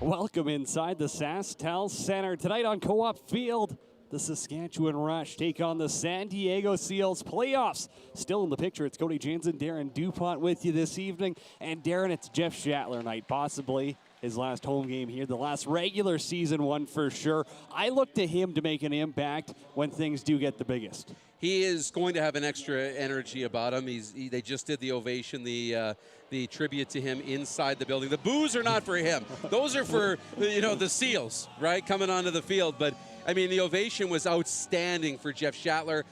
Welcome inside the SaskTel Center. Tonight on Co-op Field, the Saskatchewan Rush take on the San Diego Seals. Playoffs still in the picture. It's Cody Jansen, Darren DuPont with you this evening. And Darren, it's Jeff Shattler night, possibly his last home game here, the last regular season one for sure. I look to him to make an impact when things do get the biggest. He is going to have an extra energy about him. They just did the ovation, the tribute to him inside the building. The boos are not for him. Those are for, the Seals, right, coming onto the field. But, I mean, the ovation was outstanding for Jeff Shattler.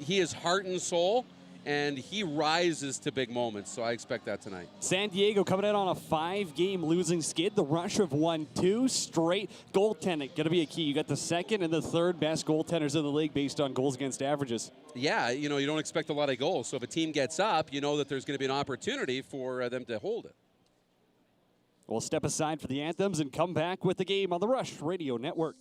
He is heart and soul, and he rises to big moments, so I expect that tonight. San Diego coming in on a 5-game losing skid. The Rush have won 2 straight. Goaltending going to be a key. You got the second and the third best goaltenders in the league based on goals against averages. Yeah, you don't expect a lot of goals, so if a team gets up, you know that there's going to be an opportunity for them to hold it. We'll step aside for the anthems and come back with the game on the Rush Radio Network.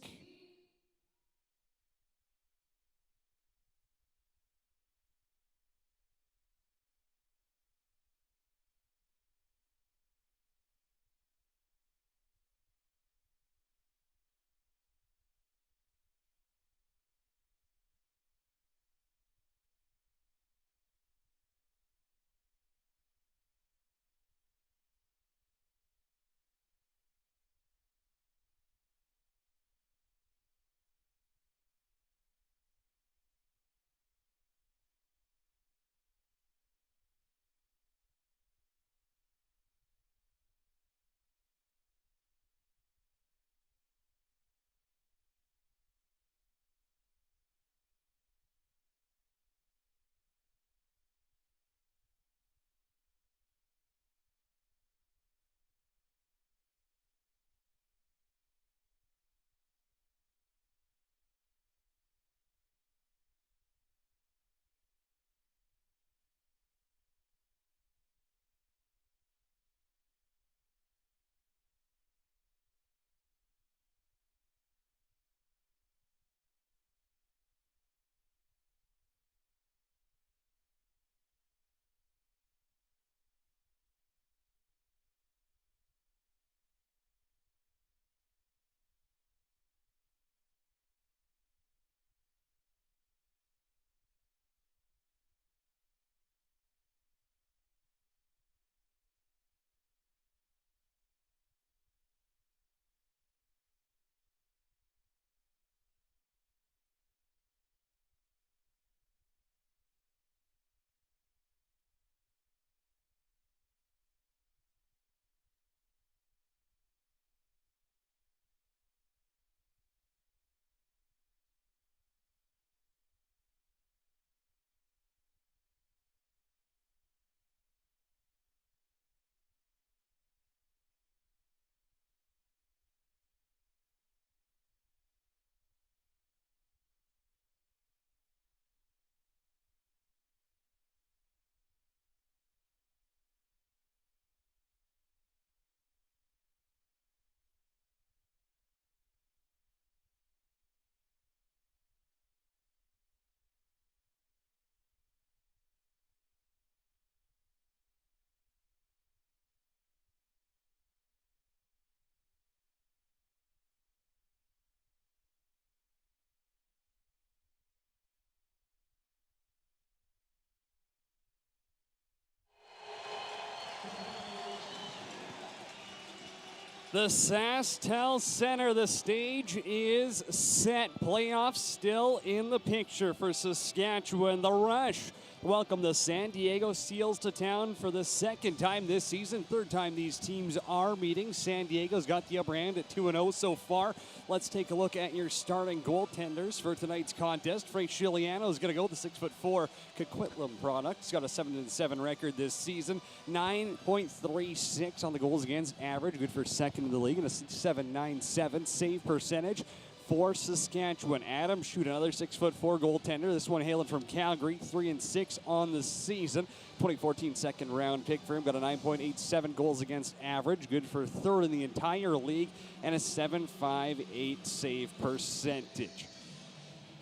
The SaskTel Center, the stage is set. Playoffs still in the picture for Saskatchewan. The Rush welcome the San Diego Seals to town for the second time this season. Third time these teams are meeting. San Diego's got the upper hand at 2-0 so far. Let's take a look at your starting goaltenders for tonight's contest. Frank Chiliano is going to go, the 6'4" Coquitlam product. He's got a 7-7 record this season. 9.36 on the goals against average. Good for second in the league, and a 7.97 save percentage for Saskatchewan. Adam Shoot, another 6'4" goaltender. This one hailing from Calgary, 3-6 on the season. 2014 second round pick for him. Got a 9.87 goals against average. Good for third in the entire league, and a 7.58 save percentage.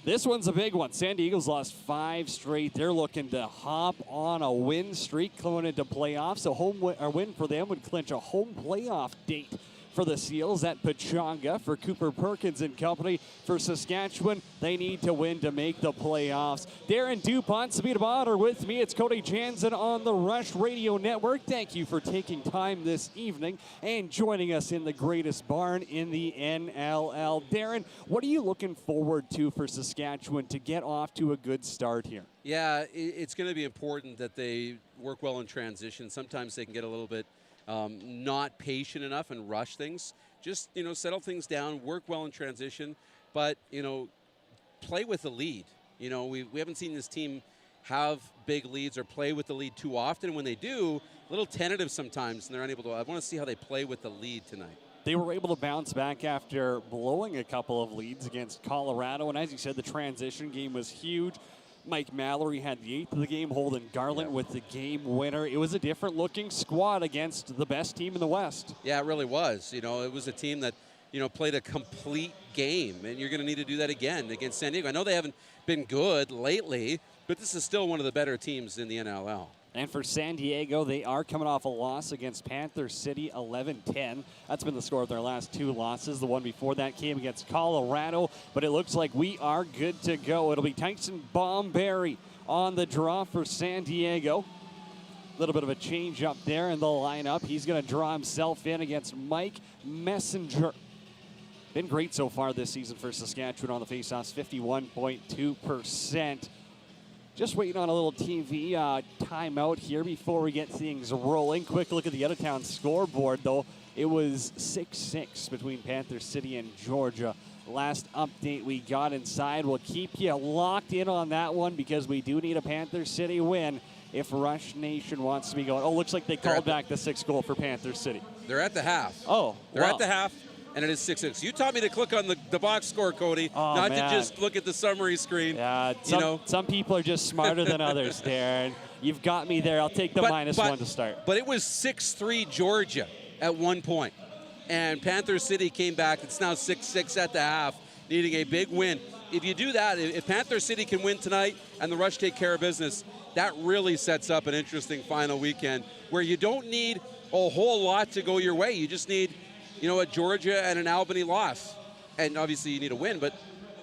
This one's a big one. San Diego's lost 5 straight. They're looking to hop on a win streak going into playoffs. A win for them would clinch a home playoff date for the Seals at Pechanga. For Cooper Perkins and company for Saskatchewan, they need to win to make the playoffs. Darren Dupont, Sabina Bader with me. It's Cody Jansen on the Rush Radio Network. Thank you for taking time this evening and joining us in the greatest barn in the NLL. Darren, what are you looking forward to for Saskatchewan to get off to a good start here? Yeah, it's going to be important that they work well in transition. Sometimes they can get a little bit not patient enough and rush things. Just, settle things down, work well in transition, but, play with the lead. We haven't seen this team have big leads or play with the lead too often. When they do, a little tentative sometimes, and they're unable to. I want to see how they play with the lead tonight. They were able to bounce back after blowing a couple of leads against Colorado, and as you said, the transition game was huge. Mike Mallory had the 8th of the game, Holden Garland with the game winner. It was a different-looking squad against the best team in the West. Yeah, it really was. It was a team that, played a complete game, and you're going to need to do that again against San Diego. I know they haven't been good lately, but this is still one of the better teams in the NLL. And for San Diego, they are coming off a loss against Panther City, 11-10. That's been the score of their last 2 losses. The one before that came against Colorado, but it looks like we are good to go. It'll be Tyson Bomberry on the draw for San Diego. A little bit of a change up there in the lineup. He's going to draw himself in against Mike Messenger. Been great so far this season for Saskatchewan on the faceoffs, 51.2%. Just waiting on a little TV timeout here before we get things rolling. Quick look at the out-of-town scoreboard, though. It was 6-6 between Panther City and Georgia. Last update we got inside. We'll keep you locked in on that one because we do need a Panther City win if Rush Nation wants to be going. Oh, looks like they called back the 6th goal for Panther City. They're at the half. Oh, They're at the half. And it is 6-6. You taught me to click on the box score, Cody, not to just look at the summary screen. Yeah, some people are just smarter than others, Darren. You've got me there. I'll take the -1 to start. But it was 6-3 Georgia at one point. And Panther City came back. It's now 6-6 at the half, needing a big win. If you do that, if Panther City can win tonight and the Rush take care of business, that really sets up an interesting final weekend where you don't need a whole lot to go your way. You just need a Georgia and an Albany loss. And obviously you need a win, but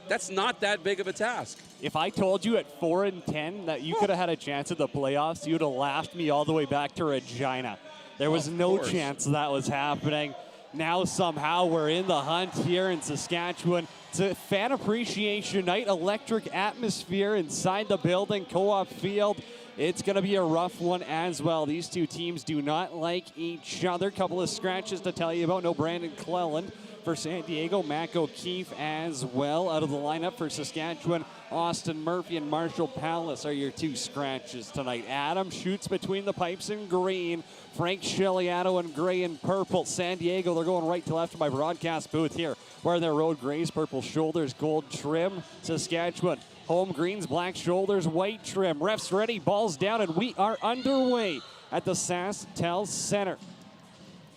that's not that big of a task. If I told you at 4-10 that you could have had a chance at the playoffs, you'd have laughed me all the way back to Regina. There was no chance that was happening. Now somehow we're in the hunt here in Saskatchewan. It's a fan appreciation night, electric atmosphere inside the building, Co-op Field. It's going to be a rough one as well. These two teams do not like each other. Couple of scratches to tell you about. No Brandon Cleland for San Diego. Mac O'Keefe as well out of the lineup for Saskatchewan. Austin Murphy and Marshall Palace are your 2 scratches tonight. Adam shoots between the pipes in green. Frank Shiliato in gray and purple. San Diego, they're going right to left of my broadcast booth here. Wearing their road grays, purple shoulders, gold trim. Saskatchewan, home greens, black shoulders, white trim. Refs ready, balls down, and we are underway at the SaskTel Center.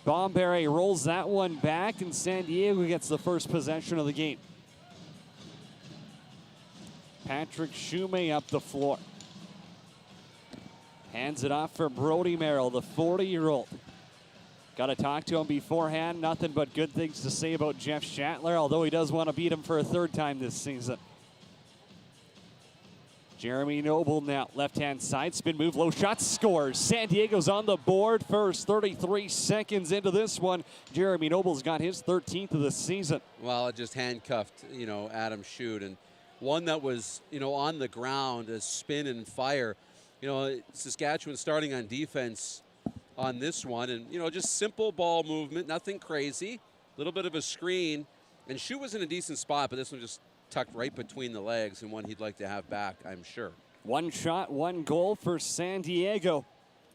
Bomberry rolls that one back, and San Diego gets the first possession of the game. Patrick Shumay up the floor. Hands it off for Brody Merrill, the 40-year-old. Got to talk to him beforehand. Nothing but good things to say about Jeff Shatler, although he does want to beat him for a 3rd time this season. Jeremy Noble now, left-hand side, spin move, low shot, scores. San Diego's on the board first, 33 seconds into this one. Jeremy Noble's got his 13th of the season. Well, it just handcuffed, Adam Shute, and one that was, on the ground, a spin and fire. Saskatchewan starting on defense on this one, and, just simple ball movement, nothing crazy, a little bit of a screen, and Shute was in a decent spot, but this one just tucked right between the legs, and one he'd like to have back, I'm sure. 1 shot, 1 goal for San Diego.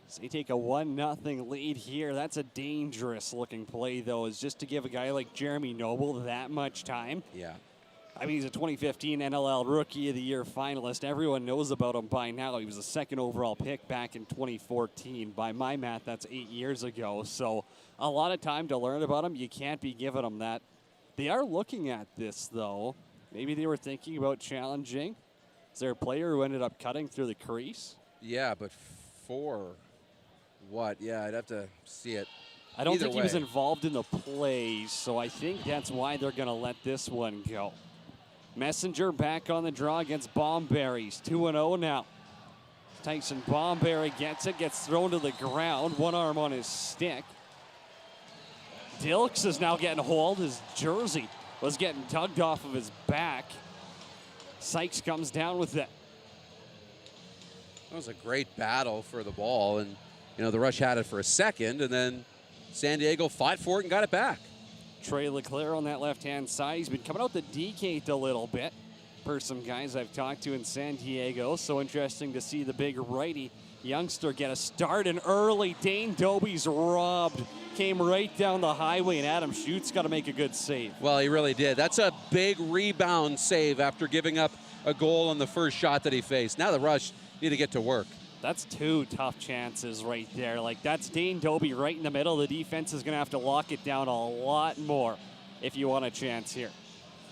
So they take a 1-0 lead here. That's a dangerous looking play, though, is just to give a guy like Jeremy Noble that much time. Yeah. I mean, he's a 2015 NLL Rookie of the Year finalist. Everyone knows about him by now. He was a 2nd overall pick back in 2014. By my math, that's 8 years ago. So a lot of time to learn about him. You can't be giving him that. They are looking at this, though. Maybe they were thinking about challenging. Is there a player who ended up cutting through the crease? Yeah, but for what? Yeah, I'd have to see it. I don't Either think he was way. involved in the play, so I think that's why they're going to let this one go. Messenger back on the draw against Bomberries. 2-0 now. Tyson Bomberry gets it, gets thrown to the ground. One arm on his stick. Dilks is now getting hold. His jersey was getting tugged off of his back. Sykes comes down with it. That was a great battle for the ball, and the Rush had it for a second, and then San Diego fought for it and got it back. Trey Leclerc on that left-hand side. He's been coming out the decate a little bit per some guys I've talked to in San Diego. So interesting to see the big righty youngster get a start, and early Dane Dobie's robbed. Came right down the highway, and Adam Schutt's got to make a good save. Well, he really did. That's a big rebound save after giving up a goal on the first shot that he faced. Now the Rush need to get to work. That's two tough chances right there. Like, that's Dane Dobie right in the middle. The defense is going to have to lock it down a lot more if you want a chance here.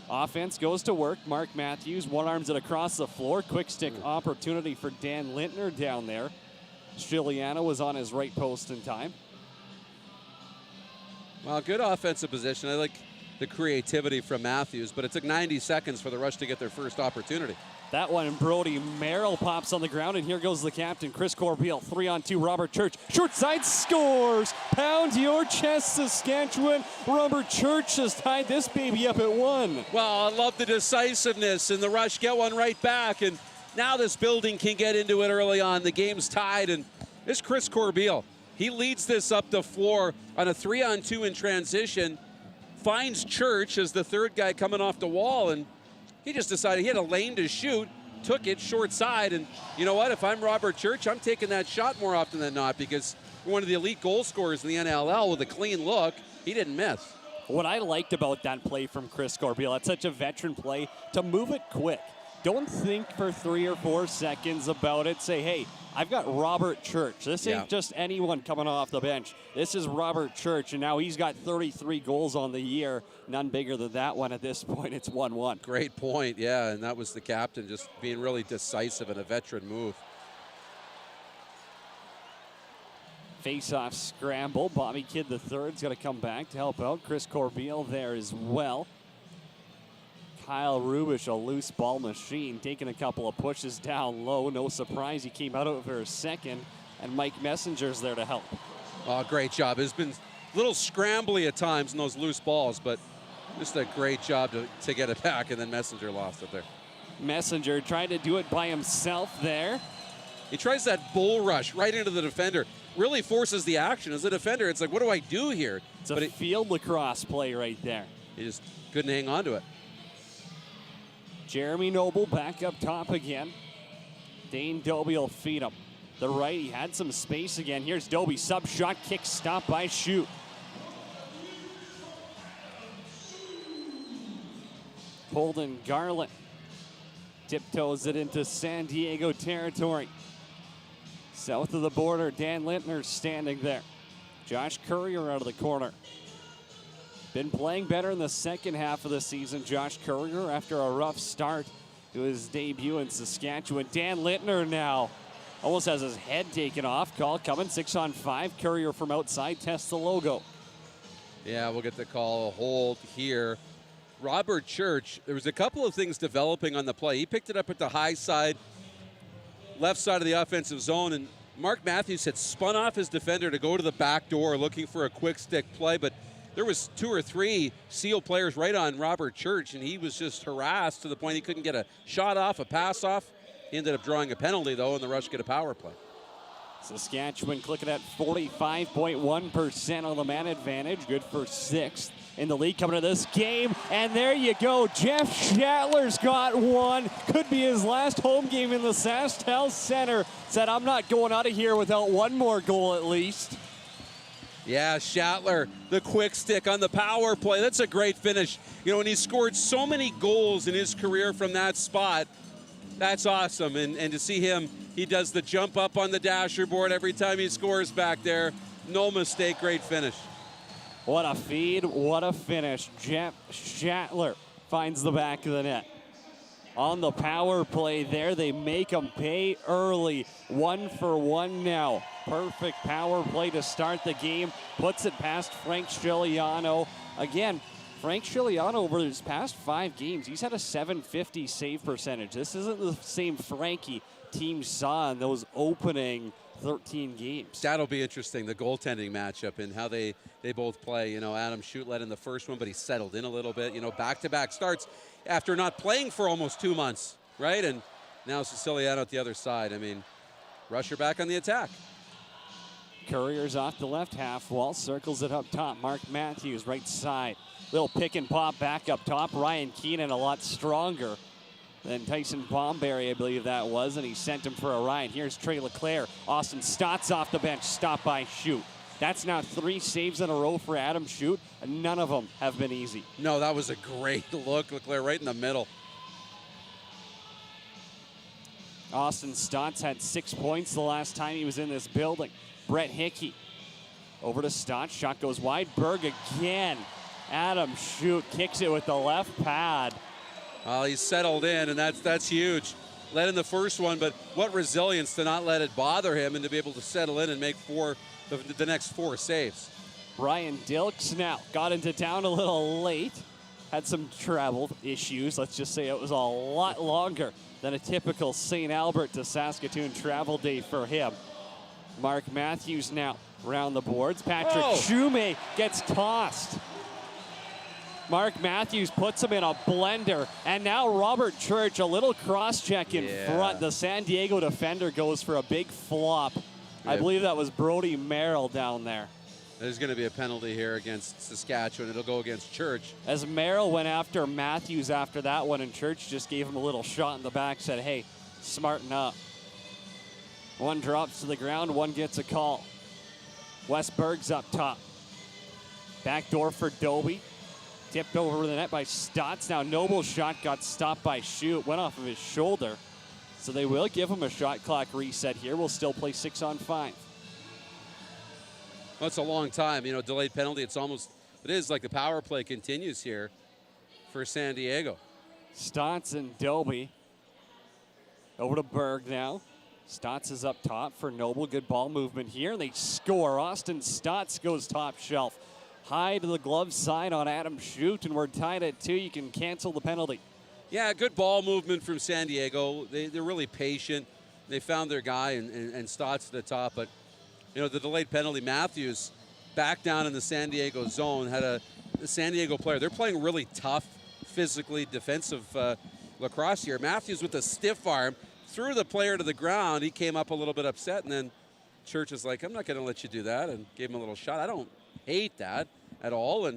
Offense goes to work. Mark Matthews one-arms it across the floor. Quick stick opportunity for Dan Lintner down there. Giuliano was on his right post in time. Well, good offensive position. I like the creativity from Matthews, but it took 90 seconds for the Rush to get their first opportunity. That one, Brody Merrill pops on the ground, and here goes the captain, Chris Corbeil. 3-on-2, Robert Church. Short side scores. Pound your chest, Saskatchewan. Robert Church has tied this baby up at 1. Well, I love the decisiveness, and the Rush get one right back, and now this building can get into it early on. The game's tied, and it's Chris Corbeil. He leads this up the floor on a 3-on-2 in transition, finds Church as the third guy coming off the wall, and he just decided he had a lane to shoot, took it short side, and you know what? If I'm Robert Church, I'm taking that shot more often than not, because we're one of the elite goal scorers in the NLL with a clean look. He didn't miss. What I liked about that play from Chris Corbeil, it's such a veteran play, to move it quick. Don't think for 3 or 4 seconds about it. Say, hey, I've got Robert Church. This ain't just anyone coming off the bench. This is Robert Church, and now he's got 33 goals on the year. None bigger than that one at this point. It's 1-1. Great point, yeah, and that was the captain just being really decisive in a veteran move. Face-off scramble. Bobby Kidd III's got to come back to help out. Chris Corbeil there as well. Kyle Rubish, a loose ball machine, taking a couple of pushes down low. No surprise he came out of it for a second, and Mike Messenger's there to help. Oh, great job. It's been a little scrambly at times in those loose balls, but just a great job to get it back, and then Messenger lost it there. Messenger tried to do it by himself there. He tries that bull rush right into the defender, really forces the action. As a defender, it's like, what do I do here? It's a field lacrosse play right there. He just couldn't hang on to it. Jeremy Noble back up top again. Dane Dobie will feed him. The right, he had some space again. Here's Dobie, sub shot, kick stop by Schutt. Holden Garland tiptoes it into San Diego territory. South of the border, Dan Lintner standing there. Josh Courier out of the corner. Been playing better in the second half of the season, Josh Courier, after a rough start to his debut in Saskatchewan. Dan Lintner now almost has his head taken off. Call coming, 6-on-5. Courier from outside tests the logo. Yeah, we'll get the call, a hold here. Robert Church, there was a couple of things developing on the play. He picked it up at the high side, left side of the offensive zone, and Mark Matthews had spun off his defender to go to the back door looking for a quick stick play, but there was 2 or 3 Seal players right on Robert Church, and he was just harassed to the point he couldn't get a shot off, a pass off. He ended up drawing a penalty, though, and the Rush get a power play. Saskatchewan clicking at 45.1% on the man advantage. Good for 6th in the league coming to this game. And there you go. Jeff Shatler's got one. Could be his last home game in the SaskTel Center. Said, I'm not going out of here without one more goal at least. Yeah, Shatler, the quick stick on the power play. That's a great finish. You know, and he scored so many goals in his career from that spot. That's awesome. And to see him, he does the jump up on the dasher board every time he scores back there. No mistake, great finish. What a feed, what a finish. Jeff Shatler finds the back of the net. On the power play there, they make him pay early. 1 for 1 now. perfect power play to start the game. Puts it past Frank Scigliano. Again, Frank Scigliano over his past 5 games, he's had a .750 save percentage. This isn't the same Frankie teams saw in those opening 13 games. That'll be interesting, the goaltending matchup and how they both play. You know, Adam Schutt led in the first one, but he settled in a little bit. You know, back-to-back starts after not playing for almost 2 months, right? And now Siciliano at the other side. I mean, Rusher back on the attack. Courier's off the left half wall, circles it up top. Mark Matthews, right side. Little pick and pop back up top. Ryan Keenan a lot stronger than Tyson Bomberry, I believe that was, and he sent him for a ride. Here's Trey LeClaire. Austin Stotts off the bench, stopped by Schutt. That's now 3 saves in a row for Adam Schutt, and none of them have been easy. No, that was a great look. LeClaire right in the middle. Austin Stotts had 6 points the last time he was in this building. Brett Hickey over to Stotts. Shot goes wide. Berg again. Adam Schutt kicks it with the left pad. Well, he's settled in, and that's huge. Led in the first one, but what resilience to not let it bother him and to be able to settle in and make the next 4 saves. Ryan Dilks now got into town a little late. Had some travel issues. Let's just say it was a lot longer than a typical St. Albert to Saskatoon travel day for him. Mark Matthews now around the boards. Patrick Shumay gets tossed. Mark Matthews puts him in a blender. And now Robert Church, a little cross-check in front. The San Diego defender goes for a big flop. I believe that was Brody Merrill down there. There's going to be a penalty here against Saskatchewan. It'll go against Church. As Merrill went after Matthews after that one, and Church just gave him a little shot in the back, said, hey, smarten up. One drops to the ground, one gets a call. Westberg's up top. Backdoor for Doby. Tipped over the net by Stotts. Now Noble's shot got stopped by Schutt. Went off of his shoulder. So they will give him a shot clock reset here. We'll still play 6-on-5. Well, it's a long time. You know, delayed penalty. It is like the power play continues here for San Diego. Stotts and Doby. Over to Berg now. Stotts is up top for Noble. Good ball movement here. They score. Austin Stotts goes top shelf. High to the glove side on Adam Schutt, and we're tied at 2. You can cancel the penalty. Yeah, good ball movement from San Diego. They're really patient. They found their guy and Stotts at the top. But, you know, the delayed penalty, Matthews back down in the San Diego zone, had a San Diego player. They're playing really tough, physically defensive lacrosse here. Matthews with a stiff arm threw the player to the ground. He came up a little bit upset, and then Church is like, I'm not going to let you do that, and gave him a little shot. I don't hate that at all,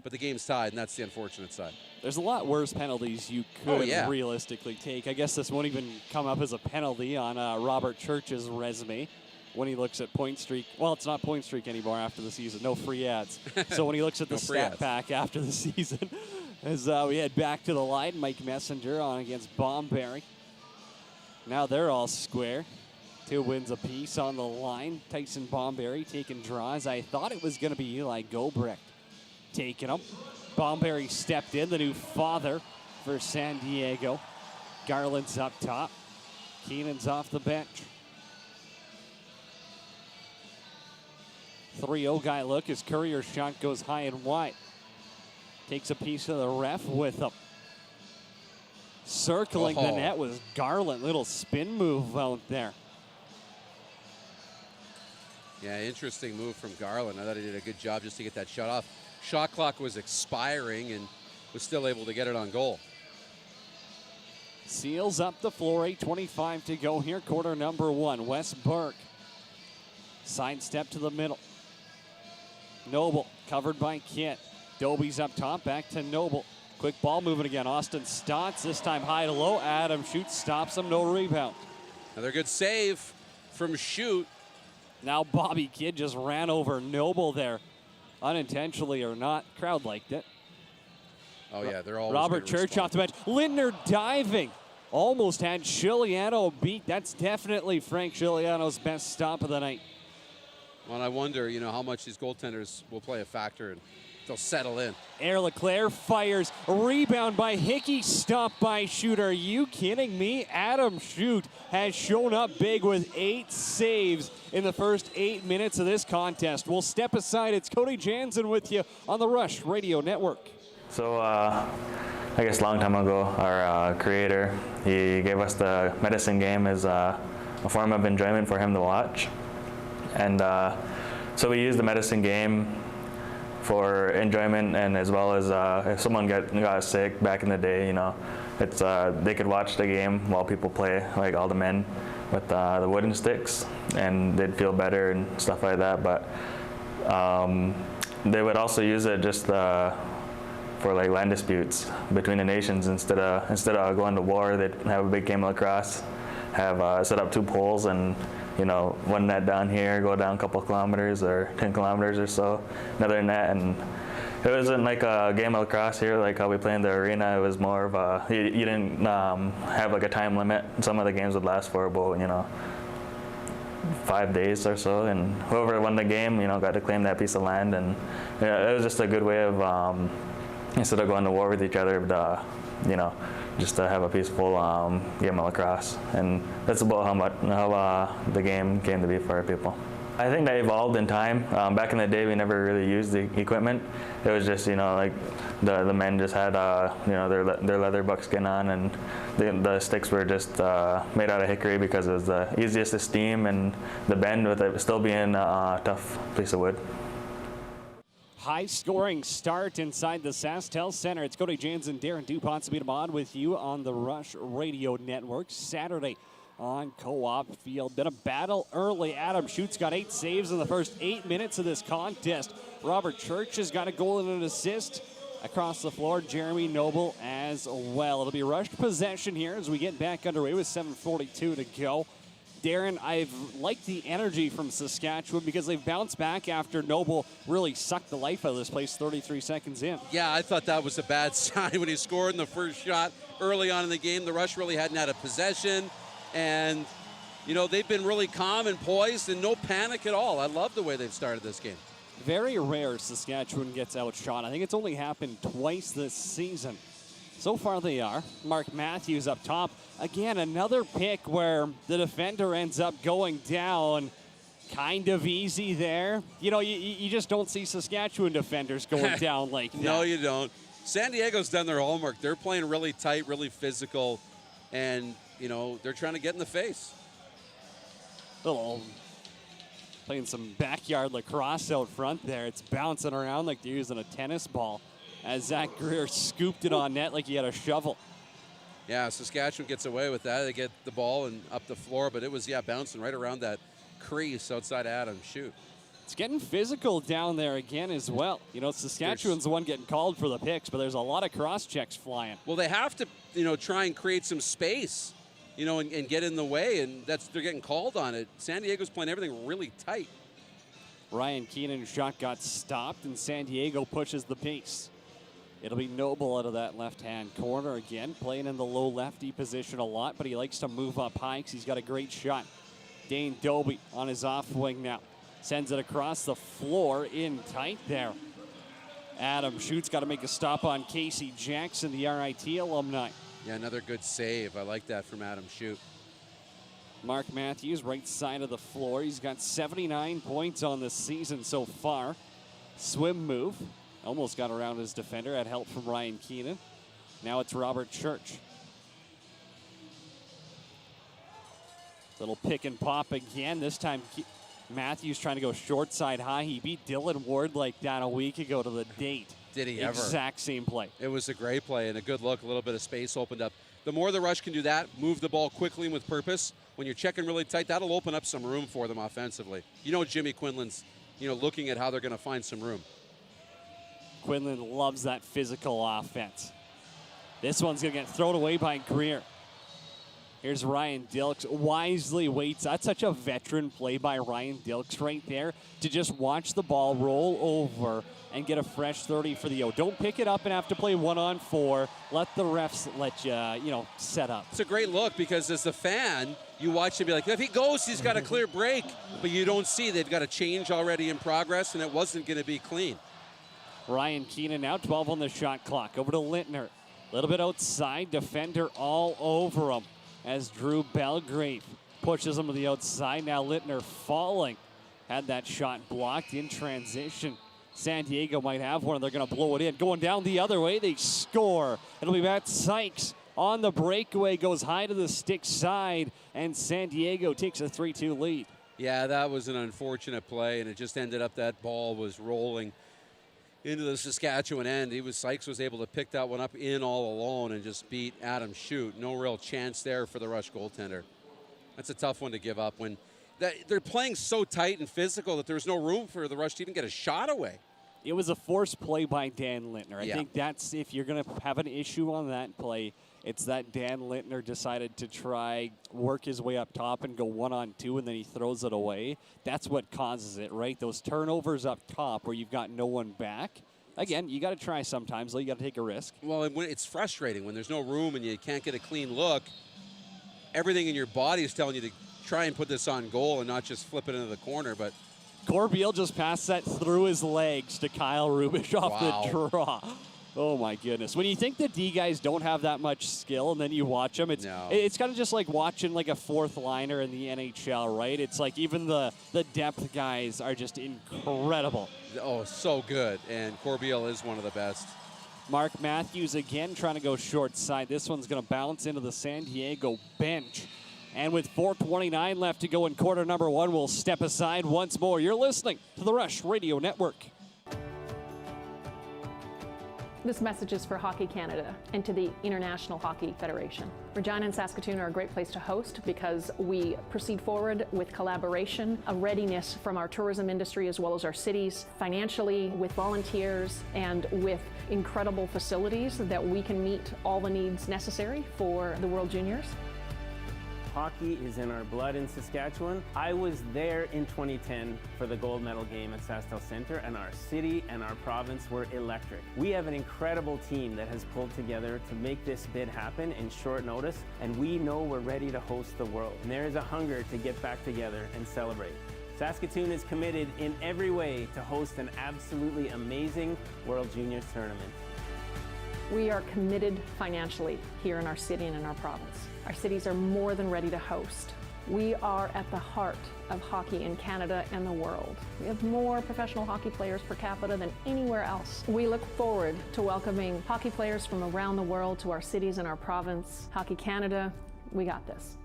but the game's tied, and that's the unfortunate side. There's a lot worse penalties you could realistically take. I guess this won't even come up as a penalty on Robert Church's resume when he looks at point streak. Well, it's not point streak anymore after the season. No free ads. So when he looks at the stat pack after the season, as we head back to the line, Mike Messenger on against Bomberry. Now they're all square. 2 wins apiece on the line. Tyson Bomberry taking draws. I thought it was going to be Eli Gobrecht taking them. Bomberry stepped in, the new father for San Diego. Garland's up top. Keenan's off the bench. 3-0 guy look as Courier's shot goes high and wide. Takes a piece of the ref with him. Circling the net was Garland. Little spin move out there. Yeah, interesting move from Garland. I thought he did a good job just to get that shot off. Shot clock was expiring and was still able to get it on goal. Seals up the floor, 8:25 to go here, quarter number 1. Wes Burke. Side step to the middle. Noble covered by Kitt. Doby's up top, back to Noble. Quick ball movement again. Austin Stotts, this time high to low. Adam Schutt stops him, no rebound. Another good save from Schutt. Now Bobby Kidd just ran over Noble there, unintentionally or not. Crowd liked it. Oh, yeah, they're all Robert Church off the bench. Lindner diving. Almost had Scigliano beat. That's definitely Frank Scigliano's best stop of the night. Well, I wonder, you know, how much these goaltenders will play a factor in they'll settle in. Air Leclerc fires. Rebound by Hickey. Stopped by Shute. Are you kidding me? Adam Shute has shown up big with 8 saves in the first 8 minutes of this contest. We'll step aside. It's Cody Jansen with you on the Rush Radio Network. So I guess a long time ago, our creator, he gave us the medicine game as a form of enjoyment for him to watch. And so we used the medicine game for enjoyment, and as well as if someone got sick back in the day, you know, it's they could watch the game while people play, like all the men with the wooden sticks, and they'd feel better and stuff like that. But they would also use it just for like land disputes between the nations. Instead of going to war, they'd have a big game of lacrosse, have set up 2 poles, and you know, one net down here, go down a couple kilometers or 10 kilometers or so, another net. And it wasn't like a game of lacrosse here, like how we play in the arena. It was more of a, you didn't have like a time limit. Some of the games would last for about, you know, 5 days or so. And whoever won the game, you know, got to claim that piece of land. And you know, it was just a good way of, instead of going to war with each other, you know, just to have a peaceful game of lacrosse. And that's about how the game came to be for our people. I think that evolved in time. Back in the day, we never really used the equipment. It was just, you know, like the men just had, you know, their leather buckskin on, and the sticks were just made out of hickory because it was the easiest to steam and the bend with it still being a tough piece of wood. High-scoring start inside the SaskTel Center. It's Cody Jansen, Darren DuPont, on with you on the Rush Radio Network. Saturday on Co-op Field. Been a battle early. Adam Schute's got 8 saves in the first 8 minutes of this contest. Robert Church has got a goal and an assist. Across the floor, Jeremy Noble as well. It'll be rushed possession here as we get back underway with 7:42 to go. Darren, I've liked the energy from Saskatchewan because they've bounced back after Noble really sucked the life out of this place 33 seconds in. Yeah, I thought that was a bad sign when he scored in the first shot early on in the game. The Rush really hadn't had a possession, and, you know, they've been really calm and poised and no panic at all. I love the way they've started this game. Very rare Saskatchewan gets outshot. I think it's only happened twice this season. So far they are. Mark Matthews up top. Again, another pick where the defender ends up going down kind of easy there. You know, you just don't see Saskatchewan defenders going down like that. No, you don't. San Diego's done their homework. They're playing really tight, really physical, and, you know, they're trying to get in the face. Playing some backyard lacrosse out front there. It's bouncing around like they're using a tennis ball, as Zach Greer scooped it on net like he had a shovel. Yeah, Saskatchewan gets away with that. They get the ball and up the floor, but it was, yeah, bouncing right around that crease outside Adam Shute. It's getting physical down there again as well. You know, Saskatchewan's the one getting called for the picks, but there's a lot of cross checks flying. Well, they have to, you know, try and create some space, you know, and get in the way, and they're getting called on it. San Diego's playing everything really tight. Ryan Keenan's shot got stopped, and San Diego pushes the pace. It'll be Noble out of that left-hand corner again, playing in the low lefty position a lot, but he likes to move up high because he's got a great shot. Dane Doby on his off wing now. Sends it across the floor in tight there. Adam Schute's got to make a stop on Casey Jackson, the RIT alumni. Yeah, another good save. I like that from Adam Shute. Mark Matthews, right side of the floor. He's got 79 points on the season so far. Swim move. Almost got around his defender. Had help from Ryan Keenan. Now it's Robert Church. Little pick and pop again. This time Matthews trying to go short side high. He beat Dylan Ward like that a week ago to the date. Did he ever? Exact same play. It was a great play and a good look. A little bit of space opened up. The more the Rush can do that, move the ball quickly and with purpose, when you're checking really tight, that'll open up some room for them offensively. You know, Jimmy Quinlan's, you know, looking at how they're going to find some room. Quinlan loves that physical offense. This one's going to get thrown away by Greer. Here's Ryan Dilks. Wisely waits. That's such a veteran play by Ryan Dilks right there to just watch the ball roll over and get a fresh 30 for the O. Don't pick it up and have to play 1-on-4. Let the refs let you, set up. It's a great look because as a fan, you watch him be like, if he goes, he's got a clear break. But you don't see they've got a change already in progress, and it wasn't going to be clean. Ryan Keenan now 12 on the shot clock. Over to Lintner. A little bit outside. Defender all over him as Drew Belgrave pushes him to the outside. Now Lintner falling. Had that shot blocked in transition. San Diego might have one, and they're going to blow it in. Going down the other way, they score. It'll be Matt Sykes on the breakaway, goes high to the stick side, and San Diego takes a 3-2 lead. Yeah, that was an unfortunate play, and it just ended up that ball was rolling into the Saskatchewan end. Sykes was able to pick that one up in all alone and just beat Adam Shute. No real chance there for the Rush goaltender. That's a tough one to give up when they're playing so tight and physical that there's no room for the Rush to even get a shot away. It was a forced play by Dan Lintner. I think that's, if you're going to have an issue on that play, it's that Dan Lintner decided to try work his way up top and go 1-on-2, and then he throws it away. That's what causes it, right? Those turnovers up top where you've got no one back. Again, you got to try sometimes, though. You got to take a risk. Well, it's frustrating when there's no room and you can't get a clean look. Everything in your body is telling you to try and put this on goal and not just flip it into the corner, but Corbeil just passed that through his legs to Kyle Rubish off the draw. Oh, my goodness. When you think the D guys don't have that much skill and then you watch them, it's kind of just like watching like a fourth liner in the NHL, right? It's like even the depth guys are just incredible. Oh, so good. And Corbeil is one of the best. Mark Matthews again trying to go short side. This one's going to bounce into the San Diego bench. And with 4:29 left to go in quarter number one, we'll step aside once more. You're listening to the Rush Radio Network. This message is for Hockey Canada and to the International Hockey Federation. Regina and Saskatoon are a great place to host because we proceed forward with collaboration, a readiness from our tourism industry as well as our cities, financially, with volunteers, and with incredible facilities that we can meet all the needs necessary for the World Juniors. Hockey is in our blood in Saskatchewan. I was there in 2010 for the gold medal game at SaskTel Centre, and our city and our province were electric. We have an incredible team that has pulled together to make this bid happen in short notice, and we know we're ready to host the world. And there is a hunger to get back together and celebrate. Saskatoon is committed in every way to host an absolutely amazing World Juniors tournament. We are committed financially here in our city and in our province. Our cities are more than ready to host. We are at the heart of hockey in Canada and the world. We have more professional hockey players per capita than anywhere else. We look forward to welcoming hockey players from around the world to our cities and our province. Hockey Canada, we got this.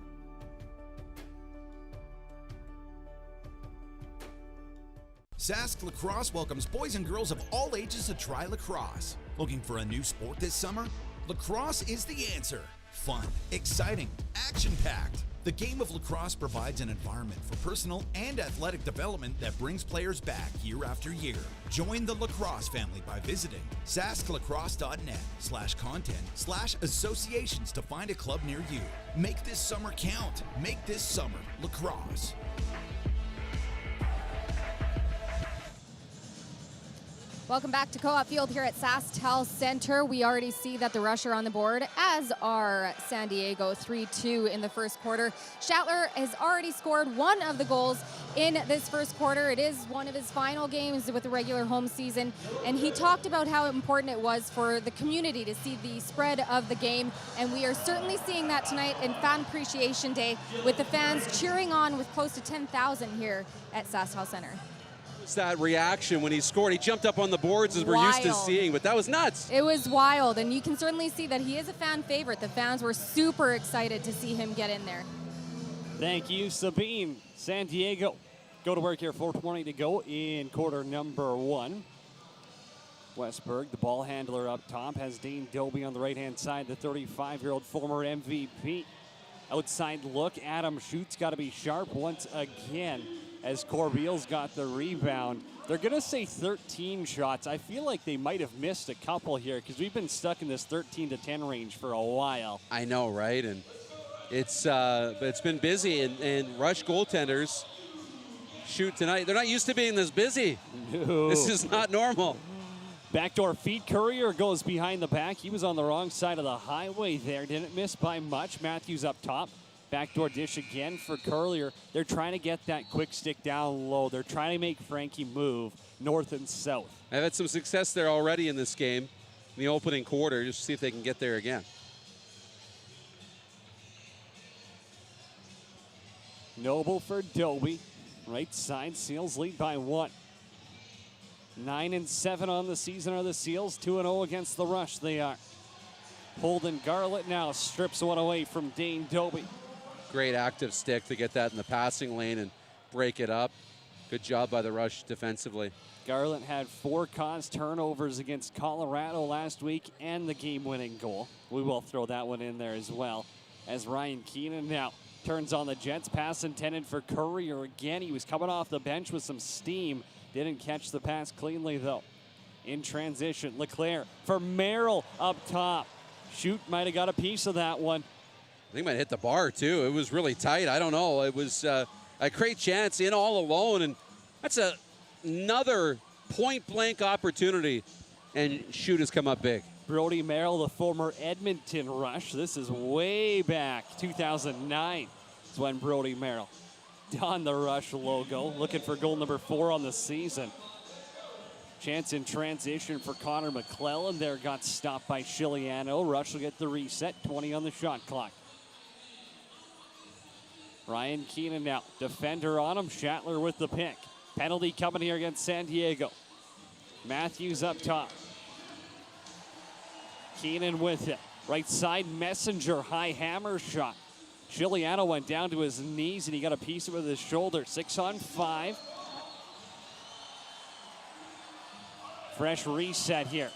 Sask Lacrosse welcomes boys and girls of all ages to try lacrosse. Looking for a new sport this summer? Lacrosse is the answer. Fun, exciting, action-packed. The game of lacrosse provides an environment for personal and athletic development that brings players back year after year. Join the lacrosse family by visiting sasklacrosse.net/content/associations to find a club near you. Make this summer count. Make this summer lacrosse. Welcome back to Co-op Field here at SaskTel Centre. We already see that the Rush are on the board, as are San Diego, 3-2 in the first quarter. Schattler has already scored one of the goals in this first quarter. It is one of his final games with the regular home season, and he talked about how important it was for the community to see the spread of the game, and we are certainly seeing that tonight in Fan Appreciation Day with the fans cheering on with close to 10,000 here at SaskTel Centre. That reaction when he scored, he jumped up on the boards as we're used to seeing, but that was nuts. It was wild, and you can certainly see that he is a fan favorite. The fans were super excited to see him get in there. Thank you, Sabine. San Diego go to work here, 4:20 to go in quarter number one. Westberg, the ball handler up top, has Dane Doby on the right-hand side, the 35-year-old former MVP. Outside look, Adam Schute's got to be sharp once again, as Corbeil's got the rebound. They're going to say 13 shots. I feel like they might have missed a couple here because we've been stuck in this 13 to 10 range for a while. I know, right? And it's been busy, and Rush goaltenders shoot tonight. They're not used to being this busy. No. This is not normal. Backdoor feed. Courier goes behind the back. He was on the wrong side of the highway there. Didn't miss by much. Matthews up top. Backdoor dish again for Curlier. They're trying to get that quick stick down low. They're trying to make Frankie move north and south. I've had some success there already in this game, in the opening quarter, just to see if they can get there again. Noble for Dobie. Right side, Seals lead by 1. 9-7 on the season are the Seals. 2-0 against the Rush they are. Holden Garlett now strips one away from Dane Dobie. Great active stick to get that in the passing lane and break it up. Good job by the Rush defensively. Garland had 4 caused turnovers against Colorado last week and the game-winning goal. We will throw that one in there as well. As Ryan Keenan now turns on the Jets. Pass intended for Currier again. He was coming off the bench with some steam. Didn't catch the pass cleanly, though. In transition, Leclerc for Merrill up top. Shoot might have got a piece of that one. I think it might hit the bar, too. It was really tight. I don't know. It was a great chance in all alone, and that's another point-blank opportunity, and Shoot has come up big. Brody Merrill, the former Edmonton Rush. This is way back, 2009 is when Brody Merrill donned the Rush logo, looking for goal number 4 on the season. Chance in transition for Connor McClellan there, got stopped by Chiliano. Rush will get the reset, 20 on the shot clock. Ryan Keenan now, defender on him, Schattler with the pick. Penalty coming here against San Diego. Matthews up top. Keenan with it. Right side, Messenger, high hammer shot. Chiliano went down to his knees and he got a piece of it with his shoulder. 6-on-5. Fresh reset here.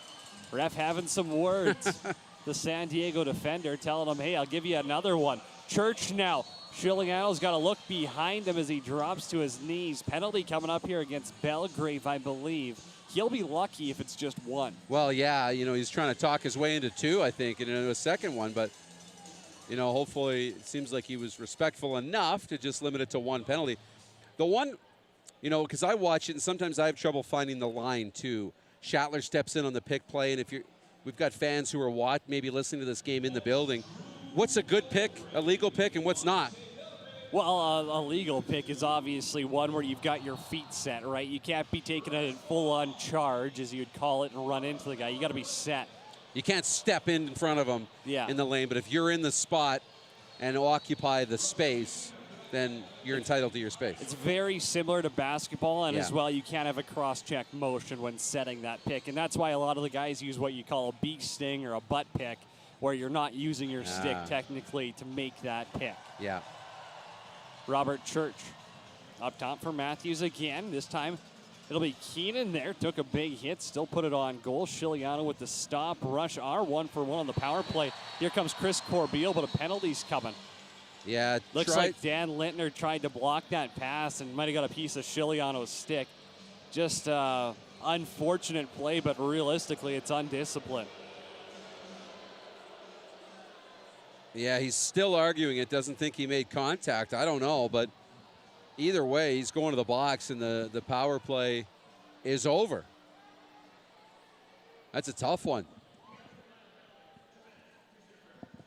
Ref having some words. The San Diego defender telling him, hey, I'll give you another one. Church now. Chiliano's got to look behind him as he drops to his knees. Penalty coming up here against Belgrave, I believe. He'll be lucky if it's just 1. Well, yeah, he's trying to talk his way into 2, I think, and into a second one. But, hopefully it seems like he was respectful enough to just limit it to 1 penalty. The one, because I watch it, and sometimes I have trouble finding the line, too. Schattler steps in on the pick play, and we've got fans who are maybe listening to this game in the building. What's a good pick, a legal pick, and what's not? Well, a legal pick is obviously one where you've got your feet set, right? You can't be taking a full-on charge, as you'd call it, and run into the guy. You got to be set. You can't step in front of him in the lane, but if you're in the spot and occupy the space, then you're entitled to your space. It's very similar to basketball, and as well, you can't have a cross-check motion when setting that pick, and that's why a lot of the guys use what you call a bee sting or a butt pick, where you're not using your stick technically to make that pick. Yeah. Robert Church up top for Matthews again. This time it'll be Keenan there. Took a big hit, still put it on goal. Chiliano with the stop. Rush are 1-for-1 on the power play. Here comes Chris Corbeil, but a penalty's coming. Yeah. Looks like Dan Lintner tried to block that pass and might have got a piece of Chiliano's stick. Just unfortunate play, but realistically it's undisciplined. Yeah, he's still arguing it. Doesn't think he made contact. I don't know, but either way, he's going to the box, and the power play is over. That's a tough one.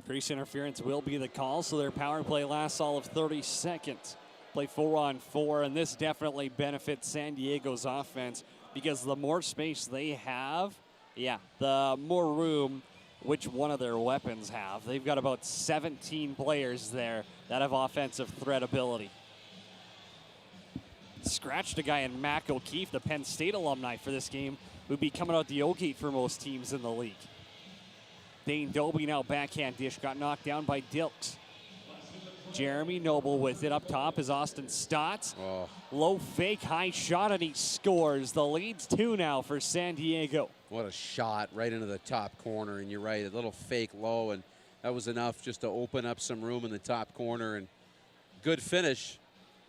Crease interference will be the call, so their power play lasts all of 30 seconds. Play 4-on-4, and this definitely benefits San Diego's offense because the more space they have, the more room which one of their weapons have. They've got about 17 players there that have offensive threat ability. Scratched a guy in Mac O'Keefe, the Penn State alumni for this game, who'd be coming out the O-gate for most teams in the league. Dane Dobie now backhand dish, got knocked down by Dilks. Jeremy Noble with it up top is Austin Stotts. Low fake, high shot, and he scores. The lead's 2 now for San Diego. What a shot right into the top corner, and you're right, a little fake low, and that was enough just to open up some room in the top corner, and good finish,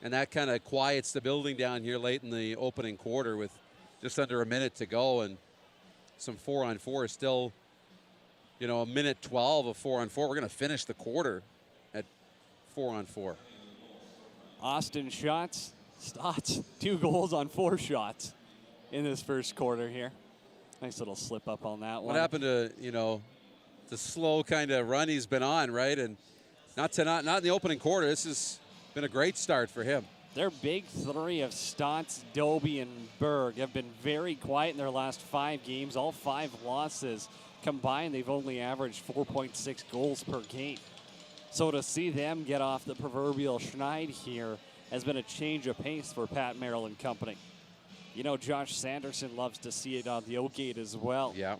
and that kind of quiets the building down here late in the opening quarter with just under a minute to go, and some 4-on-4 still, a minute 12 of 4-on-4. We're going to finish the quarter at 4-on-4. Austin Stotts, 2 goals on 4 shots in this first quarter here. Nice little slip up on that one. What happened to, the slow kind of run he's been on, right? And Not in the opening quarter. This has been a great start for him. Their big three of Stotts, Doby, and Berg have been very quiet in their last 5 games. All 5 losses combined, they've only averaged 4.6 goals per game. So to see them get off the proverbial schneid here has been a change of pace for Pat Merrill and company. You know, Josh Sanderson loves to see it on the O-gate as well. Yeah.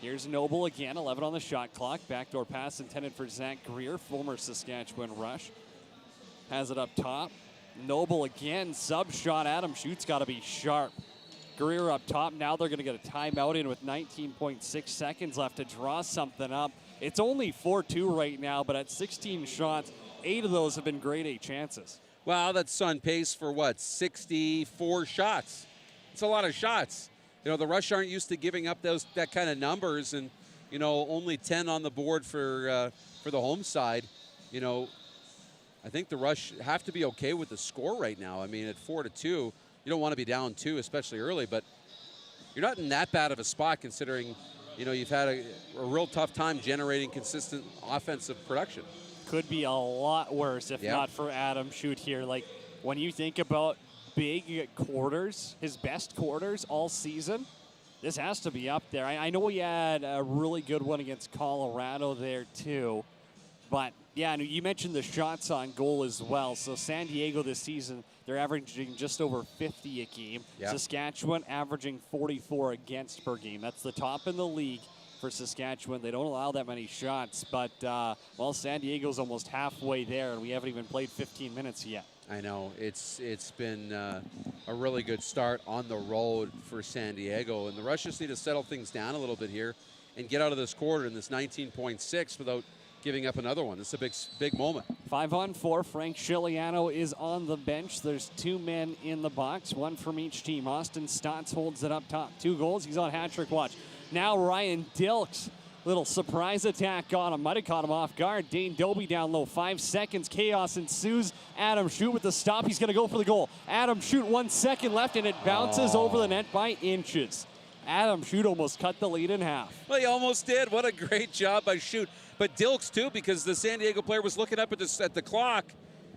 Here's Noble again, 11 on the shot clock. Backdoor pass intended for Zach Greer, former Saskatchewan Rush. Has it up top. Noble again, sub shot. Adam Schutt's got to be sharp. Greer up top. Now they're going to get a timeout in with 19.6 seconds left to draw something up. It's only 4-2 right now, but at 16 shots, 8 of those have been grade A chances. Well, that's on pace for what, 64 shots. It's a lot of shots. You know, the Rush aren't used to giving up that kind of numbers, and you know, only 10 on the board for the home side. You know, I think the Rush have to be okay with the score right now. I mean, at 4-2, you don't want to be down 2, especially early, but you're not in that bad of a spot considering, you know, you've had a real tough time generating consistent offensive production. Could be a lot worse if not for Adam Schutt here. Like, when you think about big quarters, his best quarters all season, this has to be up there. I know he had a really good one against Colorado there too, but yeah, you mentioned the shots on goal as well. So San Diego this season, they're averaging just over 50 a game. Yeah. Saskatchewan averaging 44 against per game. That's the top in the league for Saskatchewan. They don't allow that many shots, but well, San Diego's almost halfway there, and we haven't even played 15 minutes yet. I know. It's been a really good start on the road for San Diego, and the Rush just need to settle things down a little bit here and get out of this quarter in this 19.6 without giving up another one. This is a big moment. 5-on-4. Frank Chiliano is on the bench. There's 2 men in the box, 1 from each team. Austin Stotts holds it up top. 2 goals. He's on hat-trick watch. Now Ryan Dilks. Little surprise attack on him. Might have caught him off guard. Dane Doby down low. 5 seconds. Chaos ensues. Adam Schutt with the stop. He's going to go for the goal. Adam Schutt, 1 second left, and it bounces over the net by inches. Adam Schutt almost cut the lead in half. Well, he almost did. What a great job by Schutt. But Dilks, too, because the San Diego player was looking up at the clock,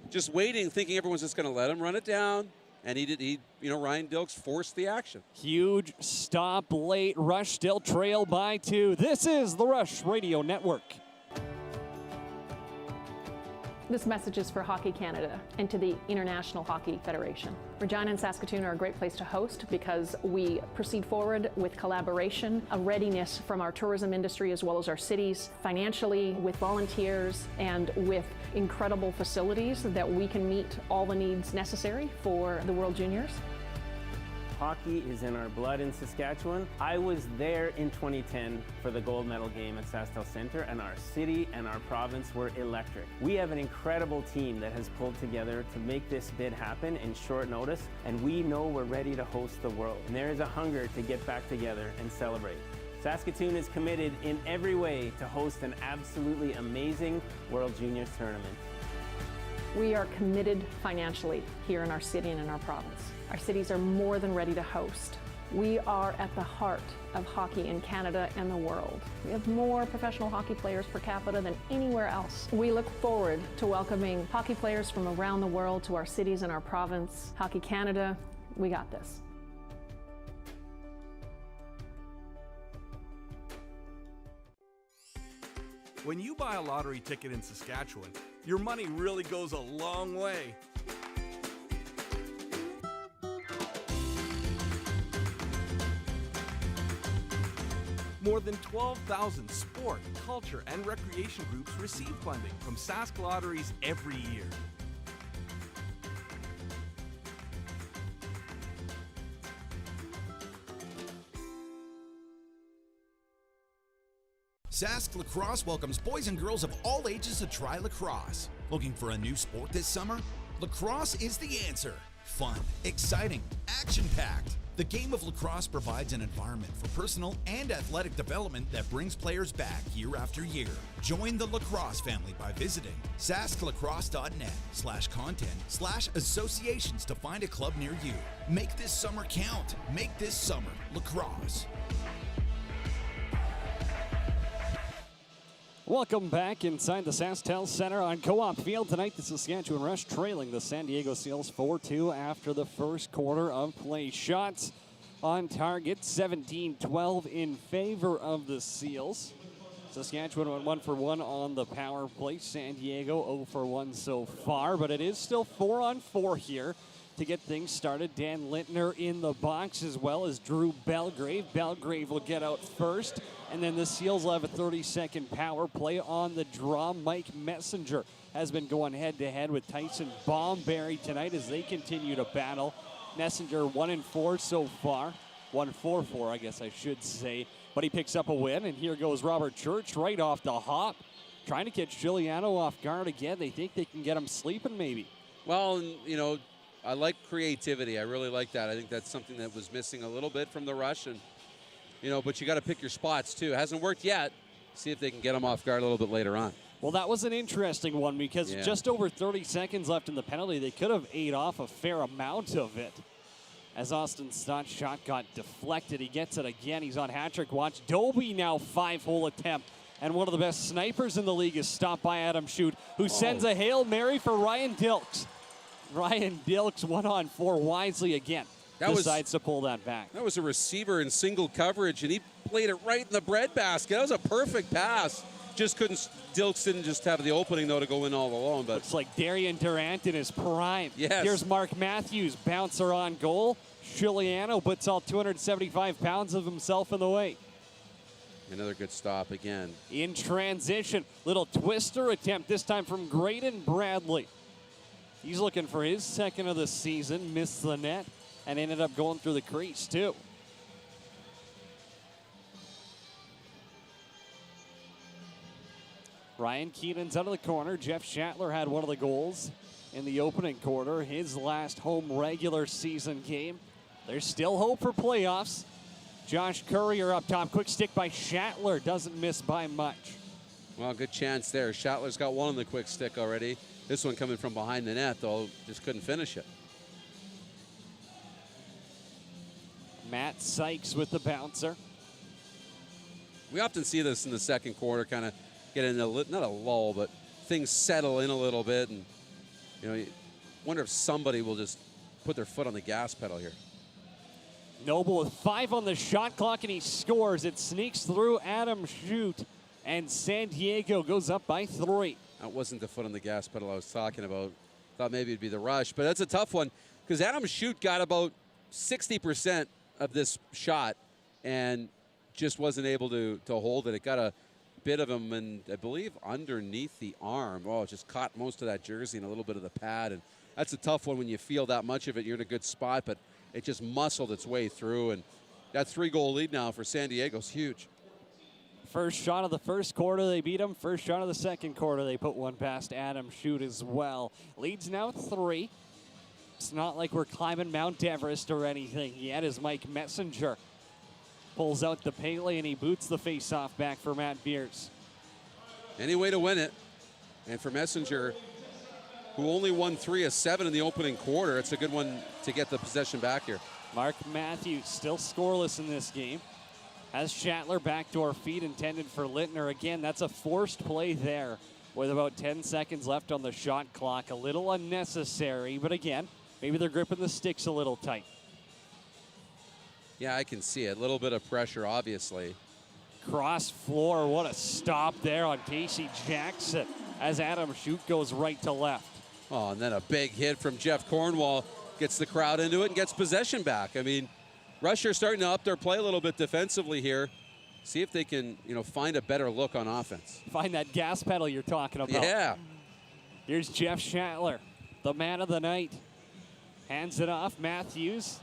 just waiting, thinking everyone's just going to let him run it down. And Ryan Dilks forced the action. Huge stop late. Rush still trail by 2. This is the Rush Radio Network. This message is for Hockey Canada and to the International Hockey Federation. Regina and Saskatoon are a great place to host because we proceed forward with collaboration, a readiness from our tourism industry as well as our cities, financially, with volunteers, and with incredible facilities that we can meet all the needs necessary for the World Juniors. Hockey is in our blood in Saskatchewan. I was there in 2010 for the gold medal game at SaskTel Centre, and our city and our province were electric. We have an incredible team that has pulled together to make this bid happen in short notice, and we know we're ready to host the world. And there is a hunger to get back together and celebrate. Saskatoon is committed in every way to host an absolutely amazing World Juniors tournament. We are committed financially here in our city and in our province. Our cities are more than ready to host. We are at the heart of hockey in Canada and the world. We have more professional hockey players per capita than anywhere else. We look forward to welcoming hockey players from around the world to our cities and our province. Hockey Canada, we got this. When you buy a lottery ticket in Saskatchewan, your money really goes a long way. More than 12,000 sport, culture, and recreation groups receive funding from Sask Lotteries every year. Sask Lacrosse welcomes boys and girls of all ages to try lacrosse. Looking for a new sport this summer? Lacrosse is the answer. Fun, exciting, action-packed. The game of lacrosse provides an environment for personal and athletic development that brings players back year after year. Join the lacrosse family by visiting sasklacrosse.net/content/associations to find a club near you. Make this summer count. Make this summer lacrosse. Welcome back inside the SaskTel Center on Co-op Field. Tonight, the Saskatchewan Rush trailing the San Diego Seals 4-2 after the first quarter of play. Shots on target, 17-12 in favor of the Seals. Saskatchewan went 1 for 1 on the power play. San Diego 0 for 1 so far, but it is still 4 on 4 here to get things started. Dan Lintner in the box, as well as Drew Belgrave. Belgrave will get out first, and then the Seals will have a 30-second power play on the draw. Mike Messenger has been going head-to-head with Tyson Bomberry tonight as they continue to battle. Messenger 1-4 so far. 1-4-4, I guess I should say. But he picks up a win, and here goes Robert Church right off the hop, trying to catch Giuliano off guard again. They think they can get him sleeping maybe. Well, you know, I like creativity. I really like that. I think that's something that was missing a little bit from the Rush. And, you know, but you got to pick your spots, too. It hasn't worked yet. See if they can get him off guard a little bit later on. Well, that was an interesting one because just over 30 seconds left in the penalty. They could have ate off a fair amount of it. As Austin Stott's shot got deflected, he gets it again. He's on hat-trick watch. Dobie now 5-hole attempt. And one of the best snipers in the league is stopped by Adam Shute, who sends a Hail Mary for Ryan Dilks. Ryan Dilks 1-on-4 wisely again. Decides to pull that back. That was a receiver in single coverage, and he played it right in the breadbasket. That was a perfect pass. Dilks didn't just have the opening, though, to go in all alone. But looks like Darian Durant in his prime. Yes. Here's Mark Matthews, bouncer on goal. Giuliano puts all 275 pounds of himself in the way. Another good stop again. In transition, little twister attempt, this time from Graydon Bradley. He's looking for his second of the season, missed the net, and ended up going through the crease, too. Ryan Keenan's out of the corner. Jeff Shatler had one of the goals in the opening quarter, his last home regular season game. There's still hope for playoffs. Josh Courier up top. Quick stick by Shatler. Doesn't miss by much. Well, good chance there. Shatler's got one on the quick stick already. This one coming from behind the net, though, just couldn't finish it. Matt Sykes with the bouncer. We often see this in the second quarter, kind of get in not a lull, but things settle in a little bit, and you know, you wonder if somebody will just put their foot on the gas pedal here. Noble with 5 on the shot clock, and he scores. It sneaks through Adam Shute, and San Diego goes up by 3. That wasn't the foot on the gas pedal I was talking about. Thought maybe it'd be the Rush, but that's a tough one because Adam Shute got about 60% of this shot and just wasn't able to hold it. It got a bit of him, and I believe underneath the arm. Oh, it just caught most of that jersey and a little bit of the pad, and that's a tough one when you feel that much of it. You're in a good spot, but it just muscled its way through, and that 3-goal lead now for San Diego's huge. First shot of the first quarter, they beat him. First shot of the second quarter, they put one past Adam Shute as well. Leads now 3. It's not like we're climbing Mount Everest or anything yet, as Mike Messenger pulls out the Pele and he boots the face-off back for Matt Beers. Any way to win it. And for Messenger, who only won 3 of 7 in the opening quarter, it's a good one to get the possession back here. Mark Matthews still scoreless in this game. Has Shatler backdoor feed intended for Lintner. Again, that's a forced play there with about 10 seconds left on the shot clock. A little unnecessary, but again, maybe they're gripping the sticks a little tight. Yeah, I can see it. A little bit of pressure, obviously. Cross floor, what a stop there on Casey Jackson as Adam Shute goes right to left. Oh, and then a big hit from Jeff Cornwall gets the crowd into it and gets possession back. I mean, Rush are starting to up their play a little bit defensively here. See if they can, you know, find a better look on offense. Find that gas pedal you're talking about. Yeah. Here's Jeff Shatler, the man of the night. Hands it off, Matthews.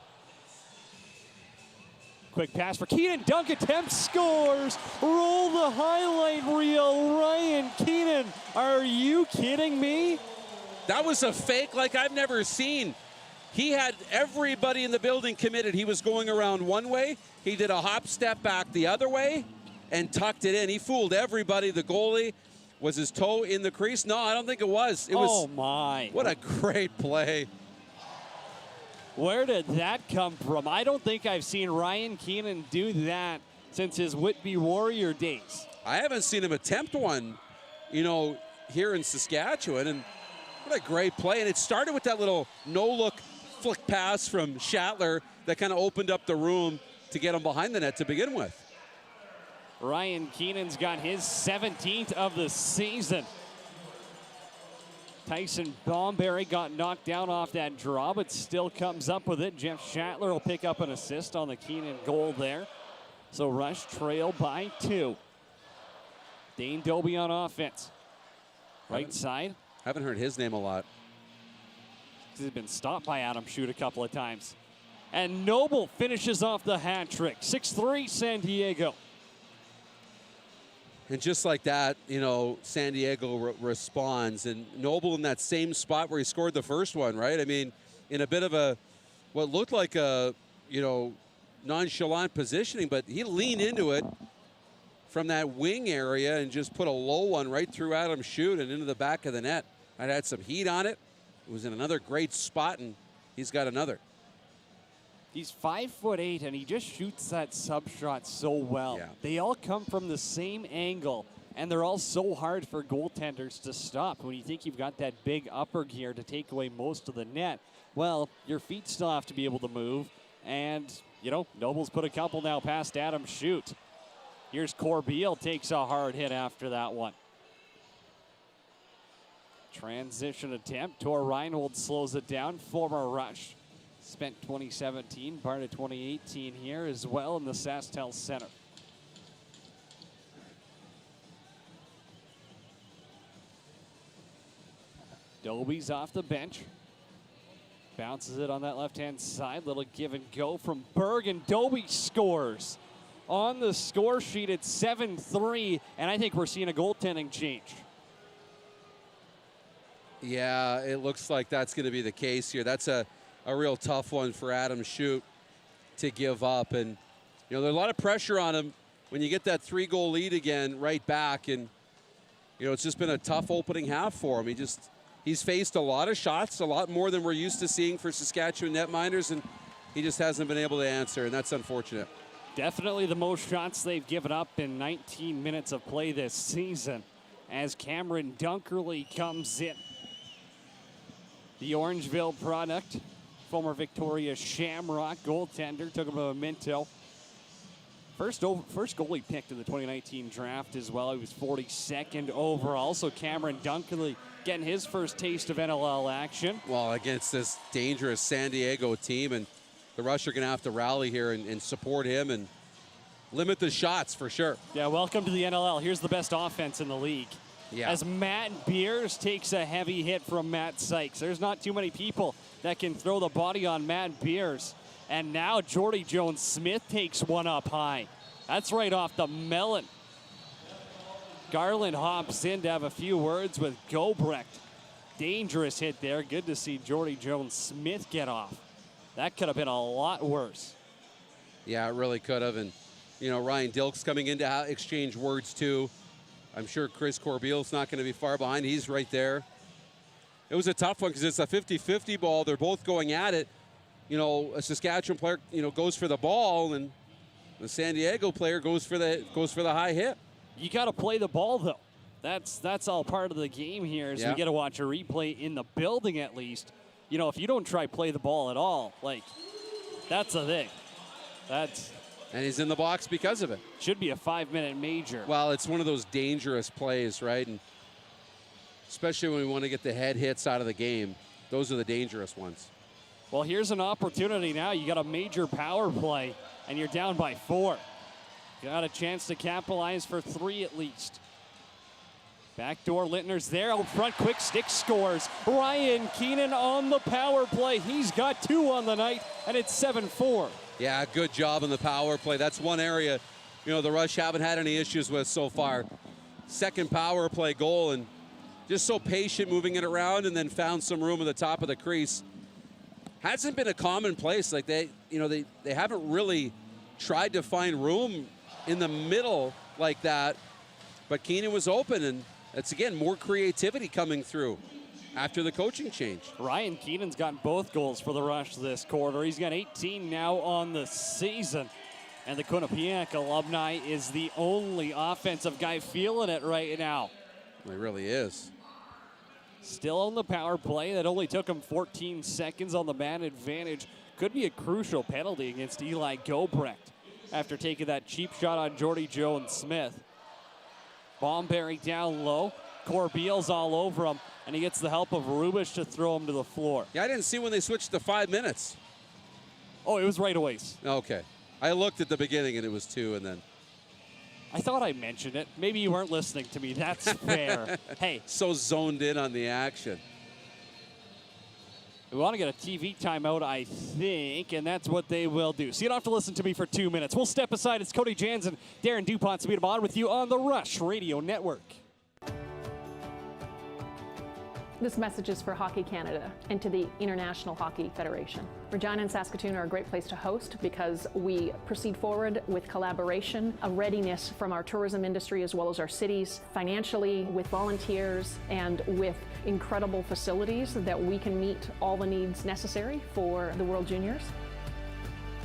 Quick pass for Keenan. Dunk attempt, scores. Roll the highlight reel. Ryan Keenan, are you kidding me? That was a fake like I've never seen. He had everybody in the building committed. He was going around one way. He did a hop step back the other way and tucked it in. He fooled everybody. The goalie, was his toe in the crease? No, I don't think it was. It was. Oh, my. What a great play. Where did that come from? I don't think I've seen Ryan Keenan do that since his Whitby Warrior days. I haven't seen him attempt one, you know, here in Saskatchewan. And what a great play. And it started with that little no-look flick pass from Schattler that kind of opened up the room to get him behind the net to begin with. Ryan Keenan's got his 17th of the season. Tyson Bomberry got knocked down off that draw, but still comes up with it. Jeff Schattler will pick up an assist on the Keenan goal there. So Rush trail by 2. Dane Dobie on offense. Right side. Haven't heard his name a lot. He's been stopped by Adam Shute a couple of times. And Noble finishes off the hat trick. 6-3 San Diego. And just like that, you know, San Diego responds. And Noble in that same spot where he scored the first one, right? I mean, in a bit of a, what looked like a, you know, nonchalant positioning, but he leaned into it from that wing area and just put a low one right through Adam Shute and into the back of the net. I'd had some heat on it. It was in another great spot, and he's got another. He's 5'8", and he just shoots that sub shot so well. Yeah. They all come from the same angle, and they're all so hard for goaltenders to stop. When you think you've got that big upper gear to take away most of the net, well, your feet still have to be able to move. And, you know, Noble's put a couple now past Adam Shute. Here's Corbeil, takes a hard hit after that one. Transition attempt. Tor Reinhold slows it down. Former Rush. Spent 2017, part of 2018 here as well in the SaskTel Center. Dobie's off the bench. Bounces it on that left-hand side. Little give and go from Berg, and Dobie scores. On the score sheet, it's 7-3, and I think we're seeing a goaltending change. Yeah, it looks like that's going to be the case here. That's a real tough one for Adam Shute to give up. And, you know, there's a lot of pressure on him when you get that 3-goal lead again right back. And, you know, it's just been a tough opening half for him. He's faced a lot of shots, a lot more than we're used to seeing for Saskatchewan netminders, and he just hasn't been able to answer, and that's unfortunate. Definitely the most shots they've given up in 19 minutes of play this season as Cameron Dunkerley comes in. The Orangeville product, former Victoria Shamrock goaltender, took him a memento. First goalie picked in the 2019 draft as well. He was 42nd overall. So Cameron Dunkerley getting his first taste of NLL action. Well, against this dangerous San Diego team, and the Rush are going to have to rally here and support him and limit the shots for sure. Yeah, welcome to the NLL. Here's the best offense in the league. Yeah. As Matt Beers takes a heavy hit from Matt Sykes. There's not too many people that can throw the body on Matt Beers. And now Jordy Jones-Smith takes one up high. That's right off the melon. Garland hops in to have a few words with Gobrecht. Dangerous hit there. Good to see Jordy Jones-Smith get off. That could have been a lot worse. Yeah, it really could have. And, you know, Ryan Dilks coming in to exchange words too. I'm sure Chris Corbeil's not going to be far behind. He's right there. It was a tough one because it's a 50-50 ball. They're both going at it. You know, a Saskatchewan player, you know, goes for the ball, and the San Diego player goes for the high hit. You got to play the ball, though. That's all part of the game here. So yeah. You got to watch a replay in the building at least. You know, if you don't try play the ball at all, like, that's the thing. And he's in the box because of it. Should be a 5-minute major. Well, it's one of those dangerous plays, right? And especially when we want to get the head hits out of the game. Those are the dangerous ones. Well, here's an opportunity now. You got a major power play, and you're down by 4. You got a chance to capitalize for 3 at least. Backdoor Lintner's there. Out front, quick stick scores. Ryan Keenan on the power play. He's got 2 on the night, and it's 7-4. Yeah, good job on the power play. That's one area, you know, the Rush haven't had any issues with so far. Second power play goal, and just so patient moving it around, and then found some room at the top of the crease. Hasn't been a common place. Like they haven't really tried to find room in the middle like that. But Keenan was open, and it's, again, more creativity coming through after the coaching change. Ryan Keenan's gotten both goals for the Rush this quarter. He's got 18 now on the season. And the Quinnipiac alumni is the only offensive guy feeling it right now. It really is. Still on the power play. That only took him 14 seconds on the man advantage. Could be a crucial penalty against Eli Gobrecht after taking that cheap shot on Jordy Jones-Smith. Bomberry down low. Corbeil's all over him, and he gets the help of Rubish to throw him to the floor. Yeah, I didn't see when they switched to 5 minutes. Oh, it was right away. Okay. I looked at the beginning, and it was 2, and then... I thought I mentioned it. Maybe you weren't listening to me. That's fair. Hey. So zoned in on the action. We want to get a TV timeout, I think, and that's what they will do. So you don't have to listen to me for 2 minutes. We'll step aside. It's Cody Jansen, Darren DuPont, Speed on with you on the Rush Radio Network. This message is for Hockey Canada and to the International Hockey Federation. Regina and Saskatoon are a great place to host because we proceed forward with collaboration, a readiness from our tourism industry as well as our cities, financially, with volunteers, and with incredible facilities that we can meet all the needs necessary for the World Juniors.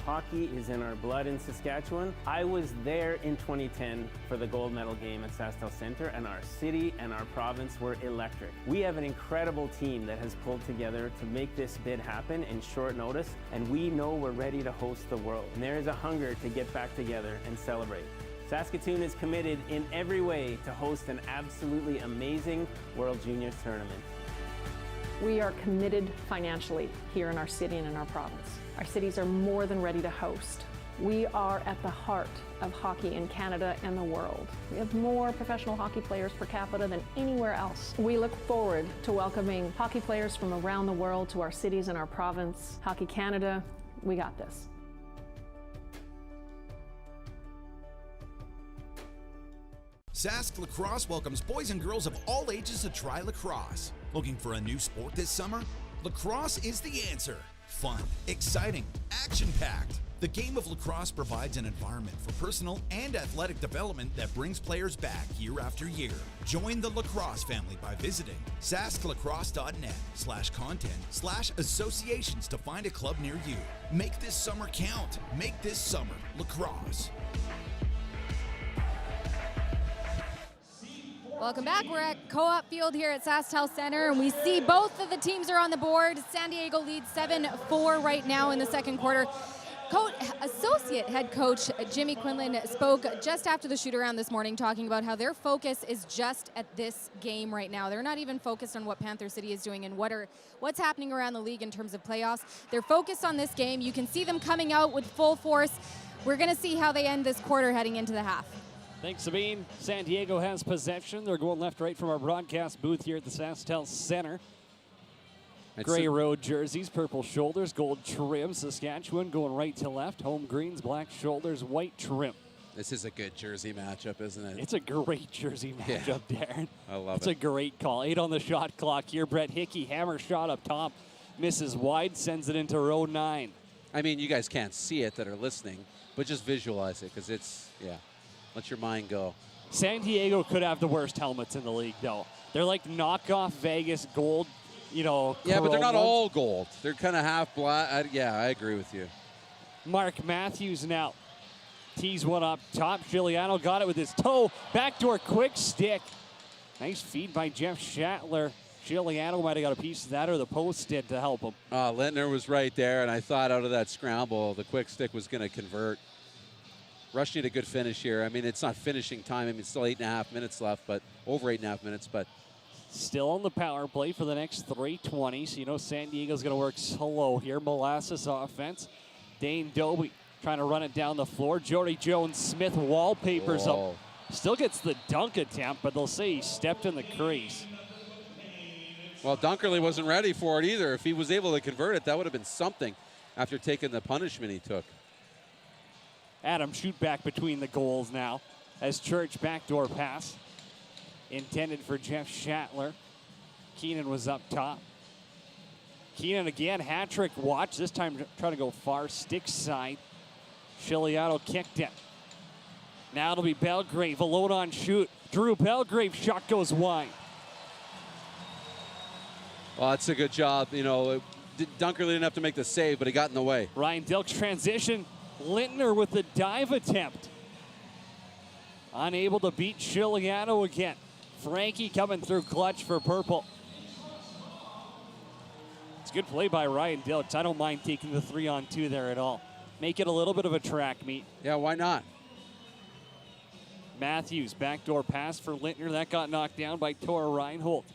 Hockey is in our blood in Saskatchewan. I was there in 2010 for the gold medal game at SaskTel Centre, and our city and our province were electric. We have an incredible team that has pulled together to make this bid happen in short notice, and we know we're ready to host the world. And there is a hunger to get back together and celebrate. Saskatoon is committed in every way to host an absolutely amazing World Juniors tournament. We are committed financially here in our city and in our province. Our cities are more than ready to host. We are at the heart of hockey in Canada and the world. We have more professional hockey players per capita than anywhere else. We look forward to welcoming hockey players from around the world to our cities and our province. Hockey Canada, we got this. Sask Lacrosse welcomes boys and girls of all ages to try lacrosse. Looking for a new sport this summer? Lacrosse is the answer. Fun, exciting, action-packed. The game of lacrosse provides an environment for personal and athletic development that brings players back year after year. Join the lacrosse family by visiting sasklacrosse.net/content/associations to find a club near you. Make this summer count. Make this summer lacrosse. Welcome back. We're at Co-op Field here at SaskTel Centre, and we see both of the teams are on the board. San Diego leads 7-4 right now in the second quarter. Associate head coach Jimmy Quinlan spoke just after the shoot-around this morning, talking about how their focus is just at this game right now. They're not even focused on what Panther City is doing and what's happening around the league in terms of playoffs. They're focused on this game. You can see them coming out with full force. We're going to see how they end this quarter heading into the half. Thanks, Sabine. San Diego has possession. They're going left-right from our broadcast booth here at the SaskTel Centre. Gray road jerseys, purple shoulders, gold trim. Saskatchewan going right to left. Home greens, black shoulders, white trim. This is a good jersey matchup, isn't it? It's a great jersey matchup, Darren. I love it. It's a great call. 8 on the shot clock here. Brett Hickey, hammer shot up top. Misses wide, sends it into row 9. I mean, you guys can't see it that are listening, but just visualize it because it's, let your mind go. San Diego could have the worst helmets in the league, though. They're like knockoff Vegas gold, Yeah, but they're not all gold. They're kind of half black. I agree with you. Mark Matthews now tees one up top. Giuliano got it with his toe. Backdoor quick stick. Nice feed by Jeff Schattler. Giuliano might have got a piece of that, or the post did to help him. Lintner was right there, and I thought out of that scramble, the quick stick was going to convert. Rush need a good finish here. I mean, it's not finishing time. I mean, it's still 8.5 minutes left, but over 8.5 minutes, but. Still on the power play for the next 3:20. So, you know, San Diego's going to work slow here. Molasses offense. Dane Doby trying to run it down the floor. Jordy Jones-Smith wallpapers up. Still gets the dunk attempt, but they'll say he stepped in the crease. Well, Dunkerley wasn't ready for it either. If he was able to convert it, that would have been something after taking the punishment he took. Adam shoot back between the goals now as Church backdoor pass. Intended for Jeff Schattler. Keenan was up top. Keenan again, hat trick watch. This time trying to go far stick side. Giuliano kicked it. Now it'll be Belgrave alone on shoot. Drew Belgrave shot goes wide. Well, that's a good job. You know, Dunkerley didn't have to make the save, but he got in the way. Ryan Dilks transition. Lintner with the dive attempt. Unable to beat Chiliano again. Frankie coming through clutch for purple. It's good play by Ryan Dilks. I don't mind taking the 3-on-2 there at all. Make it a little bit of a track meet. Yeah, why not? Matthews, backdoor pass for Lintner. That got knocked down by Tor Reinhold.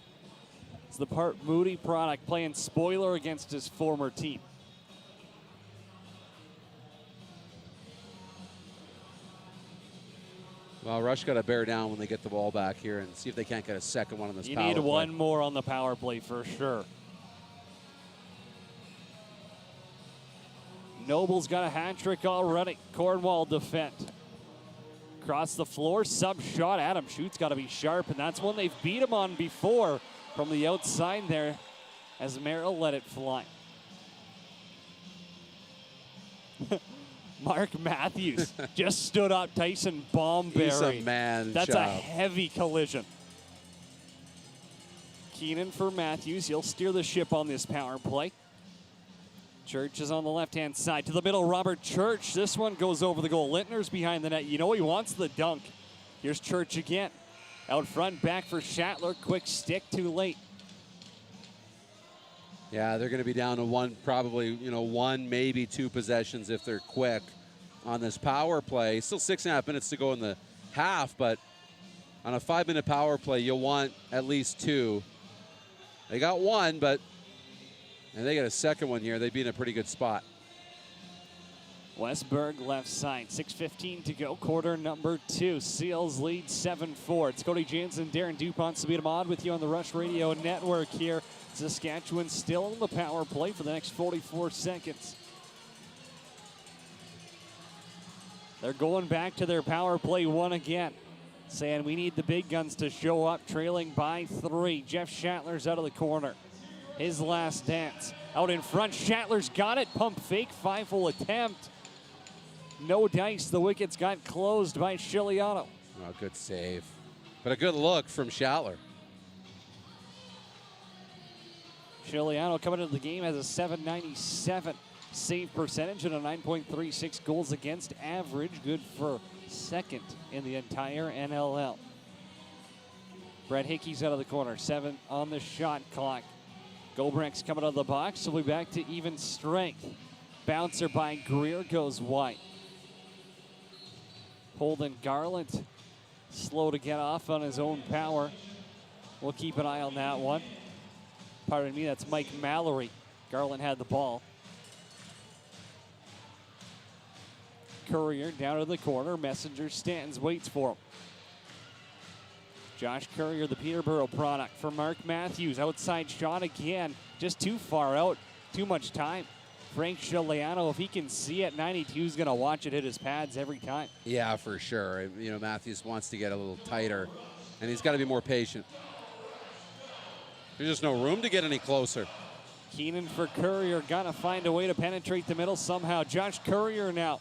It's the Part Moody product playing spoiler against his former team. Well, Rush got to bear down when they get the ball back here and see if they can't get a second one on this You power need play. one more on the power play for sure. Noble's got a hat trick already. Cornwall defend. Across the floor, sub shot. Adam Schutt's got to be sharp, and that's one they've beat him on before from the outside there as Merrill let it fly. Mark Matthews just stood up Tyson Bomberry. He's a man That's child. a heavy collision. Keenan for Matthews. He'll steer the ship on this power play. Church is on the left-hand side. To the middle, Robert Church. This one goes over the goal. Lintner's behind the net. You know he wants the dunk. Here's Church again. Out front, back for Schattler. Quick stick, too late. Yeah, they're going to be down to one, probably, one, maybe two possessions if they're quick on this power play. Still 6.5 minutes to go in the half, but on a 5-minute power play, you'll want at least two. They got one, and they got a second one here. They'd be in a pretty good spot. Westberg left side, 6:15 to go, quarter number 2. Seals lead 7-4. It's Cody Jansen, Darren DuPont, Sabita Mod with you on the Rush Radio Network here. Saskatchewan still on the power play for the next 44 seconds. They're going back to their power play one again, saying we need the big guns to show up, trailing by 3. Jeff Schattler's out of the corner. His last dance. Out in front, Schattler's got it. Pump fake, 5-hole attempt. No dice. The wickets got closed by Chiliano. Oh, good save. But a good look from Schattler. Chiliano coming into the game has a 797 save percentage and a 9.36 goals against average. Good for second in the entire NLL. Brett Hickey's out of the corner. 7 on the shot clock. Gobrecht's coming out of the box. So we'll be back to even strength. Bouncer by Greer goes wide. Holden Garland slow to get off on his own power. We'll keep an eye on that one. Pardon me, that's Mike Mallory. Garland had the ball. Courier down to the corner. Messenger stands, waits for him. Josh Courier, the Peterborough product for Mark Matthews. Outside shot again. Just too far out. Too much time. Frank Chiliano, if he can see it, 92 is going to watch it hit his pads every time. Yeah, for sure. Matthews wants to get a little tighter, and he's got to be more patient. There's just no room to get any closer. Keenan for Courier. Got to find a way to penetrate the middle somehow. Josh Courier now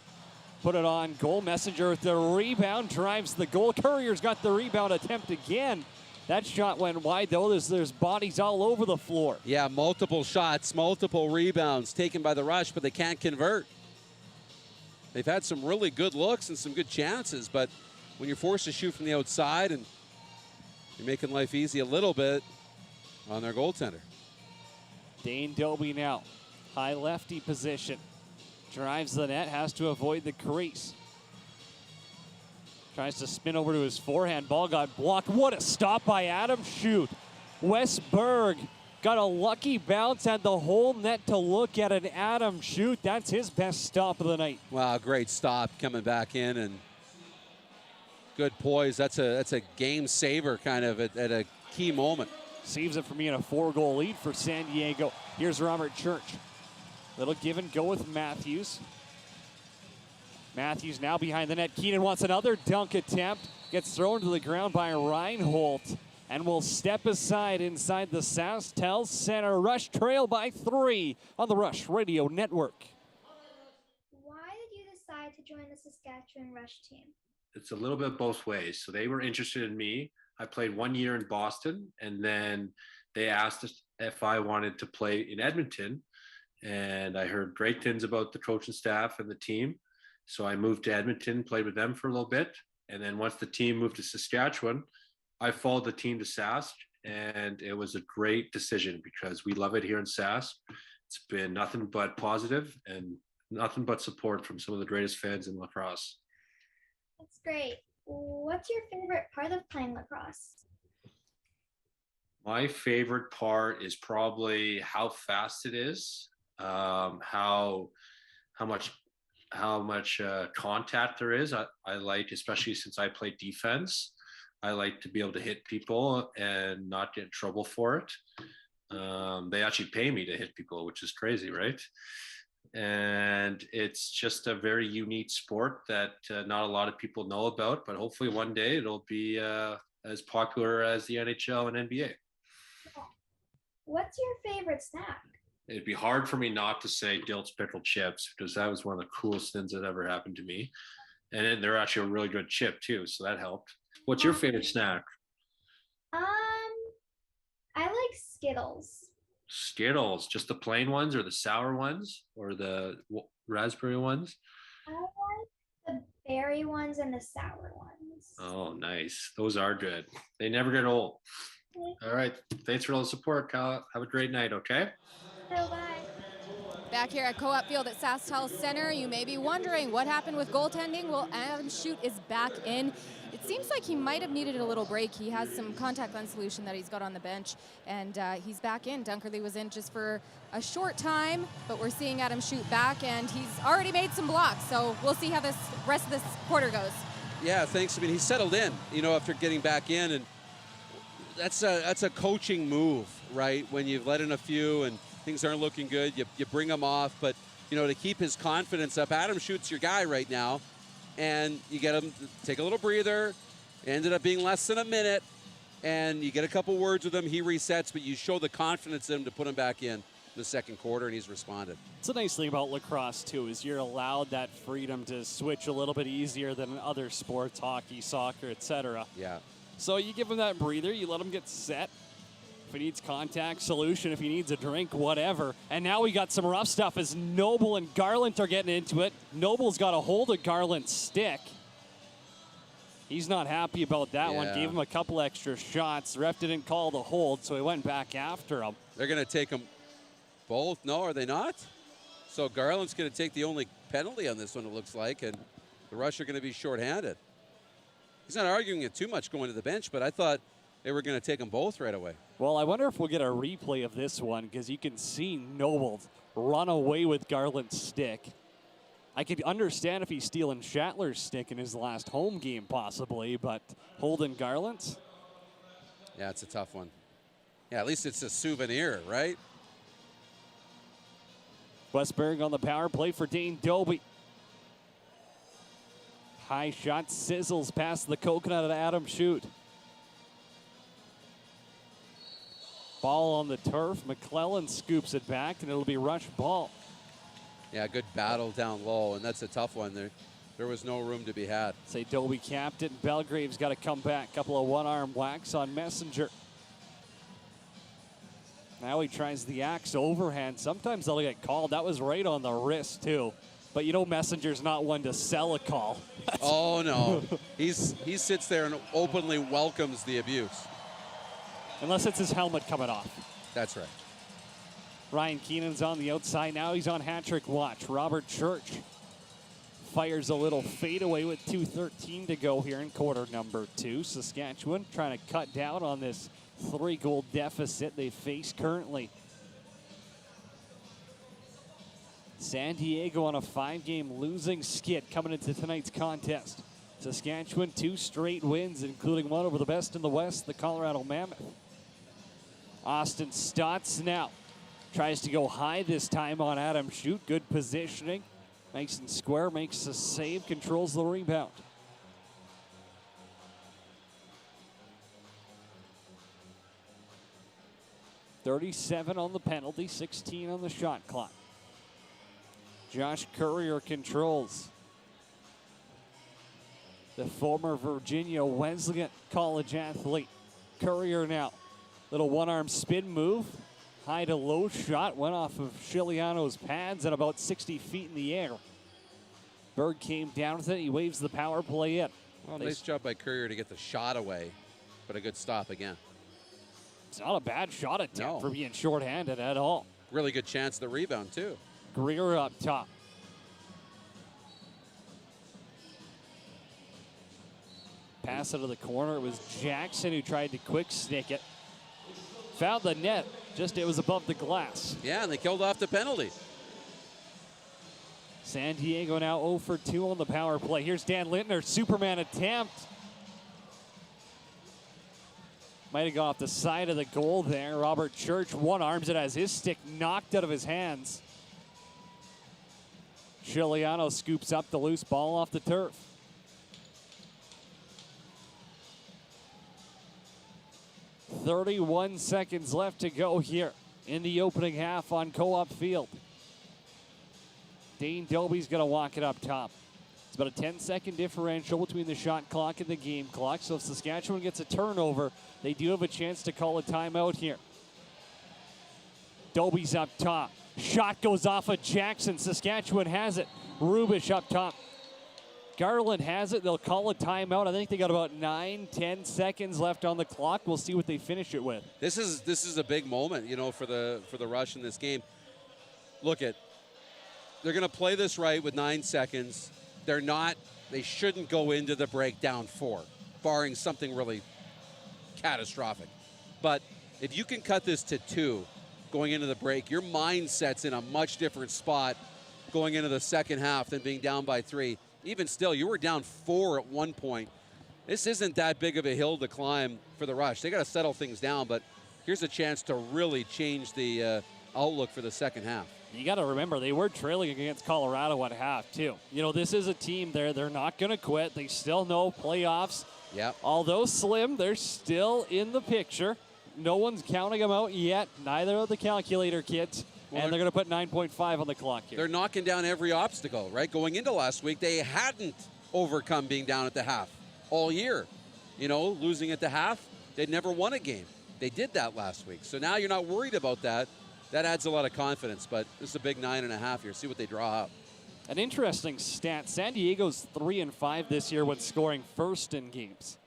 put it on goal. Messenger with the rebound, drives the goal. Courier's got the rebound attempt again. That shot went wide, though. There's bodies all over the floor. Yeah, multiple shots, multiple rebounds taken by the Rush, but they can't convert. They've had some really good looks and some good chances, but when you're forced to shoot from the outside and you're making life easy a little bit on their goaltender. Dane Dobie now, high lefty position. Drives the net, has to avoid the crease. Tries to spin over to his forehand. Ball got blocked. What a stop by Adam Schutt. Westberg got a lucky bounce, had the whole net to look at it. Adam Schutt, that's his best stop of the night. Wow, great stop coming back in and good poise. That's a game saver kind of at a key moment. Saves it for me in a 4-goal lead for San Diego. Here's Robert Church. Little give and go with Matthews. Matthews now behind the net. Keenan wants another dunk attempt. Gets thrown to the ground by Reinhold and will step aside inside the SaskTel Center. Rush trail by 3 on the Rush Radio Network. Why did you decide to join the Saskatchewan Rush team? It's a little bit both ways. So they were interested in me. I played 1 year in Boston, and then they asked us if I wanted to play in Edmonton. And I heard great things about the coaching staff and the team. So I moved to Edmonton, played with them for a little bit. And then once the team moved to Saskatchewan, I followed the team to Sask, and it was a great decision because we love it here in Sask. It's been nothing but positive and nothing but support from some of the greatest fans in lacrosse. That's great. What's your favorite part of playing lacrosse? My favorite part is probably how fast it is, how much contact there is. I like, especially since I play defense, I like to be able to hit people and not get in trouble for it. They actually pay me to hit people, which is crazy, right? And it's just a very unique sport that not a lot of people know about, but hopefully one day it'll be as popular as the NHL and NBA. What's your favorite snack? It'd be hard for me not to say Dilks pickled chips because that was one of the coolest things that ever happened to me. And then they're actually a really good chip too, so that helped. What's your favorite snack? I like Skittles. Skittles, just the plain ones or the sour ones or the raspberry ones? I like the berry ones and the sour ones. Oh, nice. Those are good. They never get old. All right. Thanks for all the support, Kyle. Have a great night, okay? So bye. Back here at Co-op Field at SaskTel Center, you may be wondering what happened with goaltending. Well, Adam Shute is back in. It seems like he might have needed a little break. He has some contact lens solution that he's got on the bench, and he's back in. Dunkerley was in just for a short time, but we're seeing Adam Shute back, and he's already made some blocks, so we'll see how this rest of this quarter goes. Yeah, thanks. I mean, he's settled in, after getting back in, and that's a coaching move, right? When you've let in a few and things aren't looking good, you bring him off, but to keep his confidence up, Adam Schute's your guy right now, and you get him to take a little breather. It ended up being less than a minute, and you get a couple words with him, he resets, but you show the confidence in him to put him back in the second quarter, and he's responded. It's a nice thing about lacrosse too, is you're allowed that freedom to switch a little bit easier than in other sports, hockey, soccer, etc. Yeah. So you give him that breather, you let him get set. If he needs contact, solution. If he needs a drink, whatever. And now we got some rough stuff as Noble and Garland are getting into it. Noble's got a hold of Garland's stick. He's not happy about that one. Gave him a couple extra shots. The ref didn't call the hold, so he went back after him. They're going to take them both. No, are they not? So Garland's going to take the only penalty on this one, it looks like, and the Rush are going to be shorthanded. He's not arguing it too much going to the bench, but I thought they were going to take them both right away. Well, I wonder if we'll get a replay of this one, because you can see Noble run away with Garland's stick. I could understand if he's stealing Shatler's stick in his last home game, possibly, but holding Garland's? Yeah, it's a tough one. Yeah, at least it's a souvenir, right? Westberg on the power play for Dane Doby. High shot sizzles past the coconut of Adam Shute. Ball on the turf. McClellan scoops it back, and it'll be rush ball. Yeah, good battle down low, and that's a tough one. There was no room to be had. Say Doby capped it, and Belgrave's got to come back. Couple of one-arm whacks on Messenger. Now he tries the axe overhand. Sometimes they'll get called. That was right on the wrist, too. But Messenger's not one to sell a call. Oh, no. He sits there and openly welcomes the abuse. Unless it's his helmet coming off. That's right. Ryan Keenan's on the outside. Now he's on hat-trick watch. Robert Church fires a little fadeaway with 2:13 to go here in quarter number 2. Saskatchewan trying to cut down on this 3-goal deficit they face currently. San Diego on a 5-game losing skid coming into tonight's contest. Saskatchewan 2 straight wins, including one over the best in the West, the Colorado Mammoth. Austin Stotts now tries to go high this time on Adam Shute. Good positioning. Nice and square, makes a save, controls the rebound. .37 on the penalty, 16 on the shot clock. Josh Courier controls. The former Virginia Wesleyan college athlete. Courier now. Little one-arm spin move. High to low shot. Went off of Chiliano's pads at about 60 feet in the air. Berg came down with it. He waves the power play in. Well, nice job by Courier to get the shot away, but a good stop again. It's not a bad shot attempt for being shorthanded at all. Really good chance of the rebound, too. Greer up top. Pass into the corner. It was Jackson who tried to quick stick it. Found the net. Just it was above the glass. Yeah, and they killed off the penalty. San Diego now 0 for 2 on the power play. Here's Dan Lintner, Superman attempt. Might have gone off the side of the goal there. Robert Church one-arms it as his stick knocked out of his hands. Chiliano scoops up the loose ball off the turf. "31 seconds left to go here in the opening half on Co-op Field. Dane Dobie's going to walk it up top. It's about a 10-second differential between the shot clock and the game clock. So if Saskatchewan gets a turnover, they do have a chance to call a timeout here. Dobie's up top. Shot goes off of Jackson. Saskatchewan has it. Rubish up top. Garland has it. They'll call a timeout. I think they got about 9-10 seconds left on the clock. We'll see what they finish it with. This is a big moment, you know, for the Rush in this game. Look at, they're going to play this right with 9 seconds. They shouldn't go into the break down 4, barring something really catastrophic. But if you can cut this to 2 going into the break, your mindset's in a much different spot going into the second half than being down by 3. Even still, you were down 4 at one point. This isn't that big of a hill to climb for the Rush. They got to settle things down, but here's a chance to really change the outlook for the second half. You got to remember, they were trailing against Colorado at half, too. You know, this is a team they're not going to quit. They still know playoffs. Yep. Although slim, they're still in the picture. No one's counting them out yet. Neither are the calculator kids. Well, and they're going to put 9.5 on the clock here. They're knocking down every obstacle, right? Going into last week, they hadn't overcome being down at the half all year. You know, losing at the half, they'd never won a game. They did that last week. So now you're not worried about that. That adds a lot of confidence, but this is a big 9.5 here. See what they draw up. An interesting stat, San Diego's 3-5 this year when scoring first in games.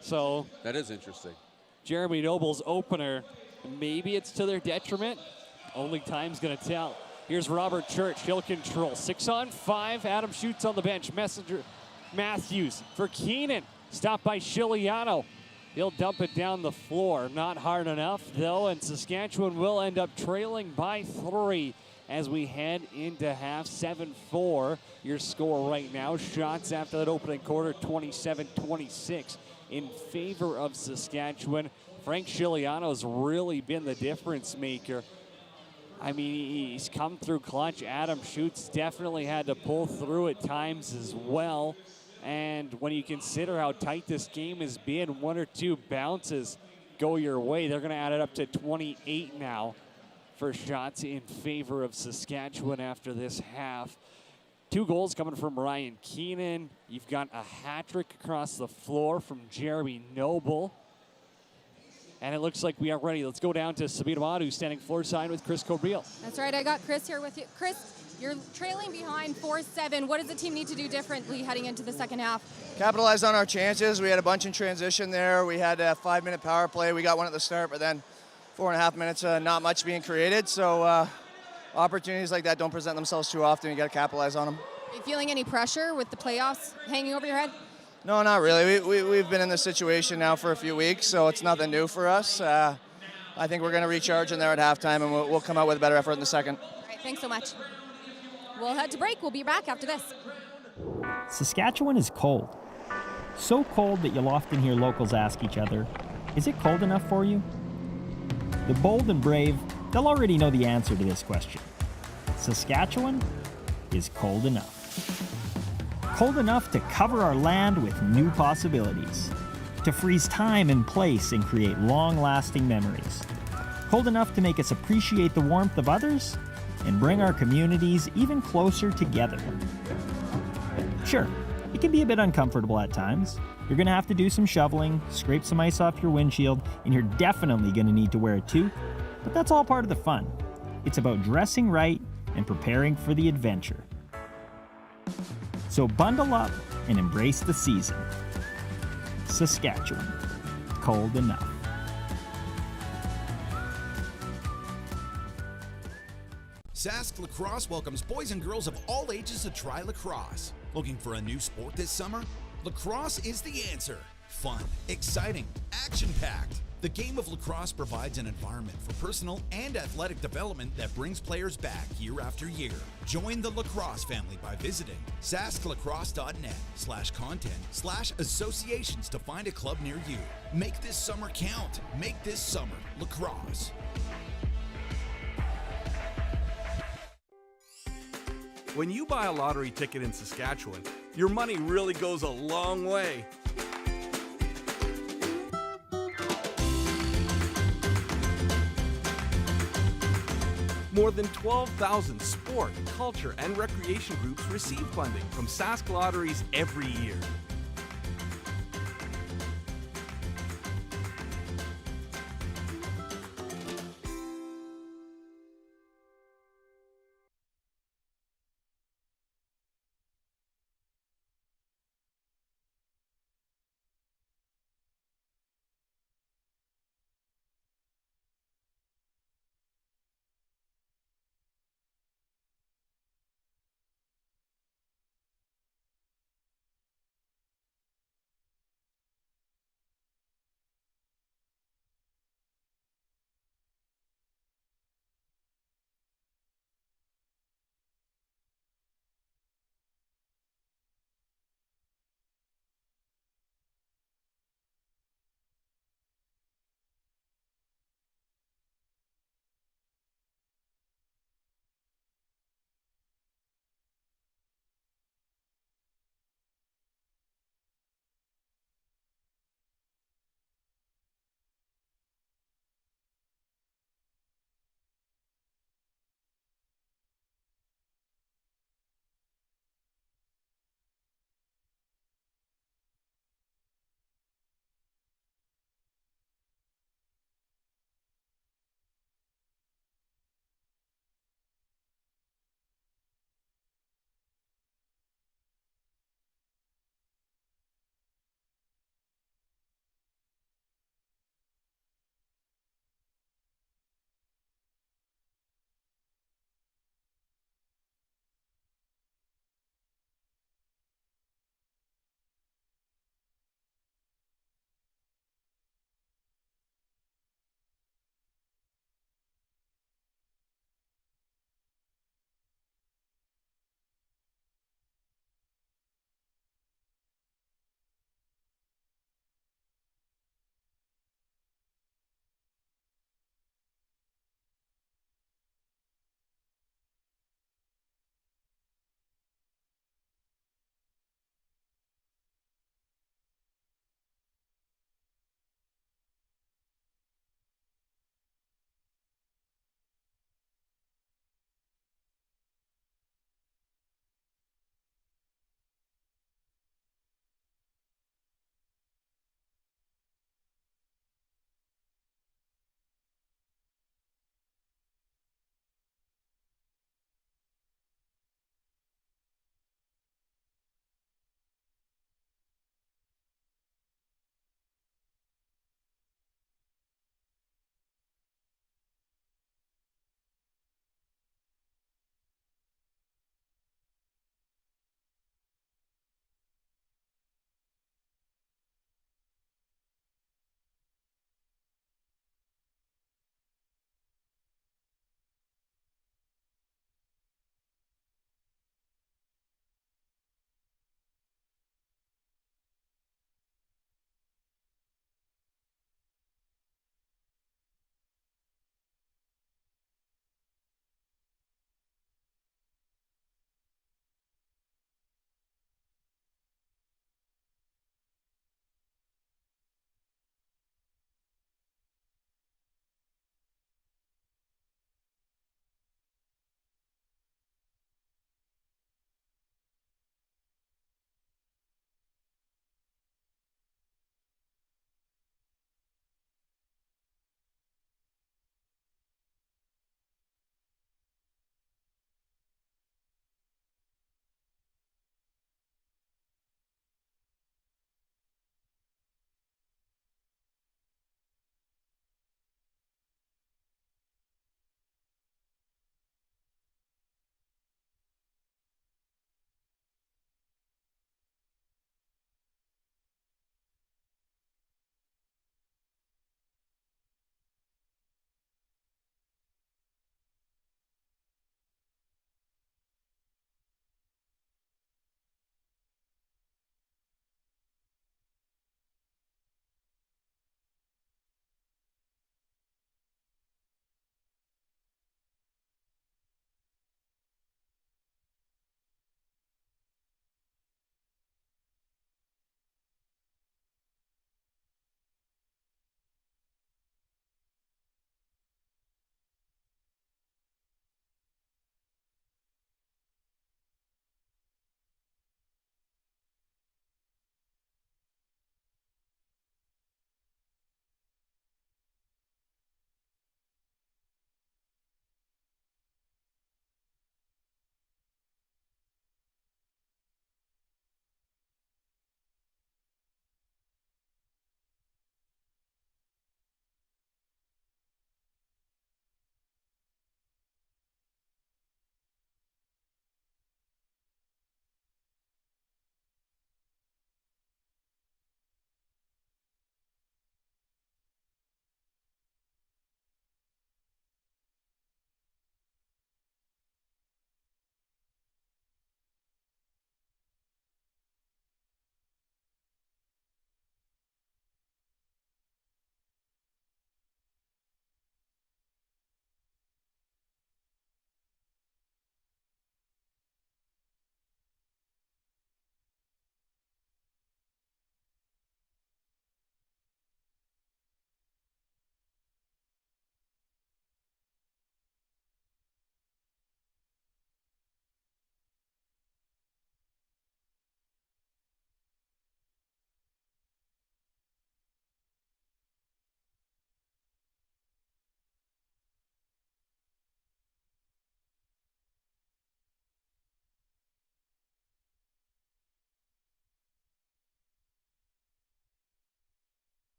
So that is interesting. Jeremy Noble's opener, maybe it's to their detriment. Only time's going to tell. Here's Robert Church. He'll control. 6-on-5. Adam shoots on the bench. Matthews for Keenan. Stopped by Chiliano. He'll dump it down the floor. Not hard enough, though, and Saskatchewan will end up trailing by 3 as we head into half. 7-4 your score right now. Shots after that opening quarter, 27-26 in favor of Saskatchewan. Frank Chiliano's really been the difference maker. I mean, he's come through clutch. Adam Schutz definitely had to pull through at times as well. And when you consider how tight this game has been, 1 or 2 bounces go your way. They're going to add it up to 28 now for shots in favor of Saskatchewan after this half. 2 goals coming from Ryan Keenan. You've got a hat trick across the floor from Jeremy Noble. And it looks like we are ready. Let's go down to Sabina Madu standing floor side with Chris Cobriel. That's right. I got Chris here with you. Chris, you're trailing behind 4-7. What does the team need to do differently heading into the second half? Capitalize on our chances. We had a bunch in transition there. We had a 5-minute power play. We got one at the start, but then 4.5 minutes, not much being created. So opportunities like that don't present themselves too often. You got to capitalize on them. Are you feeling any pressure with the playoffs hanging over your head? No, not really. We've been in this situation now for a few weeks, so it's nothing new for us. I think we're going to recharge in there at halftime, and we'll come out with a better effort in the second. All right, thanks so much. We'll head to break. We'll be back after this. Saskatchewan is cold. So cold that you'll often hear locals ask each other, is it cold enough for you? The bold and brave, they'll already know the answer to this question. Saskatchewan is cold enough. Cold enough to cover our land with new possibilities, to freeze time and place and create long-lasting memories. Cold enough to make us appreciate the warmth of others and bring our communities even closer together. Sure, it can be a bit uncomfortable at times. You're going to have to do some shoveling, scrape some ice off your windshield, and you're definitely going to need to wear a toque, but that's all part of the fun. It's about dressing right and preparing for the adventure. So bundle up and embrace the season. Saskatchewan, cold enough. Sask Lacrosse welcomes boys and girls of all ages to try lacrosse. Looking for a new sport this summer? Lacrosse is the answer. Fun, exciting, action-packed. The game of lacrosse provides an environment for personal and athletic development that brings players back year after year. Join the lacrosse family by visiting sasklacrosse.net/content/associations to find a club near you. Make this summer count. Make this summer lacrosse. When you buy a lottery ticket in Saskatchewan, your money really goes a long way. More than 12,000 sport, culture, and recreation groups receive funding from Sask Lotteries every year.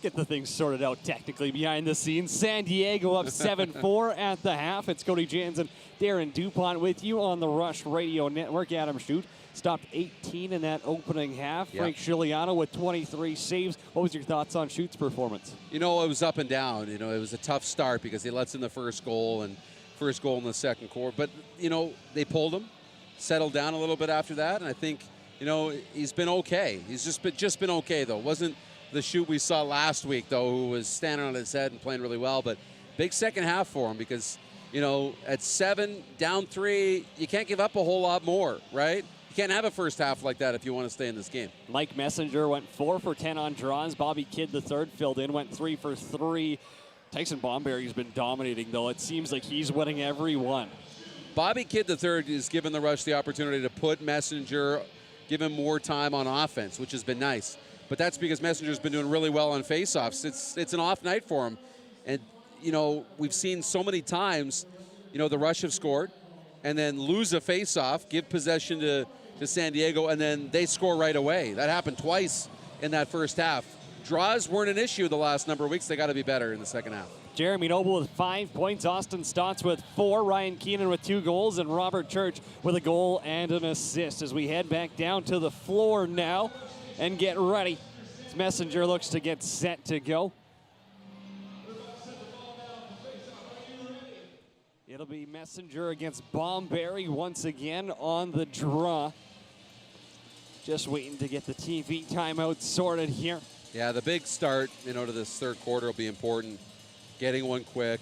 get the things sorted out technically behind the scenes. San Diego up 7-4 at the half. It's Cody Jans and Darren DuPont with you on the Rush Radio Network. Adam Schutt stopped 18 in that opening half. Yep. Frank Scigliano with 23 saves. What was your thoughts on Schutt's performance? You know, it was up and down. You know, it was a tough start because he lets in the first goal and first goal in the second quarter. But, you know, they pulled him, settled down a little bit after that, and I think, you know, he's been okay. He's just been okay, though. Wasn't the Schutt we saw last week, though, who was standing on his head and playing really well. But big second half for him because, you know, at 7, down 3, you can't give up a whole lot more, right? You can't have a first half like that if you want to stay in this game. Mike Messenger went 4 for 10 on draws. Bobby Kidd, the third, filled in, went 3 for 3. Tyson Bomberry's been dominating, though. It seems like he's winning every one. Bobby Kidd, the third, is giving the Rush the opportunity to put Messenger, give him more time on offense, which has been nice. But that's because Messenger's been doing really well on faceoffs. It's an off night for him. And, you know, we've seen so many times, you know, the Rush have scored and then lose a faceoff, give possession to San Diego, and then they score right away. That happened twice in that first half. Draws weren't an issue the last number of weeks. They got to be better in the second half. Jeremy Noble with 5 points, Austin Stotts with 4, Ryan Keenan with 2 goals, and Robert Church with a goal and an assist. As we head back down to the floor now and get ready. Messenger looks to get set to go. It'll be Messenger against Bomberry once again on the draw. Just waiting to get the TV timeout sorted here. Yeah, the big start, you know, to this third quarter will be important. Getting one quick.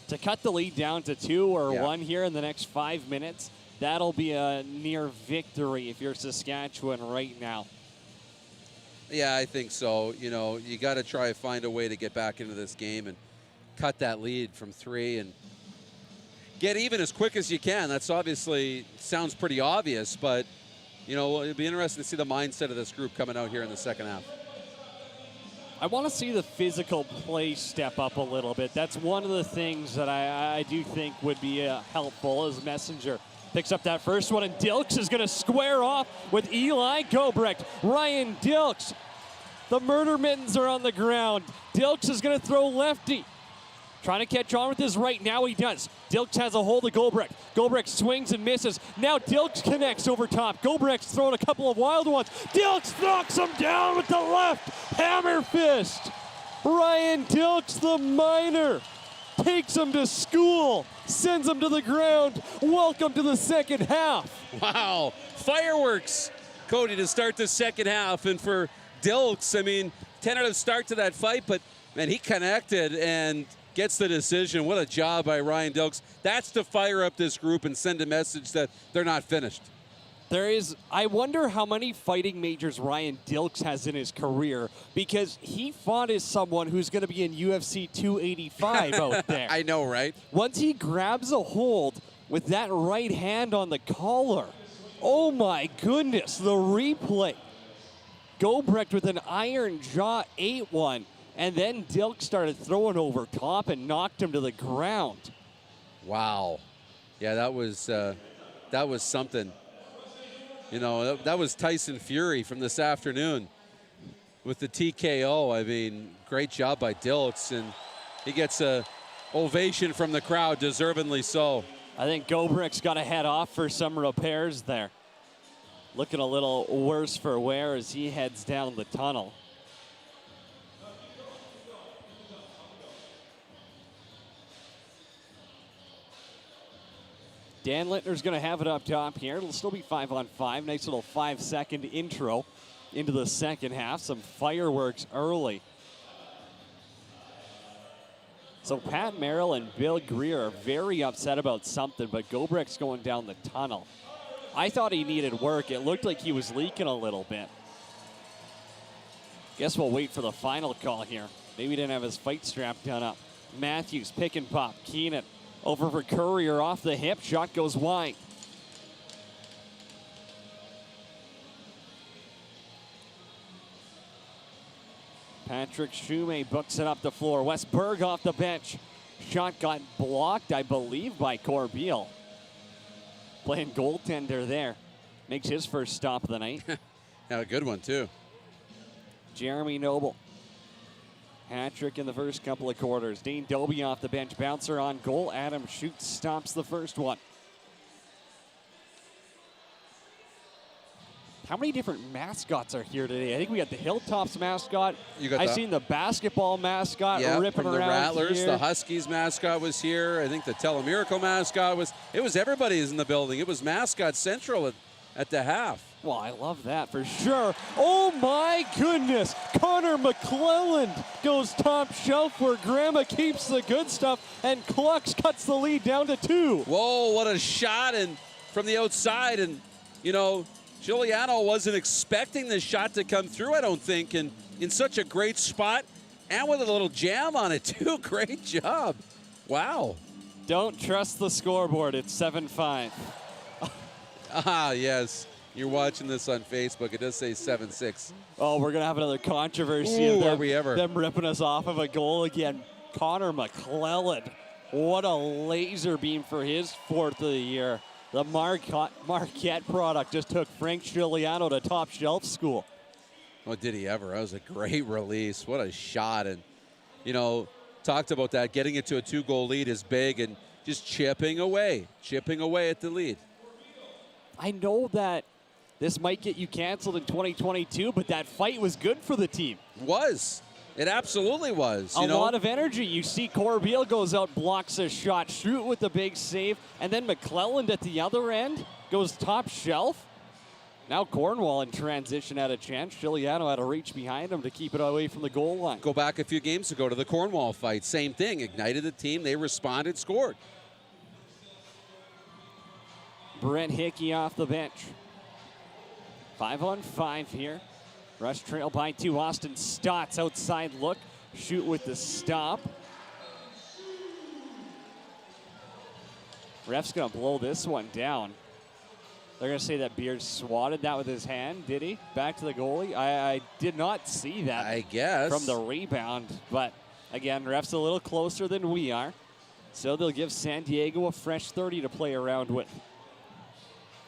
To cut the lead down to 2 or 1 here in the next 5 minutes, that'll be a near victory if you're Saskatchewan right now. Yeah, I think so. You know, you got to try to find a way to get back into this game and cut that lead from 3 and get even as quick as you can. That's obviously sounds pretty obvious, but, you know, it'd be interesting to see the mindset of this group coming out here in the second half. I want to see the physical play step up a little bit. That's one of the things that I do think would be helpful as Messenger picks up that first one, and Dilks is going to square off with Eli Gobrecht. Ryan Dilks, the murder mittens are on the ground. Dilks is going to throw lefty. Trying to catch on with his right. Now he does. Dilks has a hold of Gobrecht. Gobrecht swings and misses. Now Dilks connects over top. Gobrecht's throwing a couple of wild ones. Dilks knocks him down with the left hammer fist. Ryan Dilks, the miner, takes him to school, sends him to the ground. Welcome to the second half. Wow, fireworks, Cody, to start the second half. And for Dilks, I mean, tentative start to that fight, but, man, he connected and gets the decision. What a job by Ryan Dilks. That's to fire up this group and send a message that they're not finished. I wonder how many fighting majors Ryan Dilks has in his career, because he fought as someone who's going to be in UFC 285 out there. I know, right? Once he grabs a hold with that right hand on the collar, oh my goodness, the replay. Gobrecht with an iron jaw 8-1. And then Dilks started throwing over top and knocked him to the ground. Wow. Yeah, that was something. You know, that was Tyson Fury from this afternoon with the TKO. I mean, great job by Dilks, and he gets a ovation from the crowd, deservedly so. I think Gobrecht's got to head off for some repairs there. Looking a little worse for wear as he heads down the tunnel. Dan Littner's going to have it up top here. It'll still be 5-on-5. Nice little 5-second intro into the second half. Some fireworks early. So Pat Merrill and Bill Greer are very upset about something, but Gobrecht's going down the tunnel. I thought he needed work. It looked like he was leaking a little bit. Guess we'll wait for the final call here. Maybe he didn't have his fight strap done up. Matthews, pick and pop. Keenan over for Courier off the hip. Shot goes wide. Patrick Shumay books it up the floor. Wes Berg off the bench. Shot got blocked, I believe, by Corbeil. Playing goaltender there. Makes his first stop of the night. Yeah, a good one, too. Jeremy Noble. hat trick in the first couple of quarters. Dane Dobie off the bench, bouncer on goal. Adam Shute stops the first one. How many different mascots are here today? I think we got the Hilltops mascot. I've seen the basketball mascot ripping from the around Rattlers. here. The Huskies mascot was here. I think the Telemiracle mascot was. It was everybody is in the building. It was mascot central at the half. Well, I love that for sure. Oh my goodness. Connor McClelland goes top shelf where Grandma keeps the good stuff, and Clucks cuts the lead down to 2. Whoa, what a shot and from the outside. And, you know, Giuliano wasn't expecting this shot to come through, I don't think, and in such a great spot and with a little jam on it, too. Great job. Wow. Don't trust the scoreboard. It's 7-5. Yes. You're watching this on Facebook. It does say 7-6. Oh, we're going to have another controversy of them ripping us off of a goal again. Connor McClelland. What a laser beam for his 4th of the year. The Marquette product just took Frank Giuliano to top shelf school. Oh, did he ever? That was a great release. What a shot. And, you know, talked about that. Getting it to a 2-goal lead is big and just chipping away at the lead. I know that this might get you canceled in 2022, but that fight was good for the team. It absolutely was. A lot of energy. You see Corbeil goes out, blocks a shot, shoot with the big save, and then McClelland at the other end goes top shelf. Now Cornwall in transition had a chance. Giuliano had to reach behind him to keep it away from the goal line. Go back a few games ago to the Cornwall fight. Same thing. Ignited the team. They responded, scored. Brent Hickey off the bench. 5-on-5 here. Rush trail by 2. Austin Stotts outside look. Shoot with the stop. Ref's going to blow this one down. They're going to say that Beard swatted that with his hand. Did he? Back to the goalie. I did not see that. I guess. From the rebound. But, again, ref's a little closer than we are. So they'll give San Diego a fresh 30 to play around with.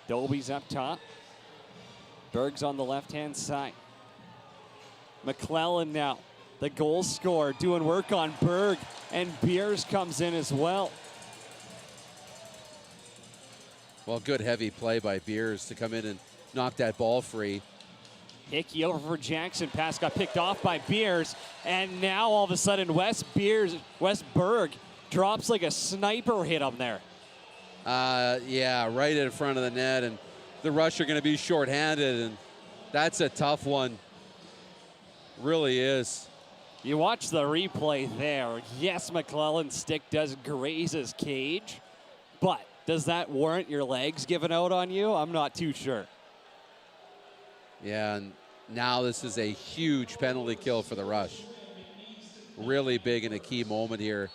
Dobie's up top. Berg's on the left-hand side. McClelland now, the goal scorer, doing work on Berg, and Beers comes in as well. Well, good heavy play by Beers to come in and knock that ball free. Hickey over for Jackson. Pass got picked off by Beers, and now all of a sudden Wes Berg drops like a sniper hit him there. Yeah, right in front of the net, and the Rush are going to be shorthanded, and that's a tough one. Really is. You watch the replay there. Yes, McClelland's stick does graze his cage, but does that warrant your legs giving out on you? I'm not too sure. Yeah, and now this is a huge penalty kill for the Rush. Really big and a key moment here.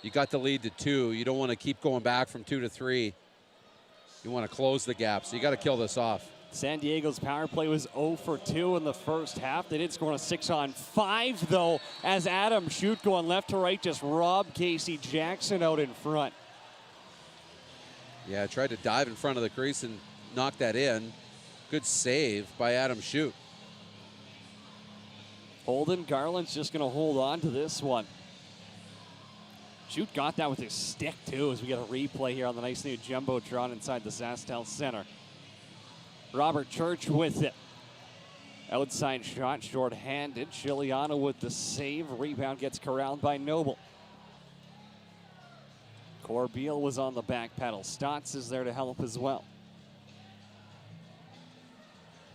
You got the lead to 2. You don't want to keep going back from 2 to 3. You want to close the gap, so you got to kill this off. San Diego's power play was 0 for 2 in the first half. They did score on a 6-on-5, though, as Adam Shute going left to right just robbed Casey Jackson out in front. Yeah, tried to dive in front of the crease and knock that in. Good save by Adam Shute. Holden Garland's just going to hold on to this one. Shute got that with his stick, too, as we get a replay here on the nice new Jumbotron inside the SaskTel Center. Robert Church with it. Outside shot, short-handed. Giuliano with the save. Rebound gets corralled by Noble. Corbeil was on the back pedal. Stotts is there to help as well.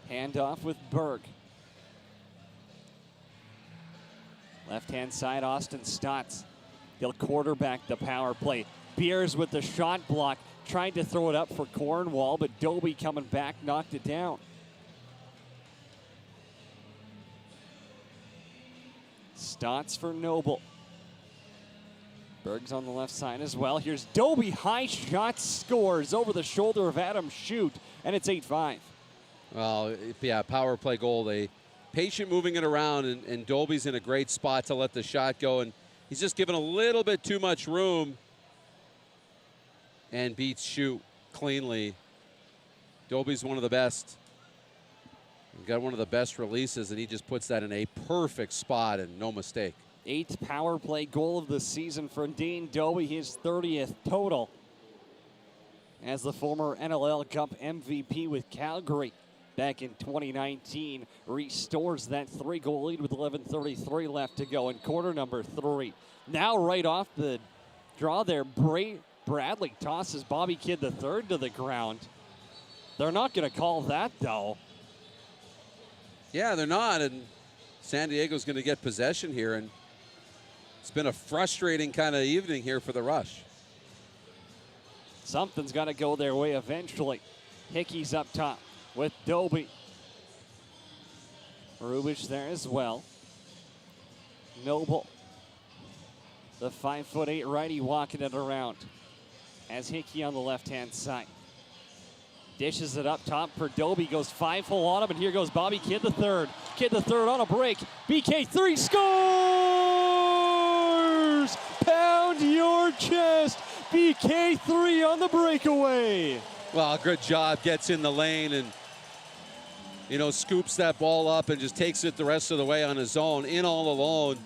Handoff with Berg. Left-hand side, Austin Stotts. He'll quarterback the power play. Beers with the shot block. Tried to throw it up for Cornwall, but Dobie coming back knocked it down. Stotts for Noble. Berg's on the left side as well. Here's Dobie. High shot scores over the shoulder of Adam Shute, and it's 8-5. Well, yeah, power play goal. They patient moving it around, and Dobie's in a great spot to let the shot go, and he's just given a little bit too much room and beats Shute cleanly. Dobie's one of the best. He's got one of the best releases, and he just puts that in a perfect spot and no mistake. 8th power play goal of the season for Dane Dobie, his 30th total. As the former NLL Cup MVP with Calgary back in 2019 restores that 3-goal lead with 11:33 left to go in quarter number 3. Now right off the draw there, Bradley tosses Bobby Kidd III to the ground. They're not going to call that, though. Yeah, they're not, and San Diego's going to get possession here, and it's been a frustrating kind of evening here for the Rush. Something's got to go their way eventually. Hickey's up top with Dobie. Rubich there as well. Noble, the 5'8" righty, walking it around as Hickey on the left-hand side. Dishes it up top for Dobie, goes 5-hole on him, and here goes Bobby Kidd III. Kidd III on a break. BK3 scores! Pound your chest. BK3 on the breakaway. Well, good job. Gets in the lane and, you know, scoops that ball up and just takes it the rest of the way on his own, in all alone.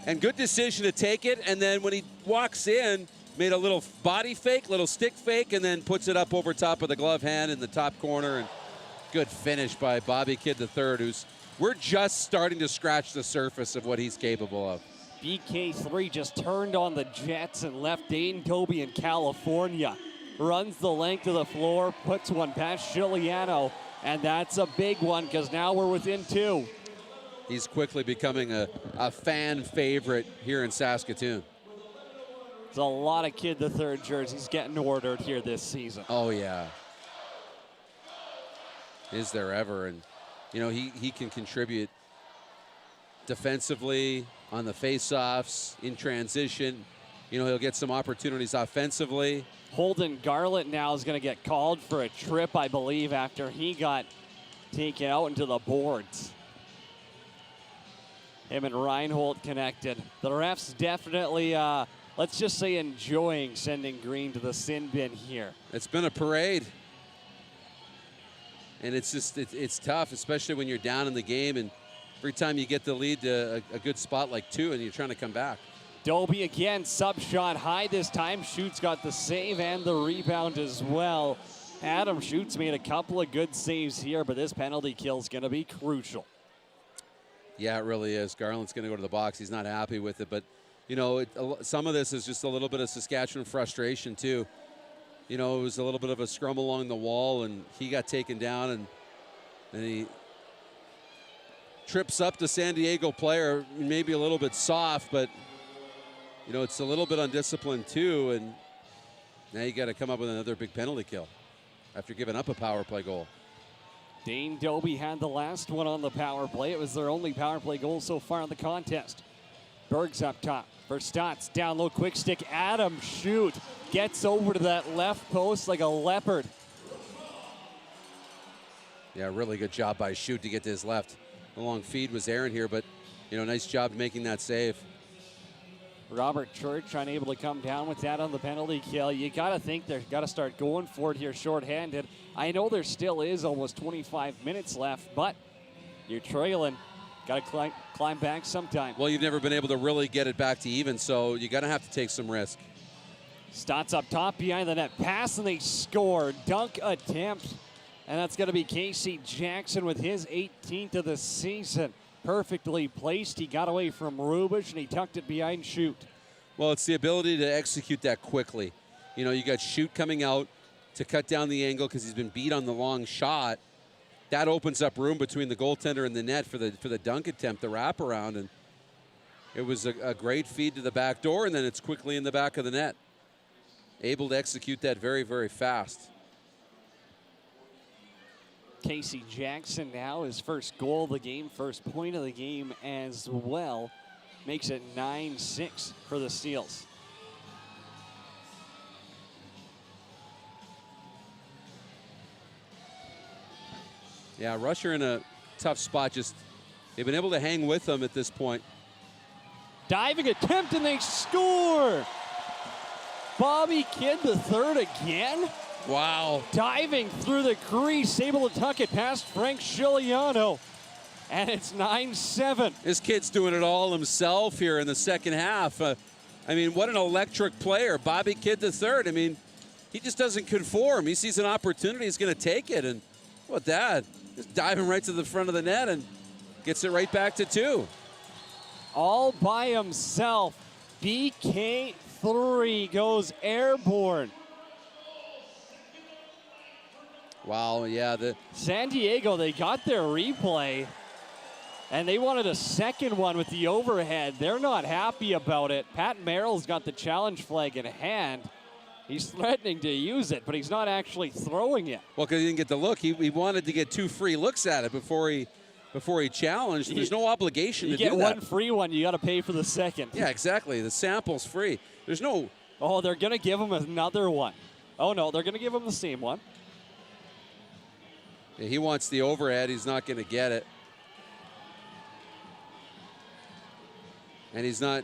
And good decision to take it. And then when he walks in, made a little body fake, little stick fake, and then puts it up over top of the glove hand in the top corner. And good finish by Bobby Kidd III, who's, we're just starting to scratch the surface of what he's capable of. BK3 just turned on the Jets and left Dane Dobie in California. Runs the length of the floor, puts one past Giuliano, and that's a big one because now we're within 2. He's quickly becoming a fan favorite here in Saskatoon. There's a lot of Kidd III jerseys getting ordered here this season. Oh, yeah. Is there ever? And, you know, he can contribute defensively, on the face-offs, in transition. You know, he'll get some opportunities offensively. Holden Garland now is going to get called for a trip, I believe, after he got taken out into the boards. Him and Reinhold connected. The refs definitely, let's just say, enjoying sending green to the sin bin here. It's been a parade. And it's just, it's tough, especially when you're down in the game, and every time you get the lead to a good spot like 2 and you're trying to come back. Dobie again, sub shot high this time. Schutz got the save and the rebound as well. Adam Schutz made a couple of good saves here, but this penalty kill is going to be crucial. Yeah, it really is. Garland's going to go to the box. He's not happy with it, but, you know, some of this is just a little bit of Saskatchewan frustration too. You know, it was a little bit of a scrum along the wall, and he got taken down, and he trips up the San Diego player, maybe a little bit soft, but, you know, it's a little bit undisciplined too, and now you got to come up with another big penalty kill after giving up a power play goal. Dane Dobie had the last one on the power play. It was their only power play goal so far in the contest. Berg's up top for Stotts. Down low, quick stick. Adam Schutz gets over to that left post like a leopard. Yeah, really good job by Schutz to get to his left. The long feed was Aaron here, but, you know, nice job making that save. Robert Church unable to come down with that on the penalty kill. You got to think they've got to start going for it here shorthanded. I know there still is almost 25 minutes left, but you're trailing. Got to climb back sometime. Well, you've never been able to really get it back to even, so you got to have to take some risk. Stotts up top behind the net. Pass, and they score. Dunk attempt. And that's going to be Casey Jackson with his 18th of the season. Perfectly placed. He got away from Rubich, and he tucked it behind Schutz. Well, it's the ability to execute that quickly. You know, you got Schutz coming out to cut down the angle because he's been beat on the long shot. That opens up room between the goaltender and the net for the dunk attempt, the wraparound. And it was a great feed to the back door, and then it's quickly in the back of the net. Able to execute that very, very fast. Casey Jackson now his first goal of the game, first point of the game as well. Makes it 9-6 for the Steels. Yeah, Rush are in a tough spot. Just they've been able to hang with them at this point. Diving attempt, and they score. Bobby Kidd III again. Wow. Diving through the crease, able to tuck it past Frank Giuliano. And it's 9-7. This kid's doing it all himself here in the second half. I mean, what an electric player. Bobby Kidd III. I mean, he just doesn't conform. He sees an opportunity, he's going to take it. And what that? Just diving right to the front of the net and gets it right back to 2. All by himself. BK3 goes airborne. Wow, yeah. San Diego, they got their replay, and they wanted a second one with the overhead. They're not happy about it. Pat Merrill's got the challenge flag in hand. He's threatening to use it, but he's not actually throwing it. Well, because he didn't get the look. He wanted to get 2 free looks at it before he challenged. There's no obligation to do that. You get one free one, you got to pay for the second. Yeah, exactly. The sample's free. There's no... Oh, they're going to give him another one. Oh, no, they're going to give him the same one. Yeah, he wants the overhead. He's not going to get it. And he's not...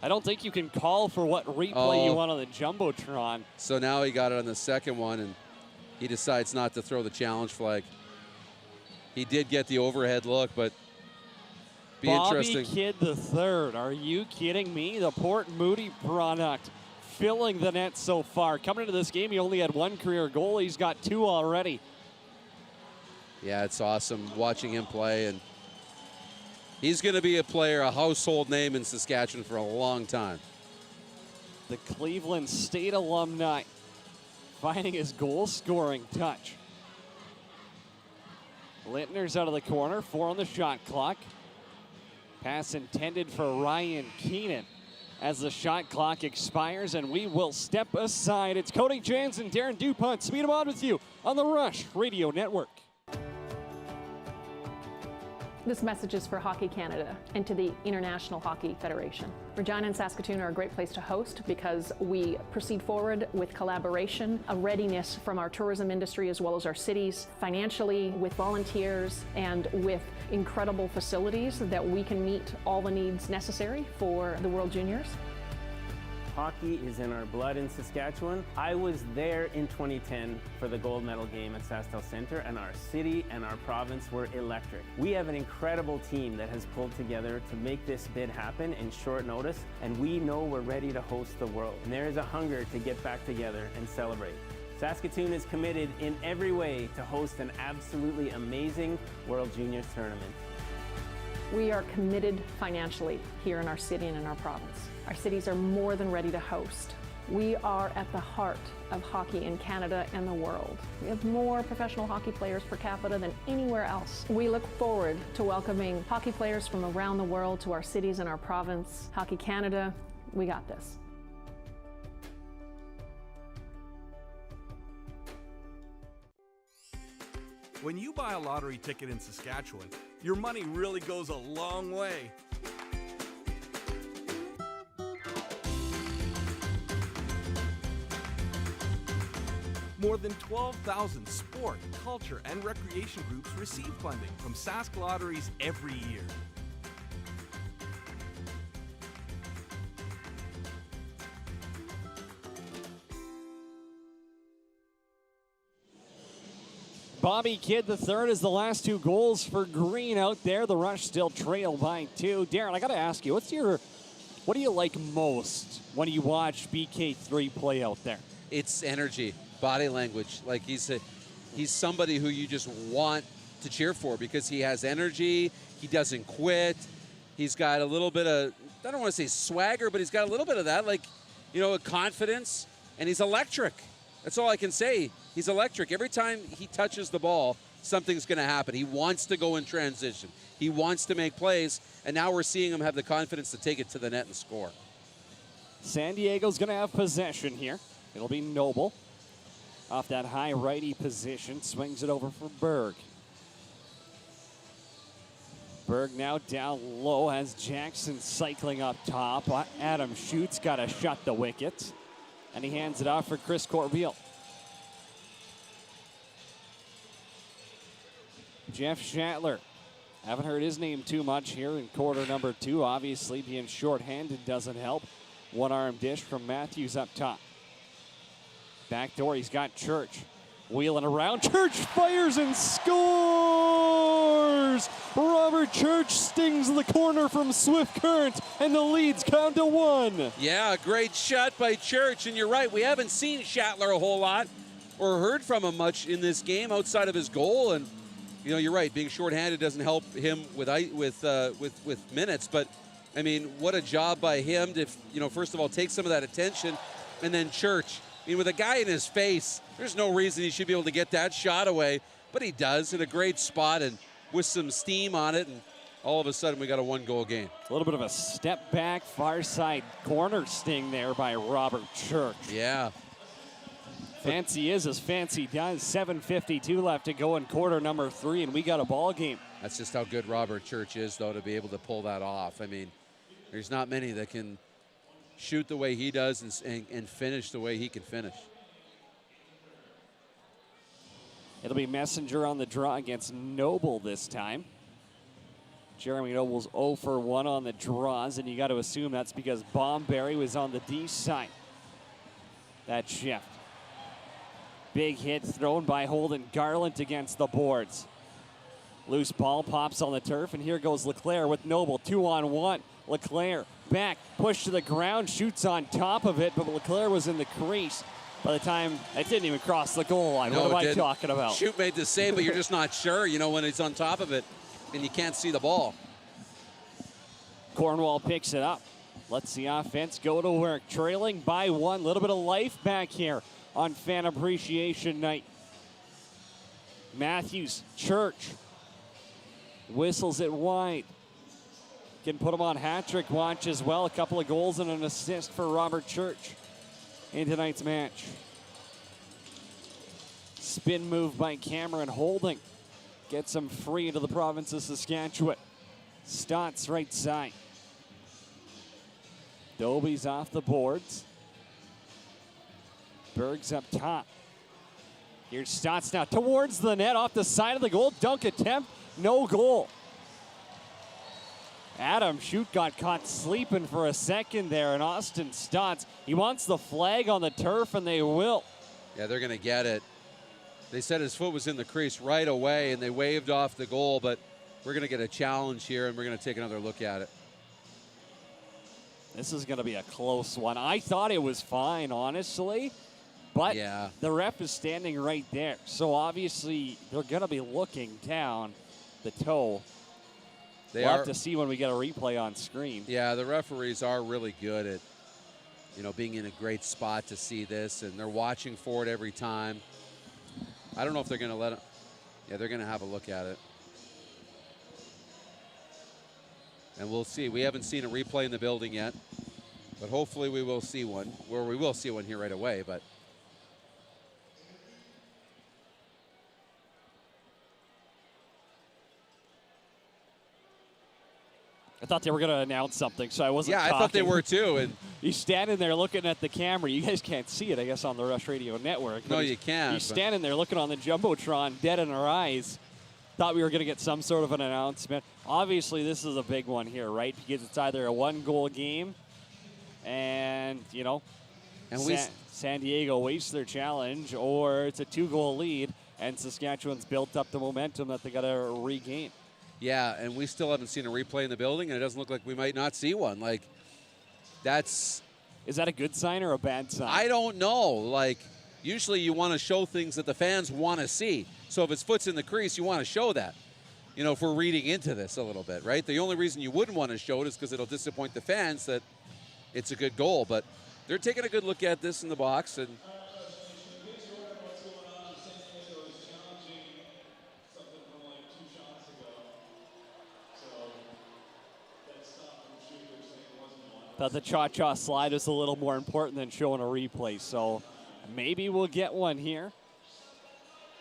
I don't think you can call for what replay you want on the Jumbotron. So now he got it on the second one, and he decides not to throw the challenge flag. He did get the overhead look, but be interesting. Bobby Kidd III, are you kidding me? The Port Moody product filling the net so far. Coming into this game, he only had 1 career goal. He's got 2 already. Yeah, it's awesome watching him play, and he's going to be a player, a household name in Saskatchewan for a long time. The Cleveland State alumni finding his goal-scoring touch. Littner's out of the corner, 4 on the shot clock. Pass intended for Ryan Keenan as the shot clock expires, and we will step aside. It's Cody Jans and Darren DuPont. Speed 'em on with you on the Rush Radio Network. This message is for Hockey Canada and to the International Hockey Federation. Regina and Saskatoon are a great place to host because we proceed forward with collaboration, a readiness from our tourism industry as well as our cities, financially, with volunteers, and with incredible facilities that we can meet all the needs necessary for the World Juniors. Hockey is in our blood in Saskatchewan. I was there in 2010 for the gold medal game at SaskTel Centre, and our city and our province were electric. We have an incredible team that has pulled together to make this bid happen in short notice, and we know we're ready to host the world. And there is a hunger to get back together and celebrate. Saskatoon is committed in every way to host an absolutely amazing World Juniors tournament. We are committed financially here in our city and in our province. Our cities are more than ready to host. We are at the heart of hockey in Canada and the world. We have more professional hockey players per capita than anywhere else. We look forward to welcoming hockey players from around the world to our cities and our province. Hockey Canada, we got this. When you buy a lottery ticket in Saskatchewan, your money really goes a long way. More than 12,000 sport, culture, and recreation groups receive funding from Sask Lotteries every year. Bobby Kidd III is the last 2 goals for Green out there. The Rush still trail by 2. Darren, I got to ask you, what do you like most when you watch BK3 play out there? It's energy, body language. Like he's somebody who you just want to cheer for because he has energy. He doesn't quit. He's got a little bit of, I don't want to say swagger, but he's got a little bit of that, like, you know, confidence, and he's electric. That's all I can say. He's electric. Every time he touches the ball, something's going to happen. He wants to go in transition. He wants to make plays, and now we're seeing him have the confidence to take it to the net and score. San Diego's going to have possession here. It'll be Noble. Off that high righty position, swings it over for Berg. Berg now down low, has Jackson cycling up top. Adam Schutz got to shut the wicket. And he hands it off for Chris Corbeil. Jeff Shatler. Haven't heard his name too much here in quarter number 2. Obviously, being short-handed doesn't help. One-arm dish from Matthews up top. Back door, he's got Church. Wheeling around, Church fires and scores! Robert Church stings the corner from Swift Current, and the Leeds count to 1. Yeah, great shot by Church, and you're right, we haven't seen Schattler a whole lot or heard from him much in this game outside of his goal, and you know, you're right, being shorthanded doesn't help him with minutes, but I mean, what a job by him to, you know, first of all, take some of that attention, and then Church. I mean, with a guy in his face, there's no reason he should be able to get that shot away, but he does in a great spot and with some steam on it, and all of a sudden we got a 1-goal game. A little bit of a step back, far side corner sting there by Robert Church. Yeah. Fancy is as fancy does. 7:52 left to go in quarter number 3, and we got a ball game. That's just how good Robert Church is, though, to be able to pull that off. I mean, there's not many that can shoot the way he does and finish the way he can finish. It'll be Messenger on the draw against Noble this time. Jeremy Noble's 0 for 1 on the draws, and you got to assume that's because Bomberry was on the D side. That shift. Big hit thrown by Holden Garland against the boards. Loose ball pops on the turf, and here goes Leclerc with Noble, 2-on-1. Leclerc back, push to the ground, shoots on top of it, but Leclerc was in the crease by the time it didn't even cross the goal line. No, what am I talking about? Shoot made the save, but you're just not sure, you know, when it's on top of it and you can't see the ball. Cornwall picks it up. Let's the offense go to work. Trailing by 1. Little bit of life back here on Fan Appreciation Night. Matthews, Church, whistles it wide. Can put him on hat-trick watch as well. A couple of goals and an assist for Robert Church in tonight's match. Spin move by Cameron Holding. Gets him free into the province of Saskatchewan. Stotts right side. Doby's off the boards. Berg's up top. Here's Stotts now towards the net, off the side of the goal. Dunk attempt, no goal. Adam Shute got caught sleeping for a second there, and Austin Stotts, he wants the flag on the turf, and they will. Yeah, they're going to get it. They said his foot was in the crease right away, and they waved off the goal, but we're going to get a challenge here, and we're going to take another look at it. This is going to be a close one. I thought it was fine, honestly, but yeah, the ref is standing right there. So obviously they're going to be looking down the toe. We'll have to see when we get a replay on screen. Yeah, the referees are really good at, you know, being in a great spot to see this, and they're watching for it every time. I don't know if they're going to let it. Yeah, they're going to have a look at it. And we'll see. We haven't seen a replay in the building yet, but hopefully we will see one. Or we will see one here right away, but. I thought they were going to announce something, so I wasn't talking. I thought they were too. And he's standing there looking at the camera. You guys can't see it, I guess, on the Rush Radio Network. No, you can't. He's standing there looking on the Jumbotron, dead in our eyes. Thought we were going to get some sort of an announcement. Obviously, this is a big one here, right? Because it's either a 1-goal game and, you know, and San Diego wastes their challenge, or it's a 2-goal lead, and Saskatchewan's built up the momentum that they got to regain. Yeah, and we still haven't seen a replay in the building, and it doesn't look like we might not see one. Like, that's... Is that a good sign or a bad sign? I don't know. Like, usually you want to show things that the fans want to see. So if his foot's in the crease, you want to show that. You know, if we're reading into this a little bit, right? The only reason you wouldn't want to show it is because it'll disappoint the fans that it's a good goal. But they're taking a good look at this in the box, and... Thought the cha-cha slide is a little more important than showing a replay, so maybe we'll get one here.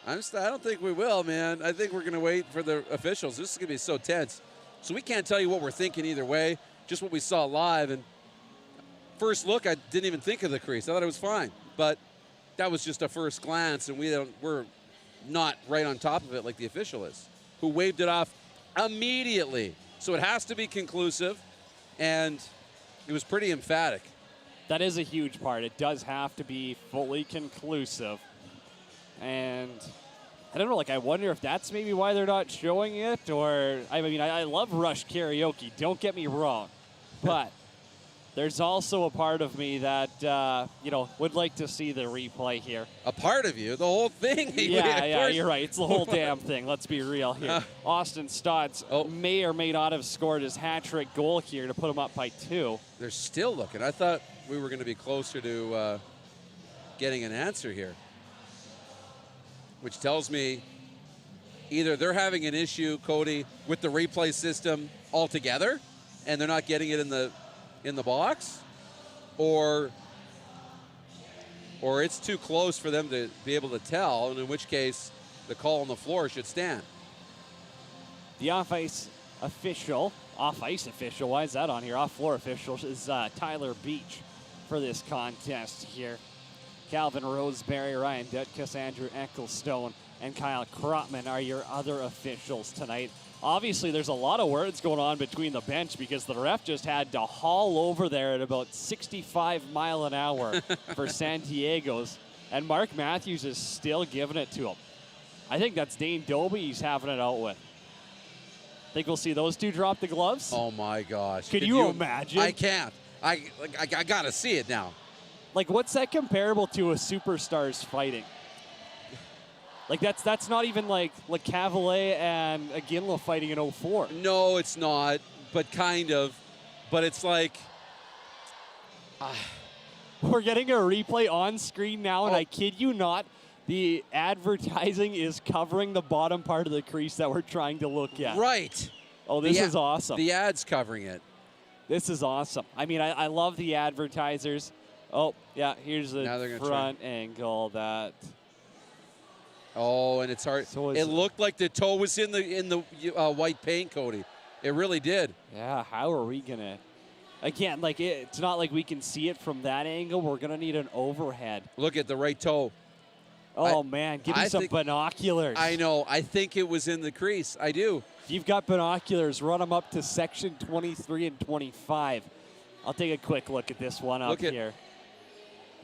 I don't think we will, man. I think we're going to wait for the officials. This is going to be so tense. So we can't tell you what we're thinking either way, just what we saw live. And first look, I didn't even think of the crease. I thought it was fine. But that was just a first glance, and we're not right on top of it like the official is, who waved it off immediately. So it has to be conclusive, and it was pretty emphatic. That is a huge part. It does have to be fully conclusive. And I don't know, like, I wonder if that's maybe why they're not showing it, or, I mean, I love Rush karaoke, don't get me wrong, but there's also a part of me that, you know, would like to see the replay here. A part of you? The whole thing? Yeah, you're right. It's the whole damn thing. Let's be real here. Austin Stotts may or may not have scored his hat-trick goal here to put him up by 2. They're still looking. I thought we were going to be closer to getting an answer here, which tells me either they're having an issue, Cody, with the replay system altogether, and they're not getting it in the box, or it's too close for them to be able to tell, and in which case the call on the floor should stand. The off-ice official, why is that on here? Off-floor official is Tyler Beach for this contest here. Calvin Roseberry, Ryan Dutkus, Andrew Ecclestone, and Kyle Krotman are your other officials tonight. Obviously, there's a lot of words going on between the bench because the ref just had to haul over there at about 65 mile an hour for San Diego's, and Mark Matthews is still giving it to him. I think that's Dane Dobie he's having it out with. Think we'll see those two drop the gloves? Oh, my gosh. Can you imagine? I can't. I got to see it now. Like, what's that comparable to a superstars fighting? Like, that's not even like LeCavalier and Aginla fighting in 04. No, it's not, but kind of. But it's like... We're getting a replay on screen now, and I kid you not, the advertising is covering the bottom part of the crease that we're trying to look at. Right. Oh, this is awesome. The ad's covering it. This is awesome. I mean, I love the advertisers. Oh, yeah, here's the front angle that... Oh, and it's hard. So it looked like the toe was in the white paint, Cody. It really did. Yeah, how are we going to... Again, like, it's not like we can see it from that angle. We're going to need an overhead. Look at the right toe. Oh, man, give me some binoculars. I know. I think it was in the crease. I do. If you've got binoculars, run them up to section 23 and 25. I'll take a quick look at this one up here.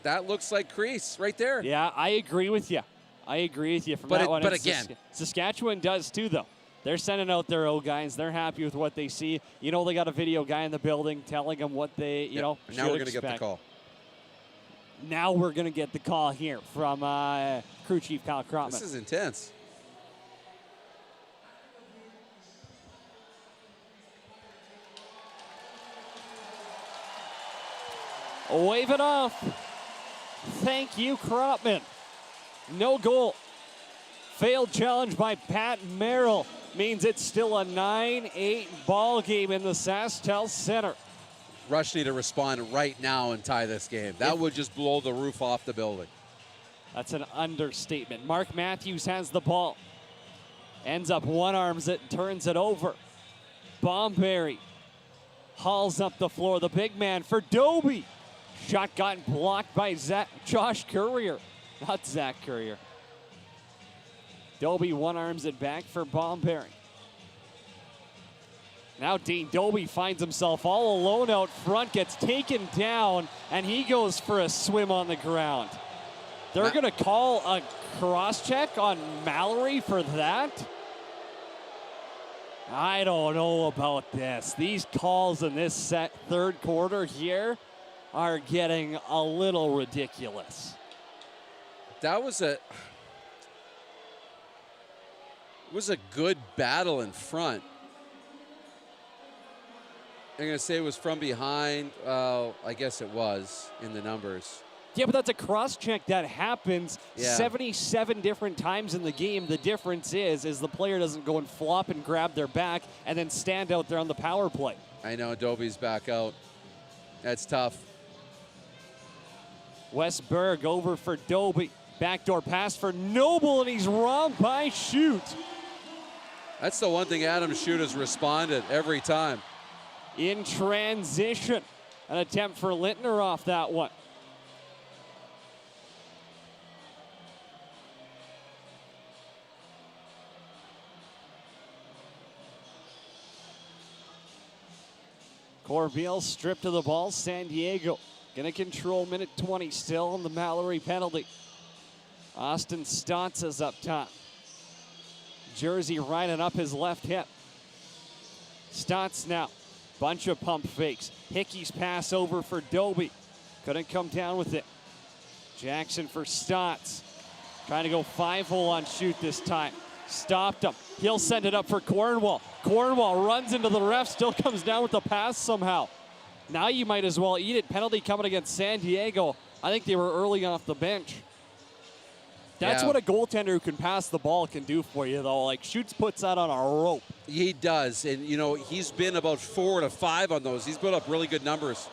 That looks like crease right there. Yeah, I agree with you. From that one. But again, Saskatchewan does too, though. They're sending out their O guys. They're happy with what they see. You know, they got a video guy in the building telling them what they, you know, now we're going to get the call. Now we're going to get the call here from crew chief Kyle Krotman. This is intense. Wave it off. Thank you, Krotman. No goal. Failed challenge by Pat Merrill means it's still a 9-8 ball game in the SaskTel Center. Rush need to respond right now and tie this game. That would just blow the roof off the building. That's an understatement. Mark Matthews has the ball. Ends up one-arms it, turns it over. Bomberry hauls up the floor. The big man for Dobie. Shot gotten blocked by Josh Courier. Not Zach Courier. Dobie one-arms it back for Bomberry. Now Dean Dobie finds himself all alone out front, gets taken down, and he goes for a swim on the ground. They're going to call a cross-check on Mallory for that? I don't know about this. These calls in this third quarter here are getting a little ridiculous. That was a good battle in front. I'm going to say it was from behind. I guess it was in the numbers. Yeah, but that's a cross-check that happens 77 different times in the game. The difference is the player doesn't go and flop and grab their back and then stand out there on the power play. I know, Dobie's back out. That's tough. Westberg over for Dobie. Backdoor pass for Noble, and he's wrong by Shoot. That's the one thing Adam Shoot has responded every time. In transition, an attempt for Lintner off that one. Corbeil stripped of the ball. San Diego going to control minute 20 still on the Mallory penalty. Austin Stotts is up top. Jersey riding up his left hip. Stotts now. Bunch of pump fakes. Hickey's pass over for Doby. Couldn't come down with it. Jackson for Stotts. Trying to go 5-hole on shoot this time. Stopped him. He'll send it up for Cornwall. Cornwall runs into the ref, still comes down with the pass somehow. Now you might as well eat it. Penalty coming against San Diego. I think they were early off the bench. That's what a goaltender who can pass the ball can do for you, though. Like, Schutz puts that on a rope. He does, and, you know, he's been about 4 to 5 on those. He's put up really good numbers.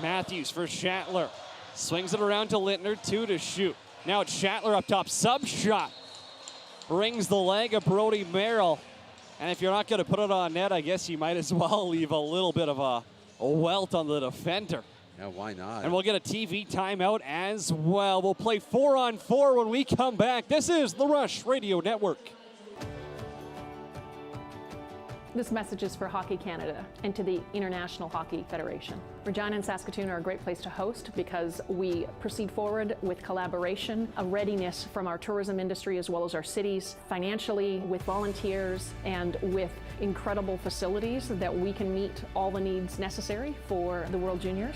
Matthews for Schattler. Swings it around to Littner, 2 to shoot. Now it's Schattler up top, sub shot. Rings the leg of Brody Merrill. And if you're not going to put it on net, I guess you might as well leave a little bit of a welt on the defender. Yeah, why not? And we'll get a TV timeout as well. We'll play 4-on-4 when we come back. This is the Rush Radio Network. This message is for Hockey Canada and to the International Hockey Federation. Regina and Saskatoon are a great place to host because we proceed forward with collaboration, a readiness from our tourism industry as well as our cities, financially, with volunteers, and with incredible facilities that we can meet all the needs necessary for the World Juniors.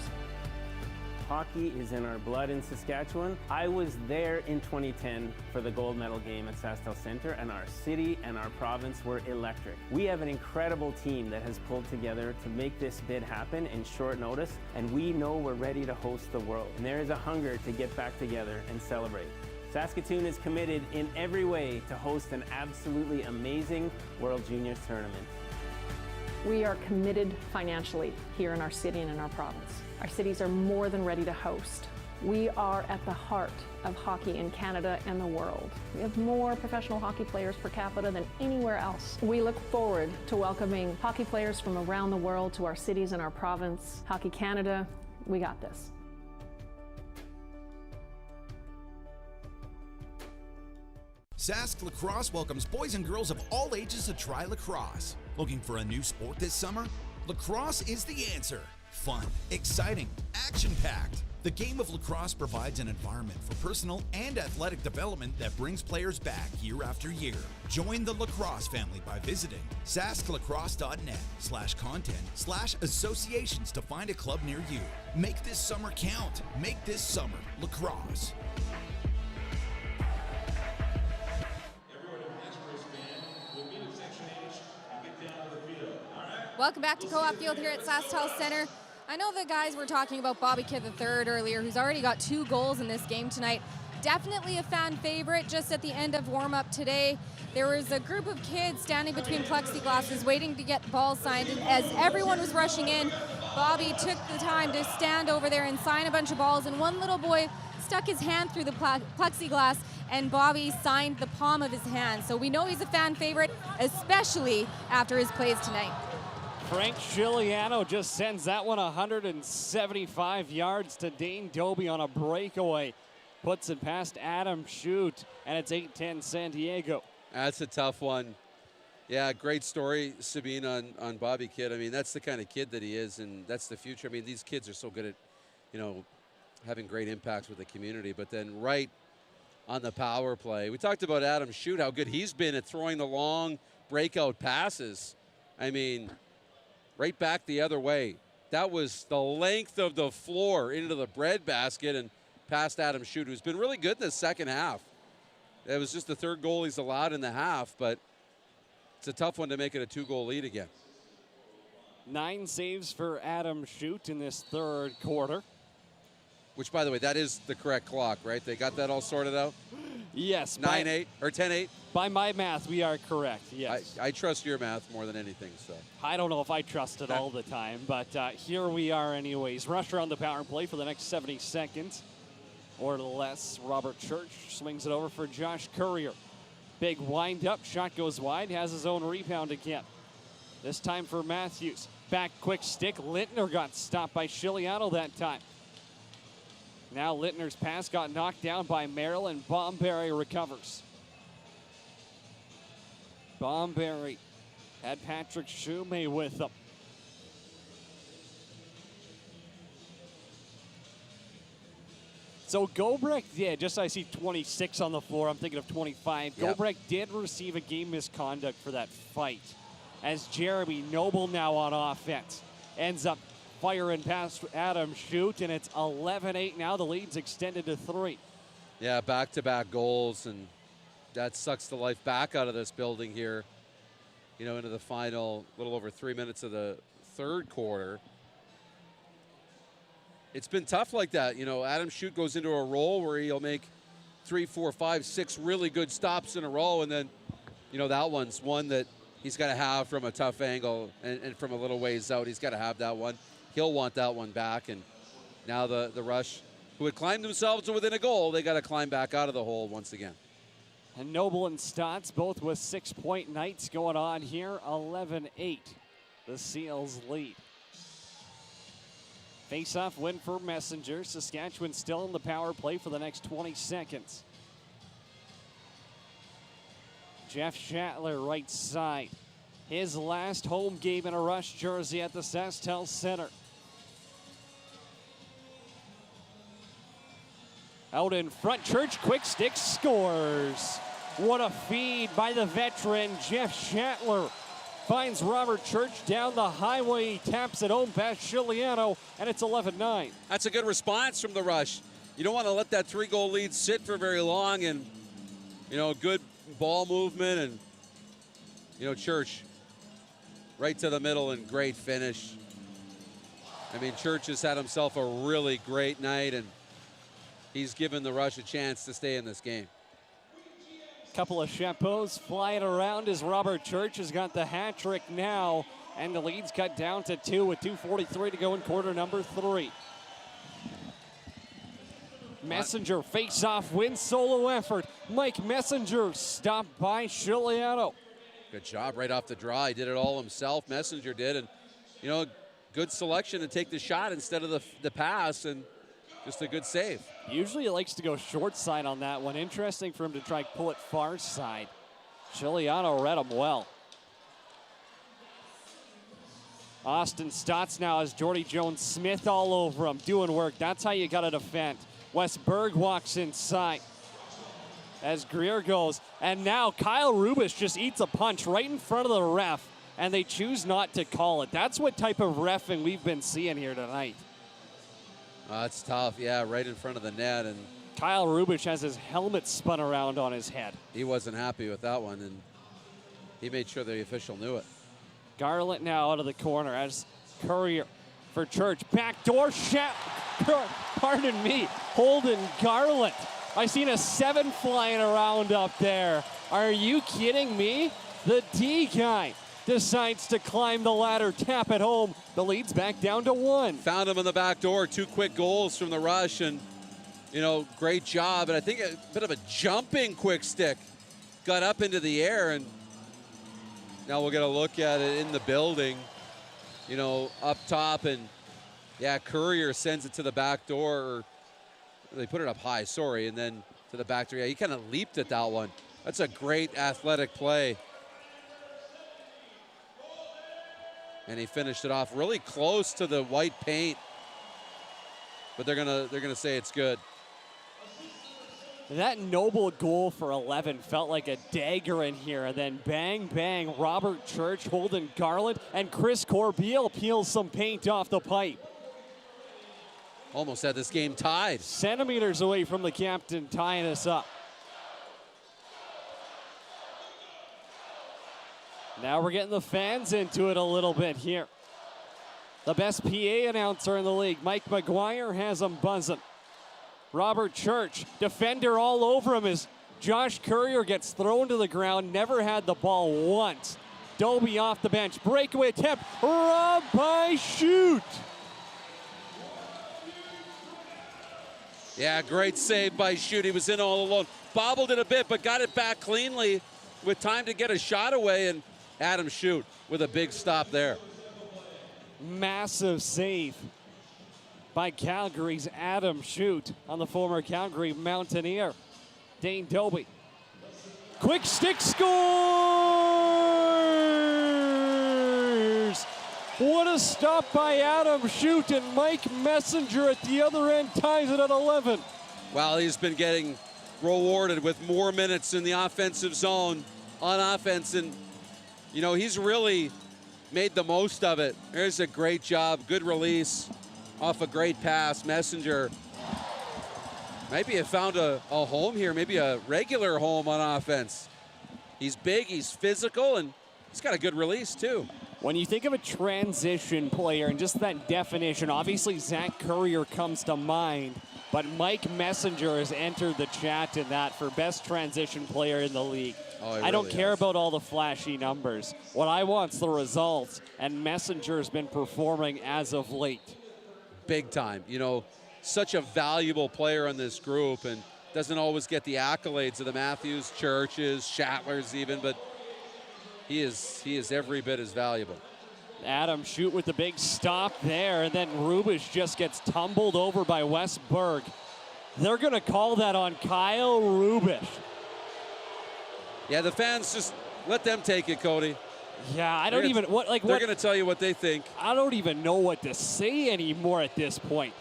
Hockey is in our blood in Saskatchewan. I was there in 2010 for the gold medal game at SaskTel Centre, and our city and our province were electric. We have an incredible team that has pulled together to make this bid happen in short notice, and we know we're ready to host the world. And there is a hunger to get back together and celebrate. Saskatoon is committed in every way to host an absolutely amazing World Juniors tournament. We are committed financially here in our city and in our province. Our cities are more than ready to host. We are at the heart of hockey in Canada and the world. We have more professional hockey players per capita than anywhere else. We look forward to welcoming hockey players from around the world to our cities and our province. Hockey Canada, we got this. Sask Lacrosse welcomes boys and girls of all ages to try lacrosse. Looking for a new sport this summer? Lacrosse is the answer. Fun, exciting, action-packed. The game of lacrosse provides an environment for personal and athletic development that brings players back year after year. Join the lacrosse family by visiting sasklacrosse.net/content/associations to find a club near you. Make this summer count. Make this summer lacrosse. Welcome back to Co-op Field here at SaskTel Centre. I know the guys were talking about Bobby Kidd III earlier, who's already got 2 goals in this game tonight. Definitely a fan favorite. Just at the end of warm-up today, there was a group of kids standing between plexiglasses waiting to get balls signed, and as everyone was rushing in, Bobby took the time to stand over there and sign a bunch of balls, and one little boy stuck his hand through the plexiglass, and Bobby signed the palm of his hand. So we know he's a fan favorite, especially after his plays tonight. Frank Giuliano just sends that one 175 yards to Dane Doby on a breakaway. Puts it past Adam Shute, and it's 8-10 San Diego. That's a tough one. Yeah, great story, Sabine, on Bobby Kidd. I mean, that's the kind of kid that he is, and that's the future. I mean, these kids are so good at, you know, having great impacts with the community. But then right on the power play, we talked about Adam Shute, how good he's been at throwing the long breakout passes. I mean, right back the other way. That was the length of the floor into the breadbasket and past Adam Shute, who's been really good in the second half. It was just the 3rd goal he's allowed in the half, but it's a tough one to make it a 2-goal lead again. 9 saves for Adam Shute in this 3rd quarter. Which, by the way, that is the correct clock, right? They got that all sorted out? Yes. 9-8 or 10-8? By my math, we are correct, yes. I trust your math more than anything, so. I don't know if I trust it all the time, but here we are anyways. Rusher on the power play for the next 70 seconds or less. Robert Church swings it over for Josh Courier. Big wind-up, shot goes wide, has his own rebound again. This time for Matthews. Back quick stick, Littner got stopped by Giuliano that time. Now Littner's pass got knocked down by Merrill, and Bomberry recovers. Bomberry had Patrick Shumay with him. So Gobrecht did, just I see 26 on the floor, I'm thinking of 25. Yep. Gobrecht did receive a game misconduct for that fight. As Jeremy Noble now on offense ends up firing past Adam Shute, and it's 11-8 now. The lead's extended to 3. Yeah, back-to-back goals, and that sucks the life back out of this building here, you know, into the final little over 3 minutes of the third quarter. It's been tough like that. You know, Adam Shute goes into a role where he'll make 3, 4, 5, 6 really good stops in a row, and then, you know, that one's one that he's got to have from a tough angle and from a little ways out. He's got to have that one. He'll want that one back, and now the Rush, who had climbed themselves to within a goal, they got to climb back out of the hole once again. And Noble and Stotts both with 6-point nights going on here. 11-8, the Seals lead. Face-off win for Messenger. Saskatchewan still in the power play for the next 20 seconds. Jeff Shatler right side. His last home game in a Rush jersey at the SaskTel Center. Out in front, Church, quick stick, scores. What a feed by the veteran, Jeff Shatler. Finds Robert Church down the highway. He taps it home past Chiliano, and it's 11-9. That's a good response from the Rush. You don't want to let that 3-goal lead sit for very long, and, you know, good ball movement, and, you know, Church right to the middle and great finish. I mean, Church has had himself a really great night, and he's given the Rush a chance to stay in this game. Couple of chapeaus flying around as Robert Church has got the hat trick now, and the lead's cut down to 2 with 2:43 to go in quarter number 3. Messenger face-off win, solo effort. Mike Messenger stopped by Chiliano. Good job right off the draw. He did it all himself. Messenger did, and, you know, good selection to take the shot instead of the pass, and just a good save. Usually he likes to go short side on that one. Interesting for him to try pull it far side. Chiliano read him well. Austin Stotts now has Jordy Jones-Smith all over him, doing work. That's how you got to defend. Wes Berg walks inside as Greer goes. And now Kyle Rubis just eats a punch right in front of the ref, and they choose not to call it. That's what type of reffing we've been seeing here tonight. That's tough, yeah, right in front of the net. And Kyle Rubich has his helmet spun around on his head. He wasn't happy with that one, and he made sure the official knew it. Garland now out of the corner as Courier for Church. Backdoor shot. Pardon me. Holden Garland. I seen a 7 flying around up there. Are you kidding me? The D guy decides to climb the ladder, tap it home. The lead's back down to 1. Found him in the back door. 2 quick goals from the Rush, and, you know, great job. And I think a bit of a jumping quick stick. Got up into the air, and now we'll get a look at it in the building, you know, up top. And, yeah, Courier sends it to the back door. Or they put it up high, sorry, and then to the back door. Yeah, he kind of leaped at that one. That's a great athletic play. And he finished it off really close to the white paint. But they're gonna say it's good. That Noble goal for 11 felt like a dagger in here. And then bang, bang, Robert Church, Holden Garland, and Chris Corbeil peels some paint off the pipe. Almost had this game tied. Centimeters away from the captain tying us up. Now we're getting the fans into it a little bit here. The best PA announcer in the league, Mike McGuire, has them buzzing. Robert Church, defender all over him as Josh Courier gets thrown to the ground, never had the ball once. Dobie off the bench, breakaway attempt, robbed by Shute. Yeah, great save by Shute. He was in all alone. Bobbled it a bit, but got it back cleanly with time to get a shot away, and Adam Shute with a big stop there. Massive save by Calgary's Adam Shute on the former Calgary Mountaineer, Dane Dobie. Quick stick, scores! What a stop by Adam Shute, and Mike Messenger at the other end ties it at 11. Well, he's been getting rewarded with more minutes in the offensive zone on offense, and you know, he's really made the most of it. There's a great job, good release off a great pass. Messenger maybe have found a home here, maybe a regular home on offense. He's big, he's physical, and he's got a good release too. When you think of a transition player and just that definition, obviously Zach Courier comes to mind, but Mike Messenger has entered the chat in that for best transition player in the league. I don't care about all the flashy numbers. What I want's the results, and Messenger's been performing as of late. Big time. You know, such a valuable player in this group, and doesn't always get the accolades of the Matthews, Churches, Shattlers even, but he is every bit as valuable. Adam Shute with the big stop there, and then Rubish just gets tumbled over by Westberg. They're going to call that on Kyle Rubish. Yeah, the fans, just let them take it, Cody. Yeah, I don't even they're going to tell you what they think. I don't even know what to say anymore at this point.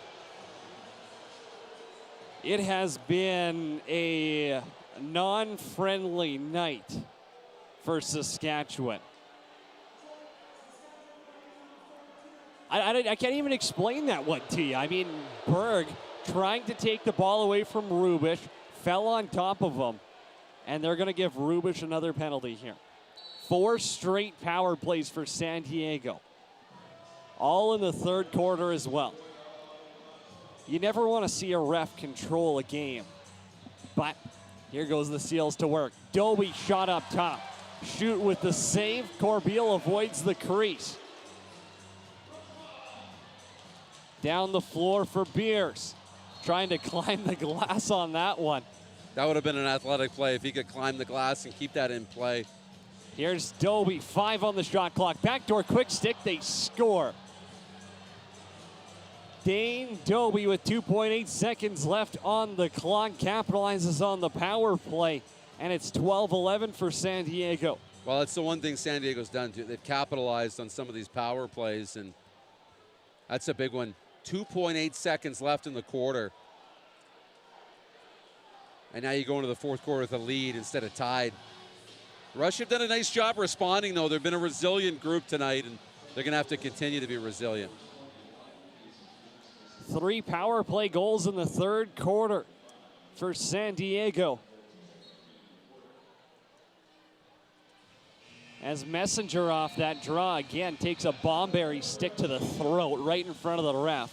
It has been a non-friendly night for Saskatchewan. I can't even explain that one to you. I mean, Berg trying to take the ball away from Rubish, fell on top of him, and they're going to give Rubish another penalty here. 4 straight power plays for San Diego, all in the third quarter as well. You never want to see a ref control a game, but here goes the Seals to work. Dobie shot up top. Shoot with the save. Corbeil avoids the crease. Down the floor for Beers. Trying to climb the glass on that one. That would have been an athletic play if he could climb the glass and keep that in play. Here's Dobie, 5 on the shot clock. Backdoor quick stick, they score. Dane Dobie with 2.8 seconds left on the clock capitalizes on the power play, and it's 12-11 for San Diego. Well, it's the one thing San Diego's done too. They've capitalized on some of these power plays, and that's a big one. 2.8 seconds left in the quarter. And now you go into the fourth quarter with a lead instead of tied. Rush have done a nice job responding, though. They've been a resilient group tonight, and they're going to have to continue to be resilient. 3 power play goals in the third quarter for San Diego. As Messenger off that draw again takes a Bomberry stick to the throat right in front of the ref.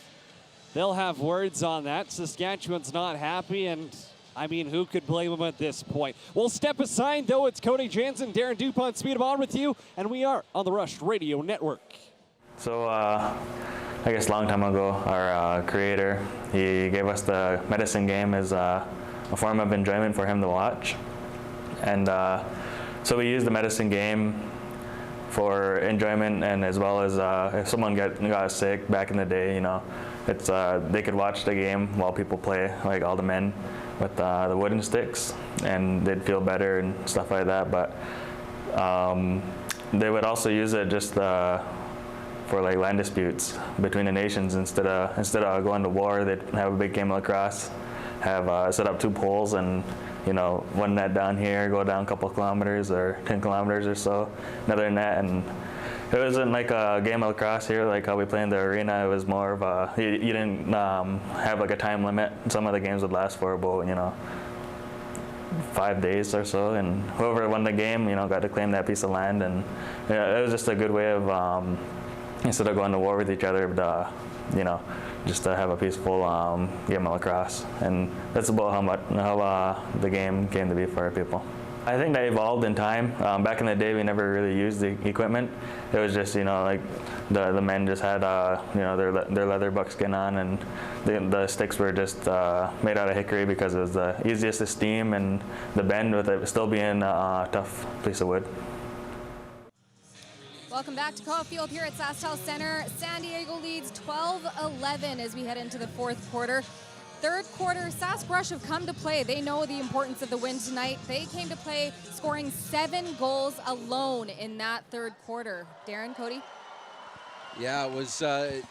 They'll have words on that. Saskatchewan's not happy, and I mean, who could blame them at this point? We'll step aside, though. It's Cody Jansen, Darren DuPont, Speed of On with you, and we are on the Rush Radio Network. So, I guess a long time ago, our creator, he gave us the medicine game as a form of enjoyment for him to watch. And so we used the medicine game for enjoyment, and as well as if someone got sick back in the day, you know, it's they could watch the game while people play, like all the men with the wooden sticks, and they'd feel better and stuff like that. But they would also use it just for like land disputes between the nations. Instead of going to war, they'd have a big game of lacrosse, have set up 2 poles, and you know, one net down here, go down a couple of kilometers or 10 kilometers or so, another net. And it wasn't like a game of lacrosse here, like how we play in the arena. It was more of a, you didn't have like a time limit. Some of the games would last for about, you know, 5 days or so, and whoever won the game, you know, got to claim that piece of land. And you know, it was just a good way of, instead of going to war with each other, you know, just to have a peaceful game of lacrosse. And that's about how the game came to be for our people. I think that evolved in time. Back in the day, we never really used the equipment. It was just, you know, like the men just had, you know, their leather buckskin on, and the sticks were just made out of hickory because it was the easiest to steam, and the bend with it still being a tough piece of wood. Welcome back to Co-op Field here at SaskTel Center. San Diego leads 12-11 as we head into the fourth quarter. Third quarter, Sask Rush have come to play. They know the importance of the win tonight. They came to play scoring 7 goals alone in that third quarter. Darren, Cody? Yeah, it was a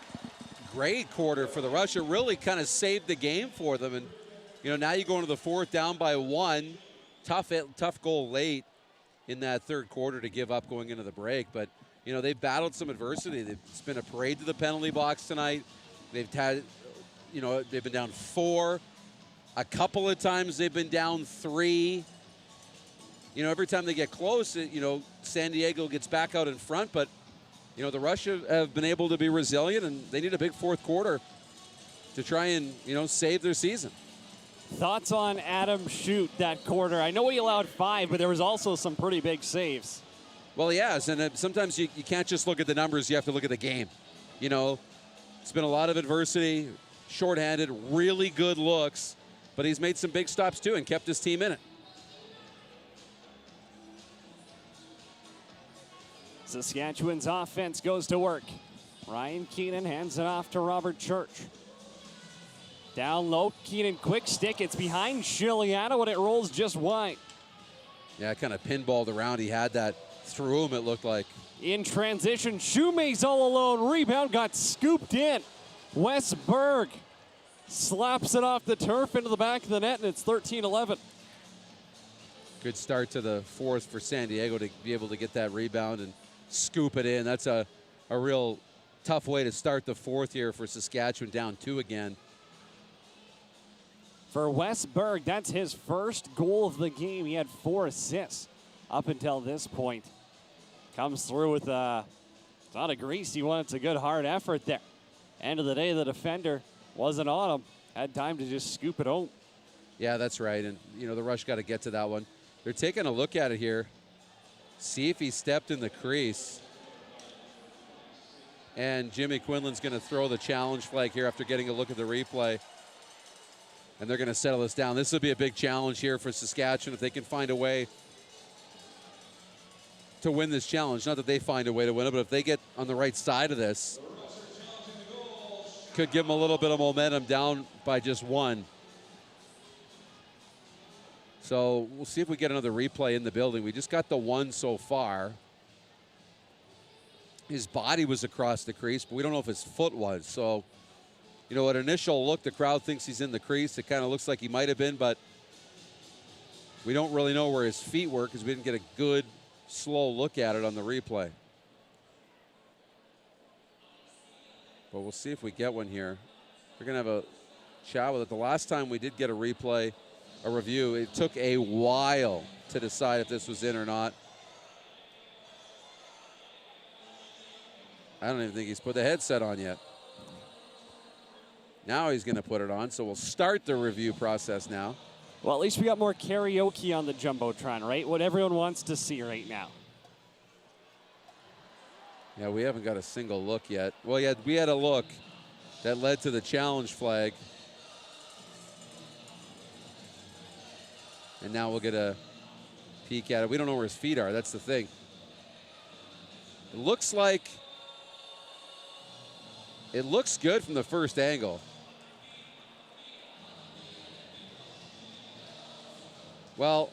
great quarter for the Rush. It really kind of saved the game for them. And now you go into the fourth down by 1. Tough goal late in that third quarter to give up going into the break. But, they've battled some adversity. It's been a parade to the penalty box tonight. They've had, they've been down 4. A couple of times they've been down 3. Every time they get close, San Diego gets back out in front. But, the Rush have been able to be resilient, and they need a big fourth quarter to try and, save their season. Thoughts on Adam Shute that quarter? I know he allowed 5, but there was also some pretty big saves. Well, he has, and sometimes you can't just look at the numbers. You have to look at the game. It's been a lot of adversity, shorthanded, really good looks, but he's made some big stops too and kept his team in it. Saskatchewan's offense goes to work. Ryan Keenan hands it off to Robert Church. Down low, Keenan quick stick. It's behind Shiliano, and it rolls just wide. Yeah, kind of pinballed around. He had that through him, it looked like. In transition, Shoemace all alone. Rebound got scooped in. Wes Berg slaps it off the turf into the back of the net, and it's 13-11. Good start to the fourth for San Diego to be able to get that rebound and scoop it in. That's a real tough way to start the fourth here for Saskatchewan, down 2 again. For Wes Berg, that's his first goal of the game. He had 4 assists up until this point. Comes through with it's not a greasy one. It's a good hard effort there. End of the day, the defender wasn't on him. Had time to just scoop it home. Yeah, that's right. And, the Rush got to get to that one. They're taking a look at it here. See if he stepped in the crease. And Jimmy Quinlan's going to throw the challenge flag here after getting a look at the replay. And they're going to settle this down. This will be a big challenge here for Saskatchewan if they can find a way to win this challenge. Not that they find a way to win it, but if they get on the right side of this, could give them a little bit of momentum, down by just 1. So we'll see if we get another replay in the building. We just got the 1 so far. His body was across the crease, but we don't know if his foot was. So, at initial look, the crowd thinks he's in the crease. It kind of looks like he might have been, but we don't really know where his feet were because we didn't get a good, slow look at it on the replay. But we'll see if we get one here. We're going to have a chat with it. The last time we did get a replay, a review, it took a while to decide if this was in or not. I don't even think he's put the headset on yet. Now he's going to put it on, so we'll start the review process now. Well, at least we got more karaoke on the Jumbotron, right? What everyone wants to see right now. Yeah, we haven't got a single look yet. Well, yeah, we had a look that led to the challenge flag. And now we'll get a peek at it. We don't know where his feet are. That's the thing. It looks good from the first angle. Well,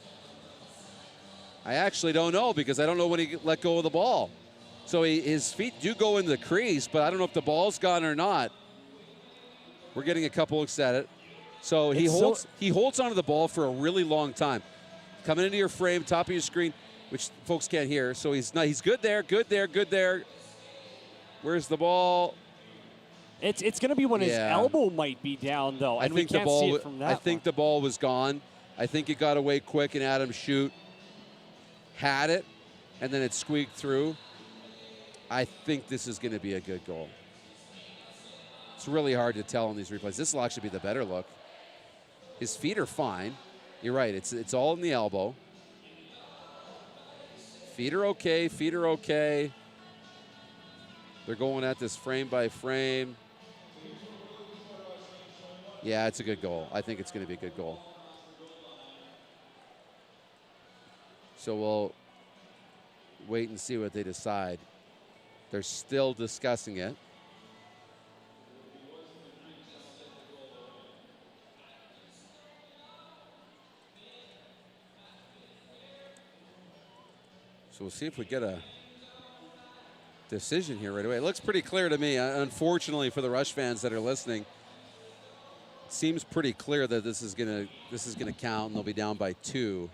I actually don't know because I don't know when he let go of the ball. So his feet do go in the crease, but I don't know if the ball's gone or not. We're getting a couple looks at it. So he holds onto the ball for a really long time. Coming into your frame, top of your screen, which folks can't hear. So he's good there, good there, good there. Where's the ball? It's going to be when his elbow might be down, though, and we can't see it from that. I think the ball was gone. I think it got away quick, and Adam Shute had it, and then it squeaked through. I think this is going to be a good goal. It's really hard to tell on these replays. This will actually be the better look. His feet are fine. You're right. It's all in the elbow. Feet are okay. Feet are okay. They're going at this frame by frame. Yeah, it's a good goal. I think it's going to be a good goal. So we'll wait and see what they decide. They're still discussing it. So we'll see if we get a decision here right away. It looks pretty clear to me, unfortunately for the Rush fans that are listening. seems pretty clear that this is gonna count, and they'll be down by 2,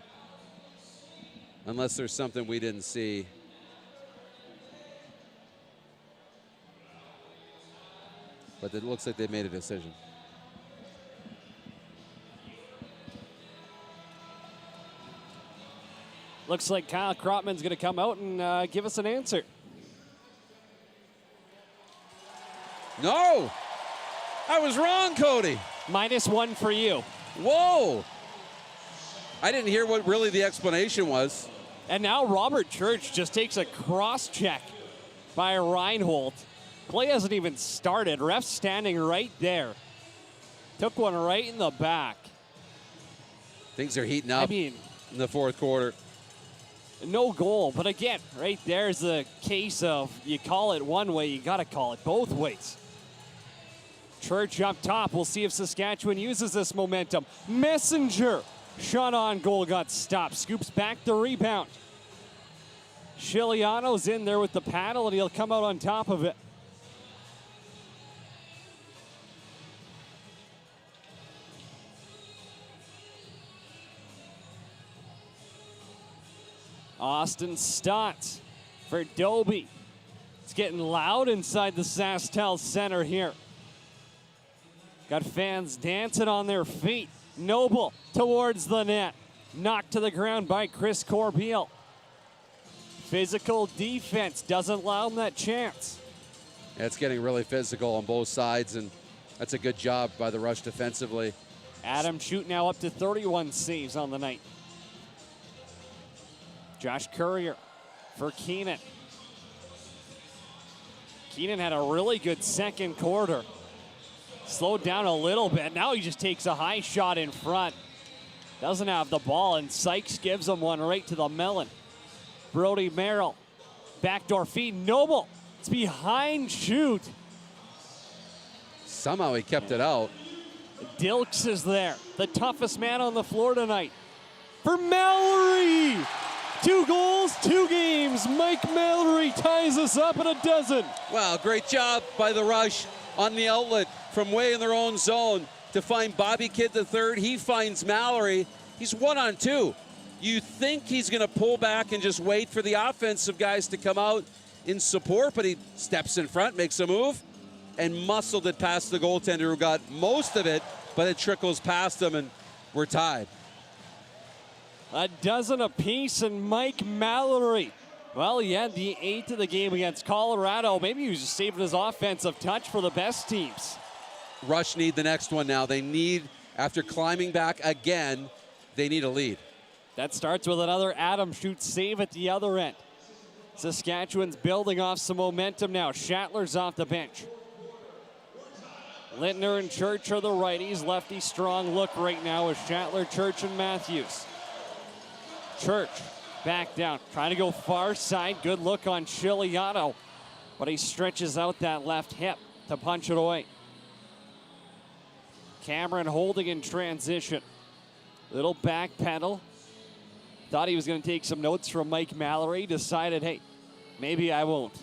unless there's something we didn't see. But it looks like they made a decision. Looks like Kyle Krotman's going to come out and give us an answer. No! I was wrong, Cody. -1 for you. Whoa! I didn't hear what really the explanation was. And now Robert Church just takes a cross-check by Reinhold. Play hasn't even started. Ref standing right there. Took one right in the back. Things are heating up I mean, in the fourth quarter. No goal, but again, right there's the case of you call it one way, you got to call it both ways. Church up top. We'll see if Saskatchewan uses this momentum. Messenger, shot on goal, got stopped. Scoops back the rebound. Chiliano's in there with the paddle, and he'll come out on top of it. Austin Stotts for Doby. It's getting loud inside the SaskTel Center here. Got fans dancing on their feet. Noble towards the net. Knocked to the ground by Chris Corbeil. Physical defense doesn't allow him that chance. Yeah, it's getting really physical on both sides, and that's a good job by the Rush defensively. Adam Shute now up to 31 saves on the night. Josh Courier for Keenan. Keenan had a really good second quarter. Slowed down a little bit. Now he just takes a high shot in front. Doesn't have the ball, and Sykes gives him one right to the melon. Brody Merrill. Backdoor feed. Noble. It's behind Shute. Somehow he kept it out. Dilks is there. The toughest man on the floor tonight. For Mallory. 2 goals, 2 games. Mike Mallory ties us up at a dozen. Wow, great job by the Rush on the outlet from way in their own zone to find Bobby Kidd III. He finds Mallory. He's 1-on-2. You think he's going to pull back and just wait for the offensive guys to come out in support, but he steps in front, makes a move, and muscled it past the goaltender who got most of it, but it trickles past him, and we're tied. A dozen apiece, and Mike Mallory. Well, he had the 8th of the game against Colorado. Maybe he was just saving his offensive touch for the best teams. Rush need the next one now. They need, after climbing back again, they need a lead. That starts with another Adam Shute save at the other end. Saskatchewan's building off some momentum now. Shatler's off the bench. Littner and Church are the righties. Lefty strong look right now with Shatler, Church, and Matthews. Church back down, trying to go far side. Good look on Chiliano, but he stretches out that left hip to punch it away. Cameron holding in transition. Little back pedal. Thought he was going to take some notes from Mike Mallory. Decided, hey, maybe I won't.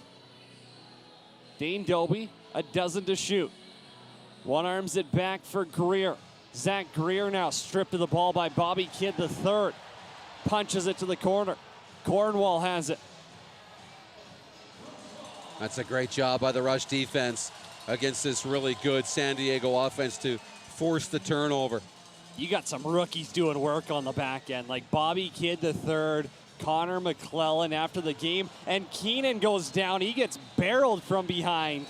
Dane Doby, a dozen to shoot. One arms it back for Greer. Zach Greer now stripped of the ball by Bobby Kidd III. Punches it to the corner. Cornwall has it. That's a great job by the Rush defense against this really good San Diego offense to force the turnover. You got some rookies doing work on the back end, like Bobby Kidd III, Connor McClellan after the game, and Keenan goes down. He gets barreled from behind.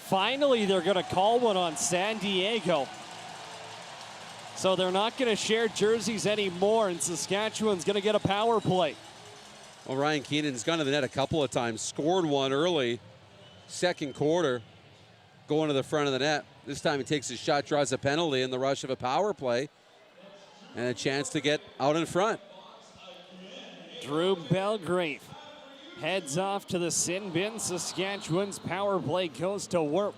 Finally, they're going to call one on San Diego. So they're not going to share jerseys anymore, and Saskatchewan's going to get a power play. Well, Ryan Keenan's gone to the net a couple of times, scored one early, second quarter, going to the front of the net. This time he takes his shot, draws a penalty, and the Rush of a power play, and a chance to get out in front. Drew Belgrave heads off to the sin bin. Saskatchewan's power play goes to work.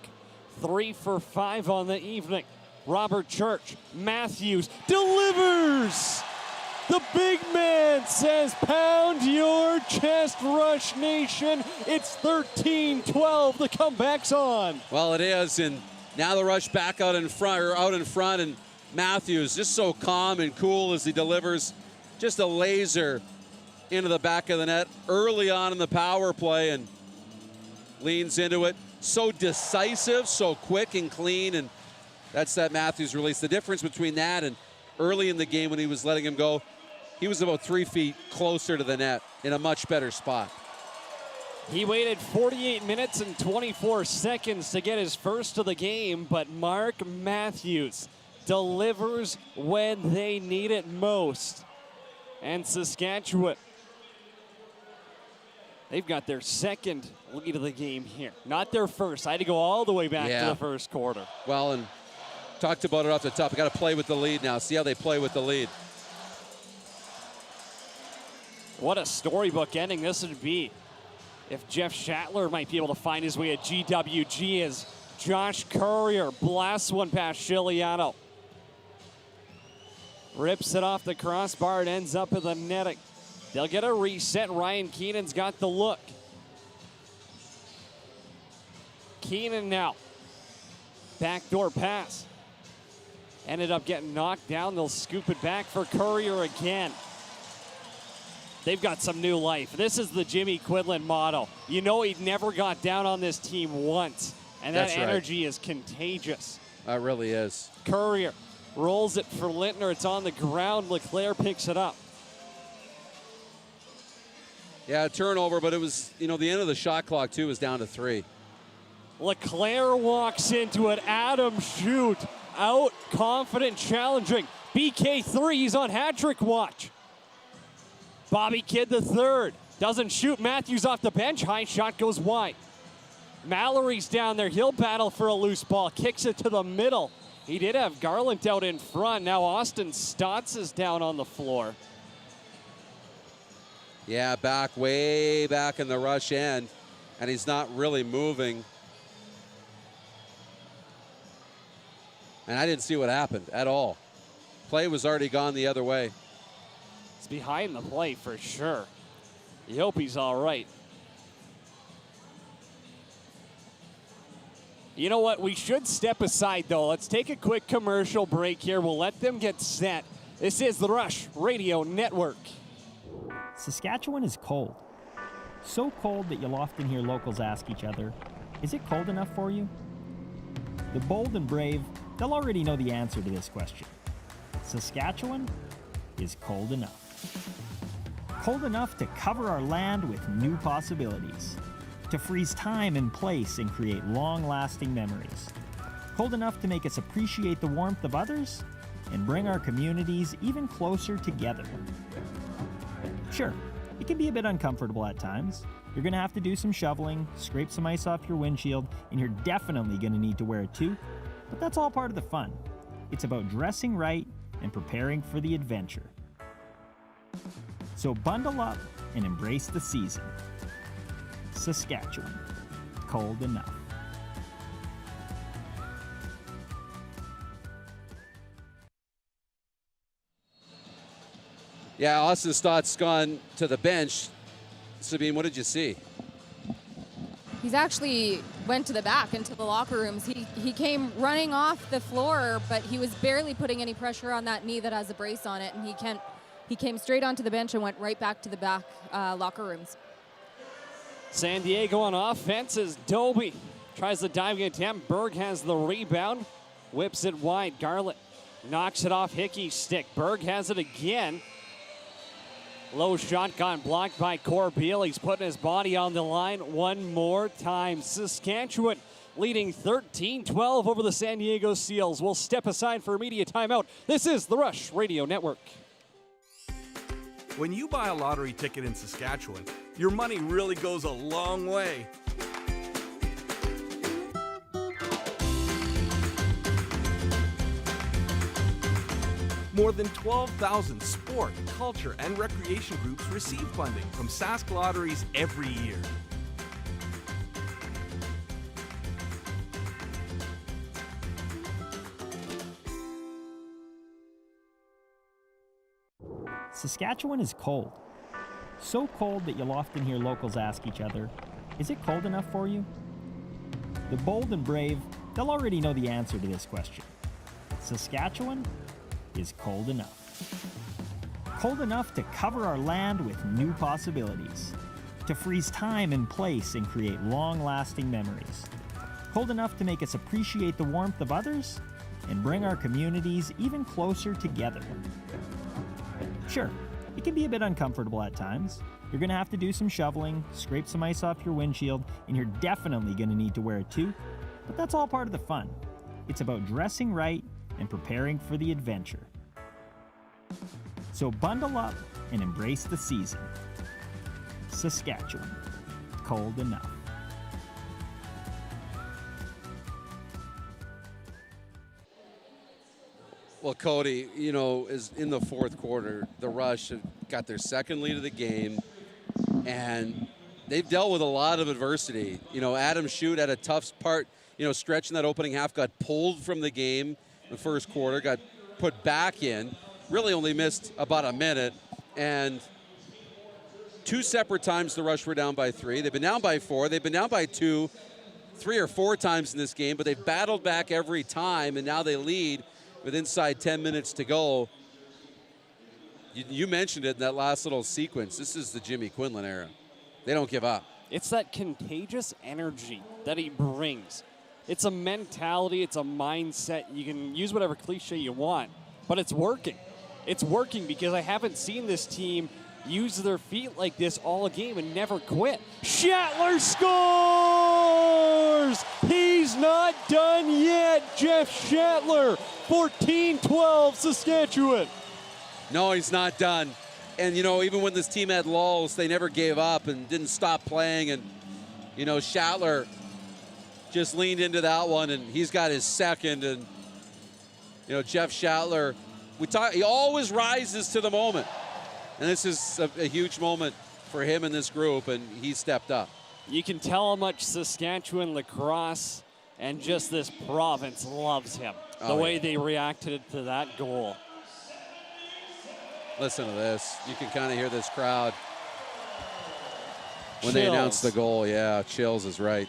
3 for 5 on the evening. Robert Church, Matthews delivers. The big man says, pound your chest, Rush Nation. It's 13-12. The comeback's on. Well, it is, and Now the Rush back out in front, and Matthews just so calm and cool as he delivers just a laser into the back of the net early on in the power play and leans into it. So decisive, so quick and clean, and that's that Matthews release. The difference between that and early in the game when he was letting him go, he was about 3 feet closer to the net in a much better spot. He waited 48 minutes and 24 seconds to get his first of the game, but Mark Matthews delivers when they need it most. And Saskatchewan, they've got their second lead of the game here. Not their first. I had to go all the way back to the first quarter. Well, and talked about it off the top. We got to play with the lead now. See how they play with the lead. What a storybook ending this would be if Jeff Shatler might be able to find his way at GWG as Josh Courier blasts one past Chiliano. Rips it off the crossbar and ends up in the netting. They'll get a reset. Ryan Keenan's got the look. Keenan now. Backdoor pass. Ended up getting knocked down. They'll scoop it back for Courier again. They've got some new life. This is the Jimmy Quinlan motto. You know he never got down on this team once. And that energy is contagious. It really is. Courier rolls it for Lintner. It's on the ground. Leclerc picks it up. Yeah, turnover, but it was, the end of the shot clock, too, was down to 3. Leclerc walks into it. Adam Shoot out, confident, challenging. BK3, he's on hat-trick watch. Bobby Kidd the third. Doesn't shoot. Matthews off the bench. High shot goes wide. Mallory's down there. He'll battle for a loose ball. Kicks it to the middle. He did have Garland out in front. Now Austin Stotts is down on the floor. Yeah, way back in the Rush end. And he's not really moving. And I didn't see what happened at all. Play was already gone the other way. It's behind the play for sure. You hope he's all right. You know what? We should step aside, though. Let's take a quick commercial break here. We'll let them get set. This is the Rush Radio Network. Saskatchewan is cold. So cold that you'll often hear locals ask each other, is it cold enough for you? The bold and brave, they'll already know the answer to this question. Saskatchewan is cold enough. Cold enough to cover our land with new possibilities, to freeze time and place and create long-lasting memories. Cold enough to make us appreciate the warmth of others and bring our communities even closer together. Sure, it can be a bit uncomfortable at times. You're going to have to do some shoveling, scrape some ice off your windshield, and you're definitely going to need to wear a toque, but that's all part of the fun. It's about dressing right and preparing for the adventure. So bundle up and embrace the season. Saskatchewan, cold enough. Yeah, Austin Stott's gone to the bench. Sabine, what did you see? He's actually went to the back into the locker rooms. He came running off the floor, but he was barely putting any pressure on that knee that has a brace on it, and he came straight onto the bench and went right back to the back locker rooms. San Diego on offense as Doby tries the diving attempt. Berg has the rebound, whips it wide. Garland knocks it off Hickey's stick. Berg has it again. Low shot got blocked by Corbeil. He's putting his body on the line one more time. Saskatchewan leading 13-12 over the San Diego Seals. We'll step aside for a media timeout. This is the Rush Radio Network. When you buy a lottery ticket in Saskatchewan, your money really goes a long way. More than 12,000 sport, culture, and recreation groups receive funding from Sask Lotteries every year. Saskatchewan is cold. So cold that you'll often hear locals ask each other, is it cold enough for you? The bold and brave, they'll already know the answer to this question. Saskatchewan is cold enough. Cold enough to cover our land with new possibilities, to freeze time and place and create long-lasting memories. Cold enough to make us appreciate the warmth of others and bring our communities even closer together. Sure, it can be a bit uncomfortable at times. You're gonna have to do some shoveling, scrape some ice off your windshield, and you're definitely gonna need to wear a toque, but that's all part of the fun. It's about dressing right and preparing for the adventure. So bundle up and embrace the season. Saskatchewan, cold enough. Well, Cody, you know, is in the fourth quarter, the Rush have got their second lead of the game, and they've dealt with a lot of adversity. You know, Adam Shute had a tough part, you know, stretching that opening half, got pulled from the game in the first quarter, got put back in, really only missed about a minute, and two separate times the Rush were down by 3. They've been down by 4. They've been down by 2, 3 or 4 times in this game, but they've battled back every time, and now they lead with inside 10 minutes to go. You mentioned it in that last little sequence. This is the Jimmy Quinlan era. They don't give up. It's that contagious energy that he brings. It's a mentality, it's a mindset. You can use whatever cliche you want, but it's working. It's working because I haven't seen this team use their feet like this all game and never quit. Shattler scores! He's not done yet. Jeff Shattler, 14-12 Saskatchewan. No, he's not done. And, you know, even when this team had lulls, they never gave up and didn't stop playing. And, you know, Shattler just leaned into that one, and he's got his second. And, you know, Jeff Shattler, he always rises to the moment. And this is a huge moment for him in this group, and he stepped up. You can tell how much Saskatchewan lacrosse and just this province loves him. The way they reacted to that goal. Listen to this. You can kind of hear this crowd when they announce the goal. Yeah, chills is right.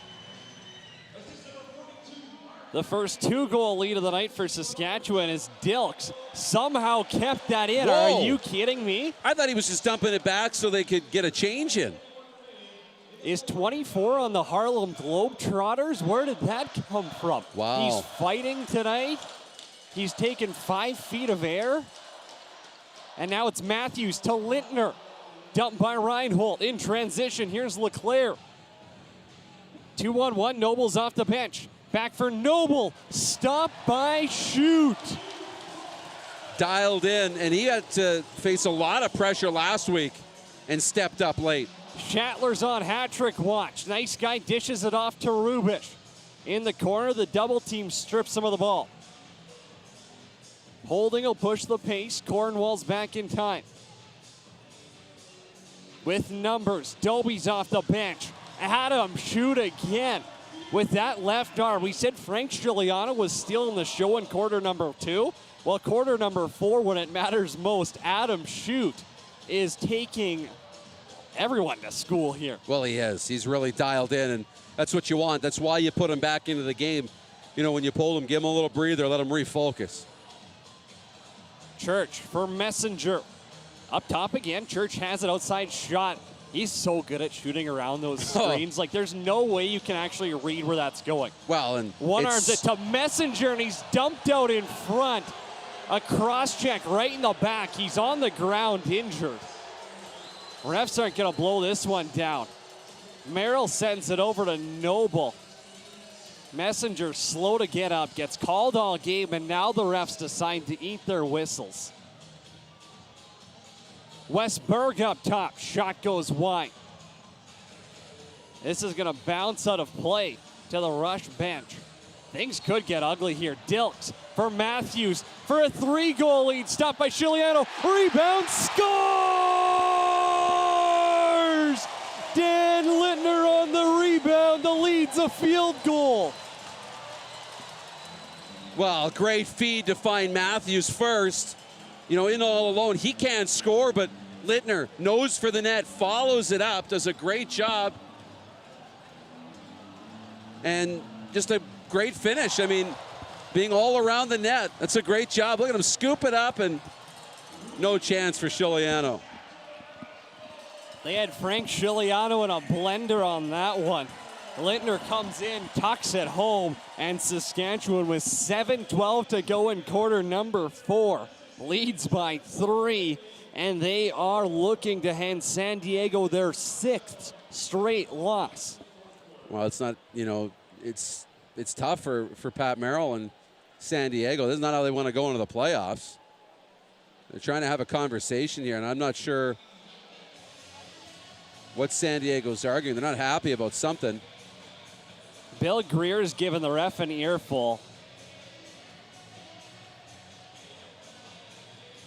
The first 2-goal lead of the night for Saskatchewan is Dilks somehow kept that in. Whoa. Are you kidding me? I thought he was just dumping it back so they could get a change in. Is 24 on the Harlem Globetrotters? Where did that come from? Wow. He's fighting tonight. He's taken 5 feet of air. And now it's Matthews to Lintner. Dumped by Reinhold in transition. Here's Leclerc. 2-1-1. Noble's off the bench. Back for Noble. Stopped by Shute. Dialed in, and he had to face a lot of pressure last week and stepped up late. Shattler's on hat-trick watch. Nice guy dishes it off to Rubish. In the corner, the double team strips him of the ball. Holding will push the pace. Cornwall's back in time. With numbers, Dobie's off the bench. Adam Shute again. With that left arm, we said Frank Giuliano was stealing the show in quarter number 2. Well, quarter number 4, when it matters most, Adam Shute is taking everyone to school here. Well, he is. He's really dialed in, and that's what you want. That's why you put him back into the game. You know, when you pull him, give him a little breather, let him refocus. Church for Messenger. Up top again, Church has an outside shot. He's so good at shooting around those screens. Like, there's no way you can actually read where that's going. Well, and one arms it to Messenger, and he's dumped out in front. A cross check right in the back. He's on the ground injured. Refs aren't going to blow this one down. Merrill sends it over to Noble. Messenger slow to get up, gets called all game, and now the refs decide to eat their whistles. Westberg up top, shot goes wide. This is gonna bounce out of play to the Rush bench. Things could get ugly here. Dilks for Matthews for a 3-goal lead, stopped by Giuliano, rebound, scores! Dan Lintner on the rebound, the lead's a field goal. Well, great feed to find Matthews first. You know, in all alone, he can't score, but Lintner nose for the net, follows it up, does a great job. And just a great finish. I mean, being all around the net. That's a great job. Look at him scoop it up, and no chance for Chiliano. They had Frank Chiliano in a blender on that one. Lintner comes in, tucks it home, and Saskatchewan with 7:12 to go in quarter number 4. Leads by 3, and they are looking to hand San Diego their 6th straight loss. Well, it's not, it's tough for Pat Merrill and San Diego. This is not how they want to go into the playoffs. They're trying to have a conversation here, and I'm not sure what San Diego's arguing. They're not happy about something. Bill Greer's giving the ref an earful.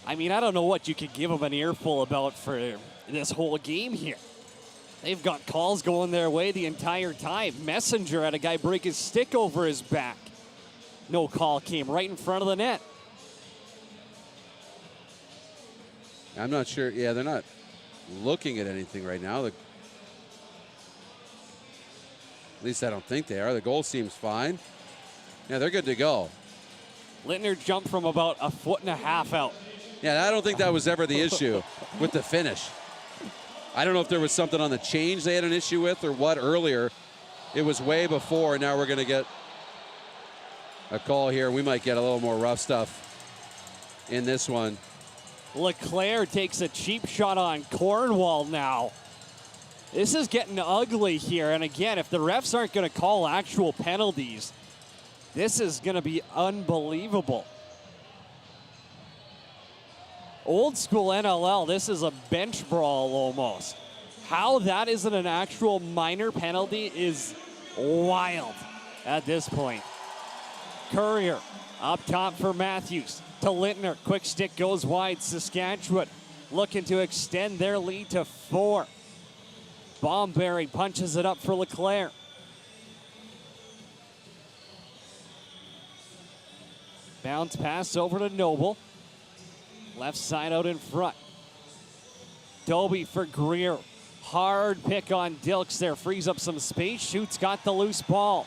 I mean, I don't know what you could give him an earful about for this whole game here. They've got calls going their way the entire time. Messenger had a guy break his stick over his back. No call came right in front of the net. I'm not sure. Yeah, they're not looking at anything right now. At least I don't think they are. The goal seems fine. Yeah, they're good to go. Lintner jumped from about 1.5 feet out. Yeah, I don't think that was ever the issue with the finish. I don't know if there was something on the change they had an issue with or what earlier. It was way before, and now we're going to get a call here. We might get a little more rough stuff in this one. LeClaire takes a cheap shot on Cornwall now. This is getting ugly here, and again, if the refs aren't going to call actual penalties, this is going to be unbelievable. Old school NLL, this is a bench brawl almost. How that isn't an actual minor penalty is wild at this point. Courier up top for Matthews to Lintner. Quick stick goes wide. Saskatchewan looking to extend their lead to 4. Bomberry punches it up for LeClaire. Bounce pass over to Noble. Left side out in front. Dobie for Greer. Hard pick on Dilks there. Frees up some space. Shoots, got the loose ball.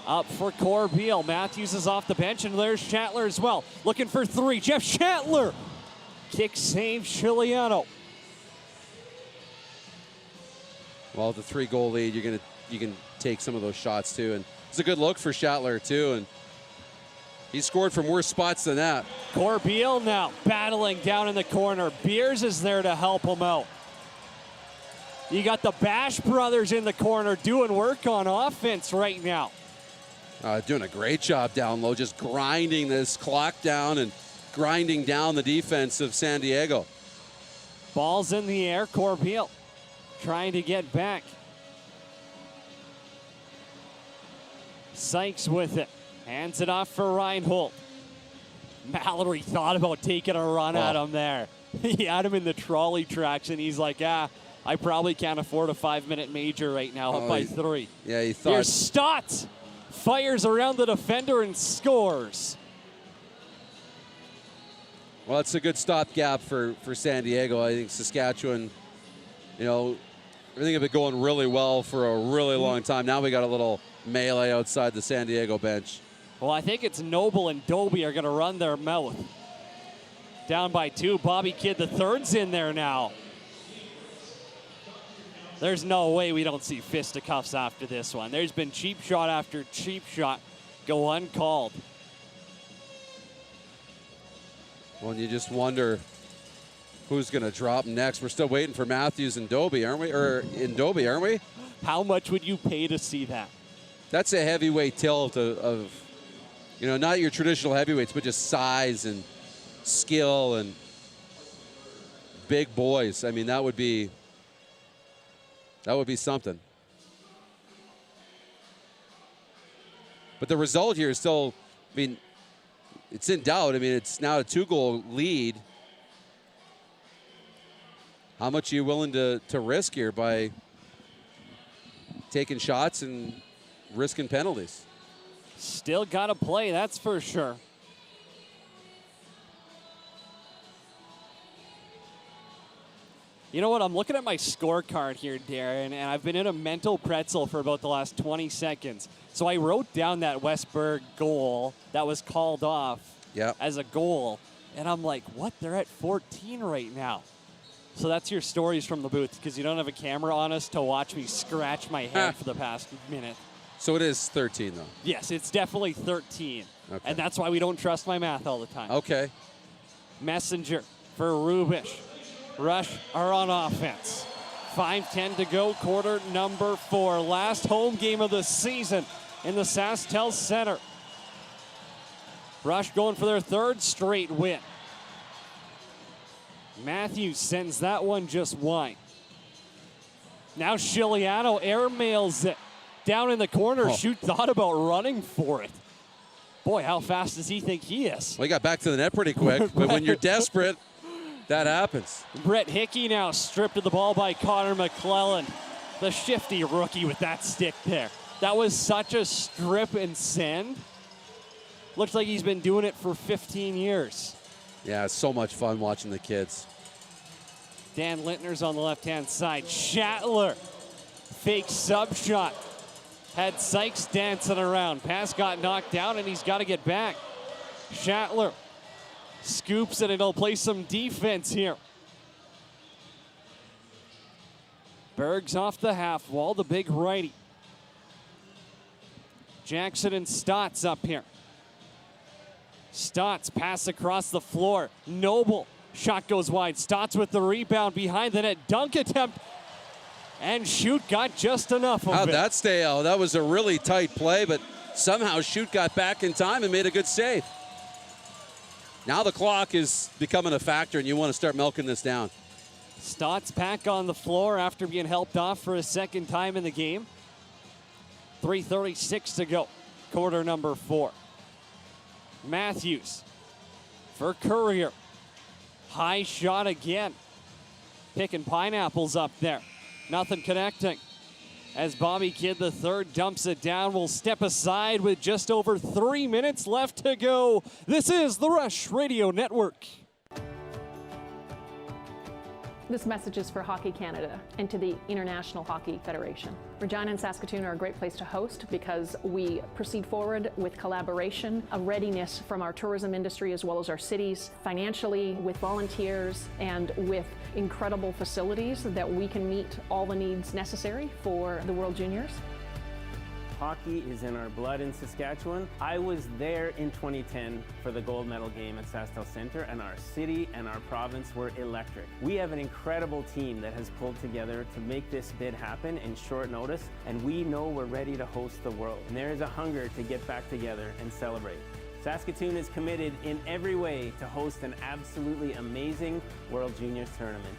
Up for Corbeil. Matthews is off the bench, and there's Shatler as well. Looking for 3. Jeff Shatler. Kick save Chiliano. Well, the 3-goal lead, you can take some of those shots too, and it's a good look for Shatler too, and he scored from worse spots than that. Corbeil now battling down in the corner. Beers is there to help him out. You got the Bash brothers in the corner doing work on offense right now. Doing a great job down low, just grinding this clock down and grinding down the defense of San Diego. Ball's in the air. Corbeil trying to get back. Sykes with it. Hands it off for Reinhold. Mallory thought about taking a run at him there. He had him in the trolley tracks, and he's like, I probably can't afford a 5-minute major right now up by 3. Yeah, he thought. Here's Stotts. Fires around the defender and scores. Well, it's a good stopgap for San Diego. I think Saskatchewan, everything had been going really well for a really long time. Now we got a little melee outside the San Diego bench. Well, I think it's Noble and Dobie are going to run their mouth. Down by 2. Bobby Kidd the third's in there now. There's no way we don't see fisticuffs after this one. There's been cheap shot after cheap shot go uncalled. Well, you just wonder who's going to drop next. We're still waiting for Matthews and Dobie, aren't we? Or in Dobie, aren't we? How much would you pay to see that? That's a heavyweight tilt of not your traditional heavyweights, but just size and skill and big boys. I mean, that would be something. But the result here is still, it's in doubt. It's now a 2-goal lead. How much are you willing to risk here by taking shots and risking penalties? Still got to play, that's for sure. You know what? I'm looking at my scorecard here, Darren, and I've been in a mental pretzel for about the last 20 seconds. So I wrote down that Westberg goal that was called off as a goal, and I'm like, what? They're at 14 right now. So that's your stories from the booth, because you don't have a camera on us to watch me scratch my head for the past minute. So it is 13, though. Yes, it's definitely 13. Okay. And that's why we don't trust my math all the time. Okay. Messenger for Rubish. Rush are on offense. 5:10 to go, quarter number 4. Last home game of the season in the SaskTel Center. Rush going for their 3rd straight win. Matthews sends that one just wide. Now Shiliano airmails it down in the corner. Shoot thought about running for it. Boy, how fast does he think he is? Well, he got back to the net pretty quick, but when you're desperate, that happens. Brett Hickey now stripped of the ball by Connor McClellan. The shifty rookie with that stick there. That was such a strip and send. Looks like he's been doing it for 15 years. Yeah, it's so much fun watching the kids. Dan Lintner's on the left-hand side. Schattler, fake sub shot. Had Sykes dancing around. Pass got knocked down, and he's got to get back. Schattler scoops it, and he'll play some defense here. Berg's off the half wall, the big righty. Jackson and Stotts up here. Stotts pass across the floor. Noble, shot goes wide. Stotts with the rebound behind the net. Dunk attempt. And Shoot got just enough of it. How'd that stay out? That was a really tight play, but somehow Shoot got back in time and made a good save. Now the clock is becoming a factor, and you want to start milking this down. Stotts back on the floor after being helped off for a second time in the game. 3:36 to go, quarter number 4. Matthews for Courier. High shot again. Picking pineapples up there. Nothing connecting. As Bobby Kidd III dumps it down, will step aside with just over 3 minutes left to go. This is the Rush Radio Network. This message is for Hockey Canada and to the International Hockey Federation. Regina and Saskatoon are a great place to host because we proceed forward with collaboration, a readiness from our tourism industry as well as our cities, financially, with volunteers, and with incredible facilities that we can meet all the needs necessary for the World Juniors. Hockey is in our blood in Saskatchewan. I was there in 2010 for the gold medal game at SaskTel Center, and our city and our province were electric. We have an incredible team that has pulled together to make this bid happen in short notice, and we know we're ready to host the world. And there is a hunger to get back together and celebrate. Saskatoon is committed in every way to host an absolutely amazing World Juniors tournament.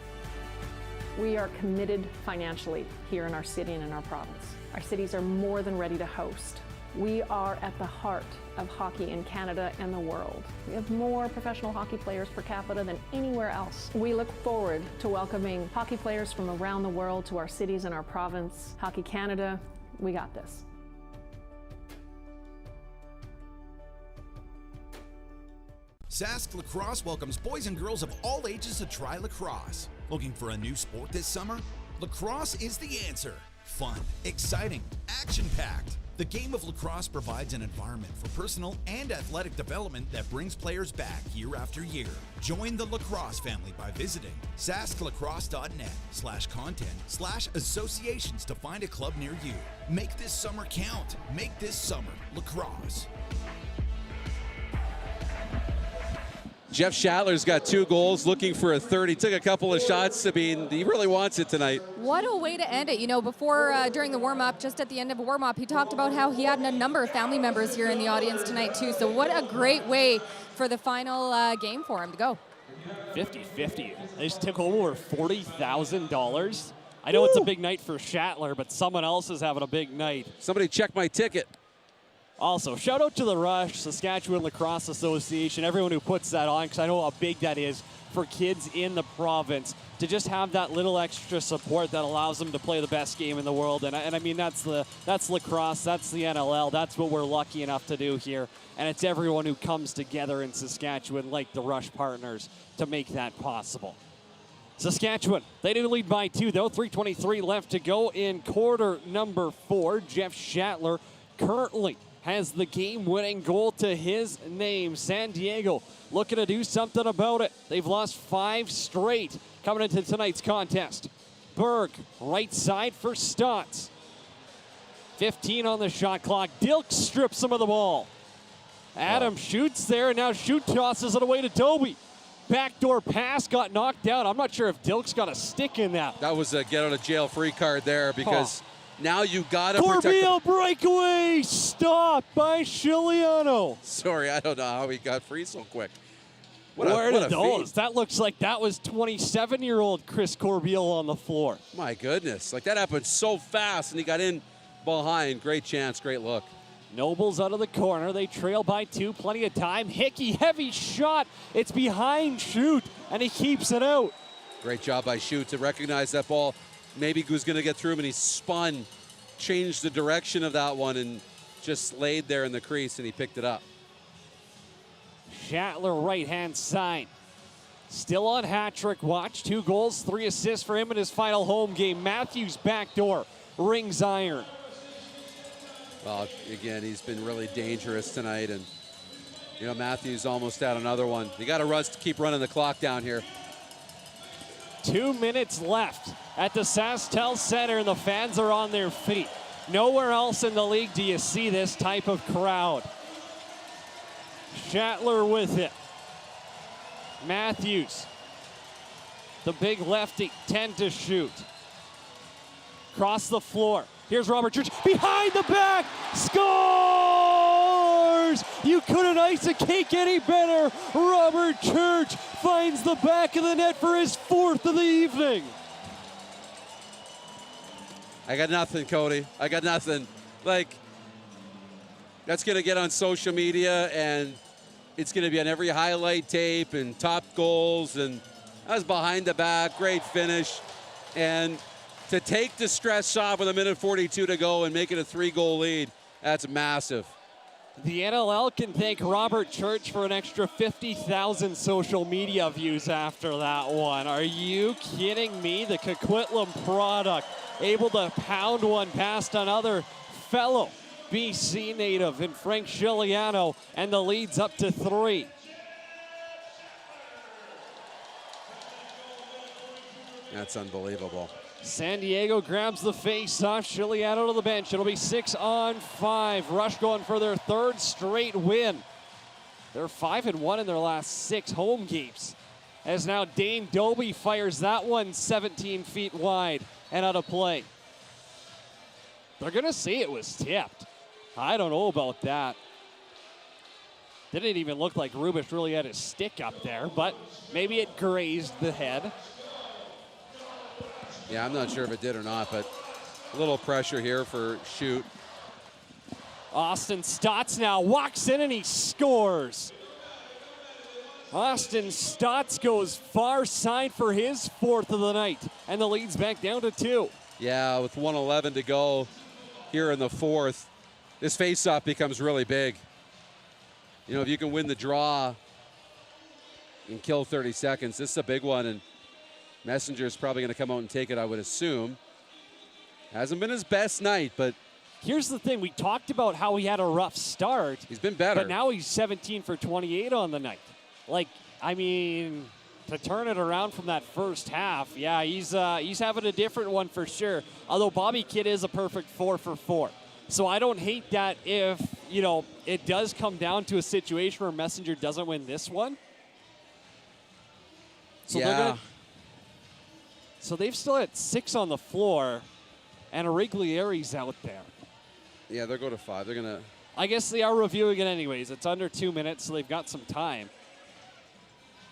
We are committed financially here in our city and in our province. Our cities are more than ready to host. We are at the heart of hockey in Canada and the world. We have more professional hockey players per capita than anywhere else. We look forward to welcoming hockey players from around the world to our cities and our province. Hockey Canada, we got this. Sask Lacrosse welcomes boys and girls of all ages to try lacrosse. Looking for a new sport this summer? Lacrosse is the answer. Fun, exciting, action-packed. The game of lacrosse provides an environment for personal and athletic development that brings players back year after year. Join the lacrosse family by visiting sasklacrosse.net/content/associations to find a club near you. Make this summer count. Make this summer lacrosse. Jeff Schattler's got 2 goals, looking for a third. He took a couple of shots. I mean, he really wants it tonight. What a way to end it. You know, before, during the warm-up, just at the end of a warm-up, he talked about how he had a number of family members here in the audience tonight, too. So what a great way for the final game for him to go. 50-50. They just took home over $40,000. I know it's a big night for Schattler, but someone else is having a big night. Somebody check my ticket. Also, shout out to the Rush, Saskatchewan Lacrosse Association, everyone who puts that on, because I know how big that is for kids in the province to just have that little extra support that allows them to play the best game in the world. And I mean, that's lacrosse, that's the NLL, that's what we're lucky enough to do here. And it's everyone who comes together in Saskatchewan, like the Rush partners, to make that possible. Saskatchewan, they do lead by 2, though. 3:23 left to go in quarter number 4. Jeff Schattler currently has the game-winning goal to his name. San Diego looking to do something about it. They've lost 5 straight coming into tonight's contest. Berg, right side for Stotts. 15 on the shot clock. Dilks strips him of the ball. Adam shoots there, and now Shoot tosses it away to Toby. Backdoor pass got knocked down. I'm not sure if Dilks got a stick in that. That was a get-out-of-jail-free card there because now you got to protect. Corbeil breakaway stop by Chiliano. Sorry, I don't know how he got free so quick. Where did those? That looks like that was 27-year-old Chris Corbeil on the floor. My goodness, like that happened so fast, and he got in behind. Great chance, great look. Nobles out of the corner. They trail by 2. Plenty of time. Hickey, heavy shot. It's behind Shoot, and he keeps it out. Great job by Shoot to recognize that ball. Maybe was going to get through him, and he spun, changed the direction of that one, and just laid there in the crease, and he picked it up. Schattler, right-hand side. Still on hat-trick watch. 2 goals, 3 assists for him in his final home game. Matthews backdoor, rings iron. Well, again, he's been really dangerous tonight, and you know Matthews almost had another one. You got to keep running the clock down here. 2 minutes left at the SaskTel Center, and the fans are on their feet. Nowhere else in the league do you see this type of crowd. Schattler with it. Matthews, the big lefty, 10 to shoot. Cross the floor. Here's Robert Church, behind the back, scores! You couldn't ice a cake any better. Robert Church finds the back of the net for his 4th of the evening. I got nothing, Cody. I got nothing. Like, that's going to get on social media, and it's going to be on every highlight tape and top goals, and that was behind the back, great finish. And to take the stress off with 1:42 to go and make it a 3-goal lead, that's massive. The NLL can thank Robert Church for an extra 50,000 social media views after that one. Are you kidding me? The Coquitlam product able to pound one past another fellow BC native in Frank Chiliano, and the lead's up to 3. That's unbelievable. San Diego grabs the face-off. Chiliano to the bench. It'll be 6-on-5. Rush going for their 3rd straight win. They're 5-1 in their last 6 home games. As now Dane Doby fires that one 17 feet wide and out of play. They're going to say it was tipped. I don't know about that. Didn't even look like Rubish really had his stick up there, but maybe it grazed the head. Yeah, I'm not sure if it did or not, but a little pressure here for Shoot. Austin Stotts now walks in and he scores. Austin Stotts goes far side for his 4th of the night, and the lead's back down to 2. Yeah, with 1:11 to go here in the 4th, this faceoff becomes really big. You know, if you can win the draw and kill 30 seconds, this is a big one, and Messenger's probably going to come out and take it, I would assume. Hasn't been his best night, but here's the thing. We talked about how he had a rough start. He's been better. But now he's 17 for 28 on the night. Like, I mean, to turn it around from that first half, yeah, he's having a different one for sure. Although Bobby Kidd is a perfect 4 for 4. So I don't hate that if, you know, it does come down to a situation where Messenger doesn't win this one. So yeah. So they've still had 6 on the floor, and Origlieri's out there. Yeah, they'll go to 5. They're going to... I guess they are reviewing it anyways. It's under 2 minutes, so they've got some time.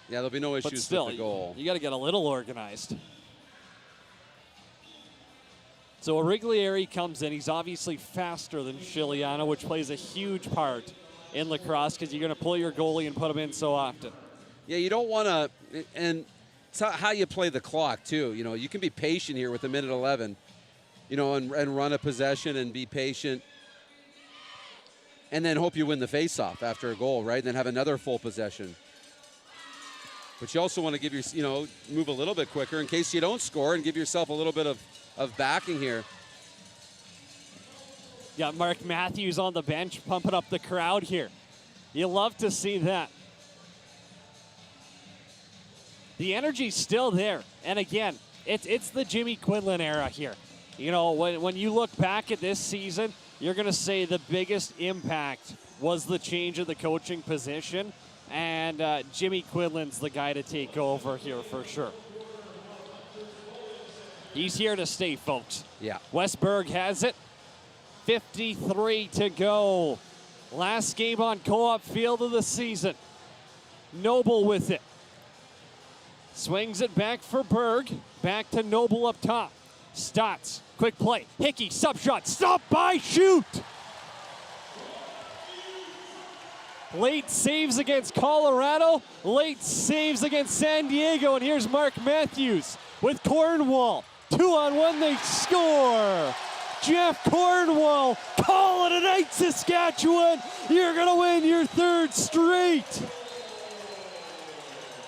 Yeah, there'll be no issues But still, with the goal. You got to get a little organized. So Origlieri comes in. He's obviously faster than Chiliano, which plays a huge part in lacrosse because you're going to pull your goalie and put him in so often. Yeah, you don't want to... And it's how you play the clock, too. You know, you can be patient here with 1:11, you know, and run a possession and be patient. And then hope you win the faceoff after a goal, right? And then have another full possession. But you also want to give your, move a little bit quicker in case you don't score and give yourself a little bit of backing here. Got Mark Matthews on the bench pumping up the crowd here. You love to see that. The energy's still there. And again, it's the Jimmy Quinlan era here. You know, when you look back at this season, you're going to say the biggest impact was the change of the coaching position. And Jimmy Quinlan's the guy to take over here for sure. He's here to stay, folks. Yeah. Westberg has it. 53 to go. Last game on Co-op Field of the season. Noble with it. Swings it back for Berg. Back to Noble up top. Stotts, quick play. Hickey, sub shot. Stop by, shoot! Late saves against Colorado. Late saves against San Diego. And here's Mark Matthews with Cornwall. 2-on-1, they score. Jeff Cornwall, call it a night, Saskatchewan. You're going to win your third straight.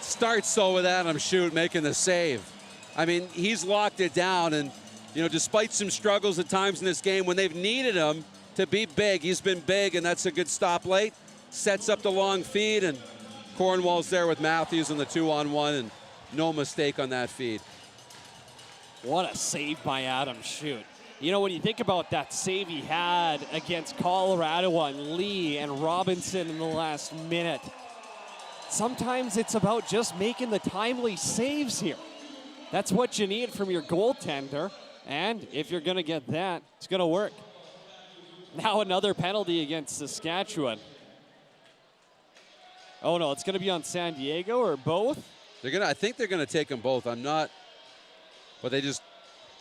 Starts though with Adam Shute making the save. I mean, he's locked it down, and despite some struggles at times in this game, when they've needed him to be big, he's been big, and that's a good stop late. Sets up the long feed, and Cornwall's there with Matthews on the 2-on-1, and no mistake on that feed. What a save by Adam Shute. When you think about that save he had against Colorado on Lee and Robinson in the last minute, sometimes it's about just making the timely saves here. That's what you need from your goaltender, and if you're going to get that, it's going to work. Now another penalty against Saskatchewan. Oh no, it's going to be on San Diego or both? I think they're going to take them both. I'm not, but they just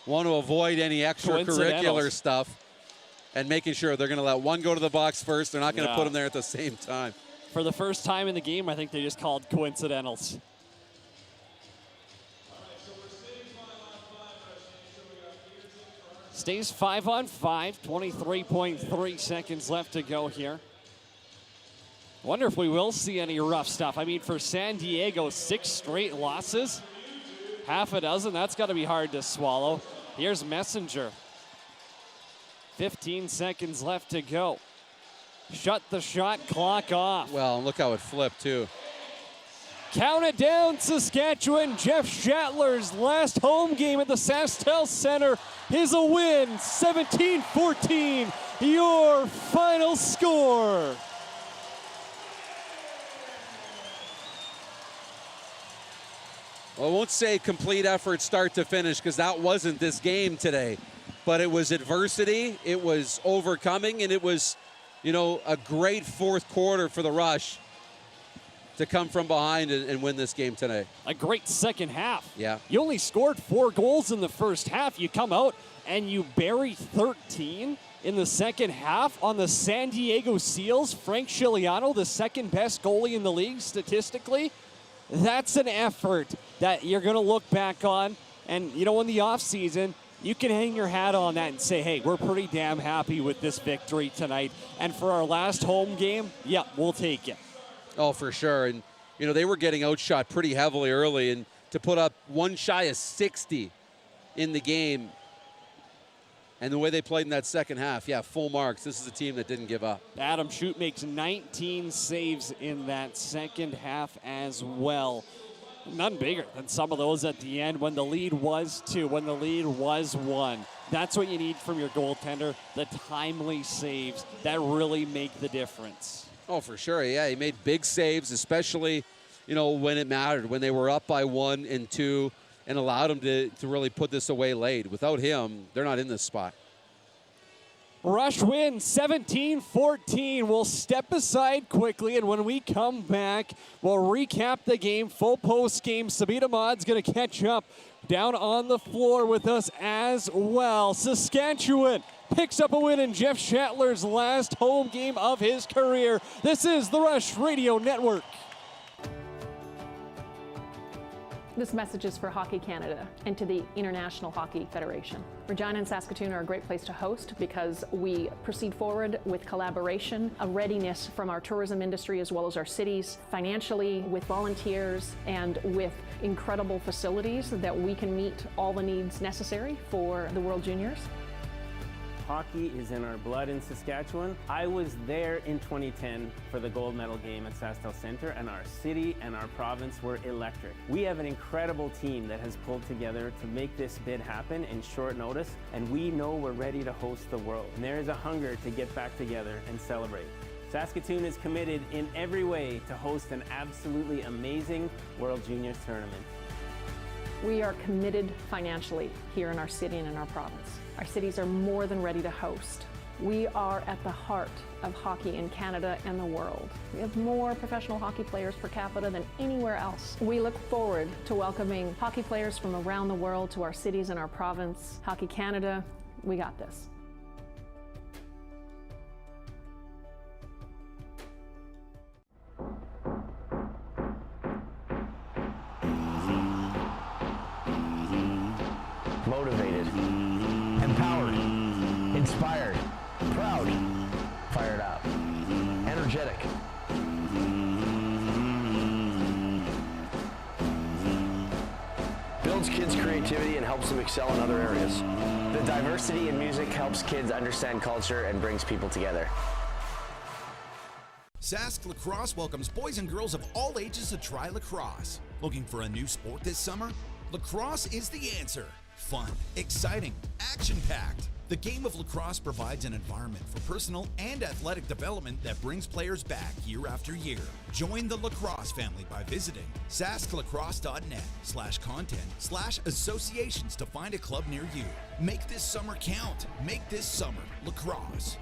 want to avoid any extracurricular stuff and making sure they're going to let one go to the box first. They're not going to put them there at the same time. For the first time in the game, I think they just called coincidentals. Stays 5-on-5, 23.3 seconds left to go here. Wonder if we will see any rough stuff. I mean, for San Diego, 6 straight losses. Half a dozen, that's got to be hard to swallow. Here's Messenger. 15 seconds left to go. Shut the shot clock off. Well, look how it flipped, too. Count it down, Saskatchewan. Jeff Shatler's last home game at the SaskTel Center is a win, 17-14, your final score. Well, I won't say complete effort start to finish because that wasn't this game today, but it was adversity, it was overcoming, and it was, a great fourth quarter for the Rush to come from behind and win this game today. A great second half. Yeah. You only scored 4 goals in the first half. You come out and you bury 13 in the second half on the San Diego Seals. Frank Chiliano, the second best goalie in the league statistically. That's an effort that you're going to look back on. And, in the offseason, you can hang your hat on that and say, hey, we're pretty damn happy with this victory tonight. And for our last home game, yeah, we'll take it. Oh, for sure. And, they were getting outshot pretty heavily early. And to put up one shy of 60 in the game, and the way they played in that second half, yeah, full marks. This is a team that didn't give up. Adam Shute makes 19 saves in that second half as well. None bigger than some of those at the end when the lead was 2, when the lead was 1. That's what you need from your goaltender, the timely saves that really make the difference. Oh, for sure. Yeah, he made big saves, especially, when it mattered, when they were up by 1 and 2, and allowed him to really put this away late. Without him, they're not in this spot. Rush wins 17-14. We'll step aside quickly, and when we come back, we'll recap the game. Full post game. Sabita Maud's going to catch up down on the floor with us as well. Saskatchewan picks up a win in Jeff Shatler's last home game of his career. This is the Rush Radio Network. This message is for Hockey Canada and to the International Hockey Federation. Regina and Saskatoon are a great place to host because we proceed forward with collaboration, a readiness from our tourism industry as well as our cities, financially, with volunteers, and with incredible facilities that we can meet all the needs necessary for the World Juniors. Hockey is in our blood in Saskatchewan. I was there in 2010 for the gold medal game at SaskTel Centre, and our city and our province were electric. We have an incredible team that has pulled together to make this bid happen in short notice, and we know we're ready to host the world. And there is a hunger to get back together and celebrate. Saskatoon is committed in every way to host an absolutely amazing World Juniors tournament. We are committed financially here in our city and in our province. Our cities are more than ready to host. We are at the heart of hockey in Canada and the world. We have more professional hockey players per capita than anywhere else. We look forward to welcoming hockey players from around the world to our cities and our province. Hockey Canada, we got this. Motivated, empowered, inspired, proud, fired up, energetic. Builds kids' creativity and helps them excel in other areas. The diversity in music helps kids understand culture and brings people together. Sask Lacrosse welcomes boys and girls of all ages to try lacrosse. Looking for a new sport this summer? Lacrosse is the answer. Fun, exciting, action-packed. The game of lacrosse provides an environment for personal and athletic development that brings players back year after year. Join the lacrosse family by visiting sasklacrosse.net/content/associations to find a club near you. Make this summer count. Make this summer lacrosse.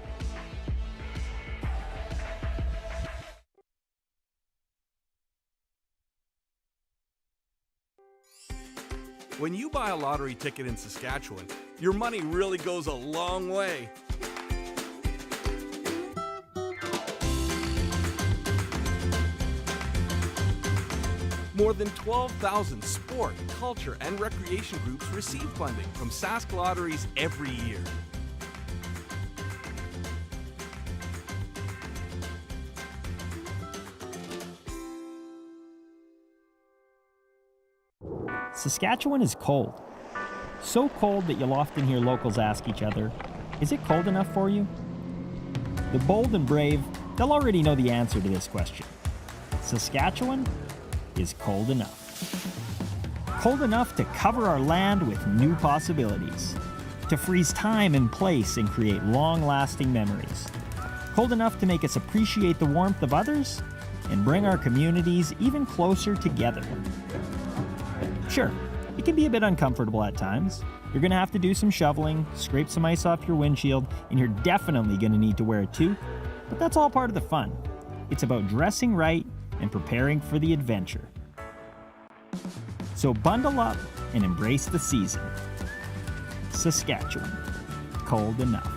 When you buy a lottery ticket in Saskatchewan, your money really goes a long way. More than 12,000 sport, culture, and recreation groups receive funding from Sask Lotteries every year. Saskatchewan is cold. So cold that you'll often hear locals ask each other, is it cold enough for you? The bold and brave, they'll already know the answer to this question. Saskatchewan is cold enough. Cold enough to cover our land with new possibilities. To freeze time and place and create long-lasting memories. Cold enough to make us appreciate the warmth of others and bring our communities even closer together. Sure, it can be a bit uncomfortable at times. You're going to have to do some shoveling, scrape some ice off your windshield, and you're definitely going to need to wear a toque, but that's all part of the fun. It's about dressing right and preparing for the adventure. So bundle up and embrace the season. Saskatchewan, cold enough.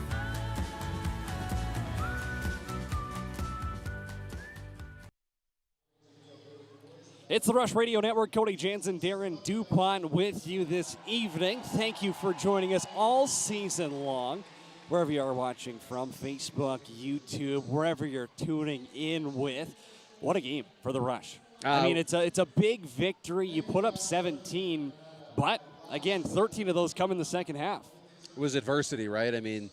It's the Rush Radio Network. Cody Jansen, Darren Dupont with you this evening. Thank you for joining us all season long, wherever you are watching from, Facebook, YouTube, wherever you're tuning in with. What a game for the Rush. I mean, it's a big victory. You put up 17, but again, 13 of those come in the second half. It was adversity, right? I mean,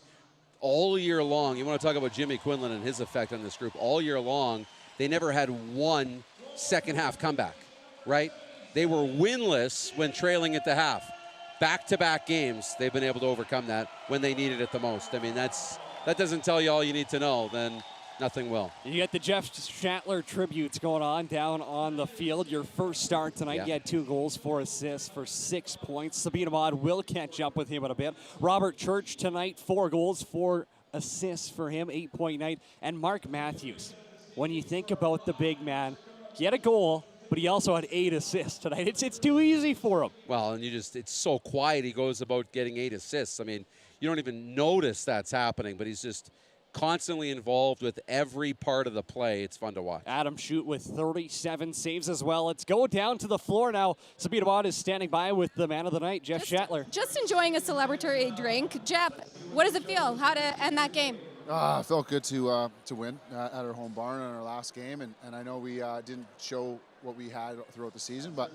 all year long, you want to talk about Jimmy Quinlan and his effect on this group. All year long, they never had one second half comeback, right? They were winless when trailing at the half. Back-to-back games, they've been able to overcome that when they needed it the most. I mean, that doesn't tell you all you need to know, then nothing will. You get the Jeff Shatler tributes going on down on the field. Your first start tonight, You had 2 goals, 4 assists for 6 points. Sabine Ahmad will catch up with him in a bit. Robert Church tonight, 4 goals, 4 assists for him, 8-point night. And Mark Matthews, when you think about the big man, he had a goal, but he also had 8 assists tonight. It's too easy for him. Well, and it's so quiet. He goes about getting 8 assists. I mean, you don't even notice that's happening, but he's just constantly involved with every part of the play. It's fun to watch. Adam Shute with 37 saves as well. Let's go down to the floor now. Sabina Bond is standing by with the man of the night, Jeff Shattler. Just enjoying a celebratory drink. Jeff, what does it feel? How to end that game? It felt good to win at our home barn in our last game, and I know we didn't show what we had throughout the season, but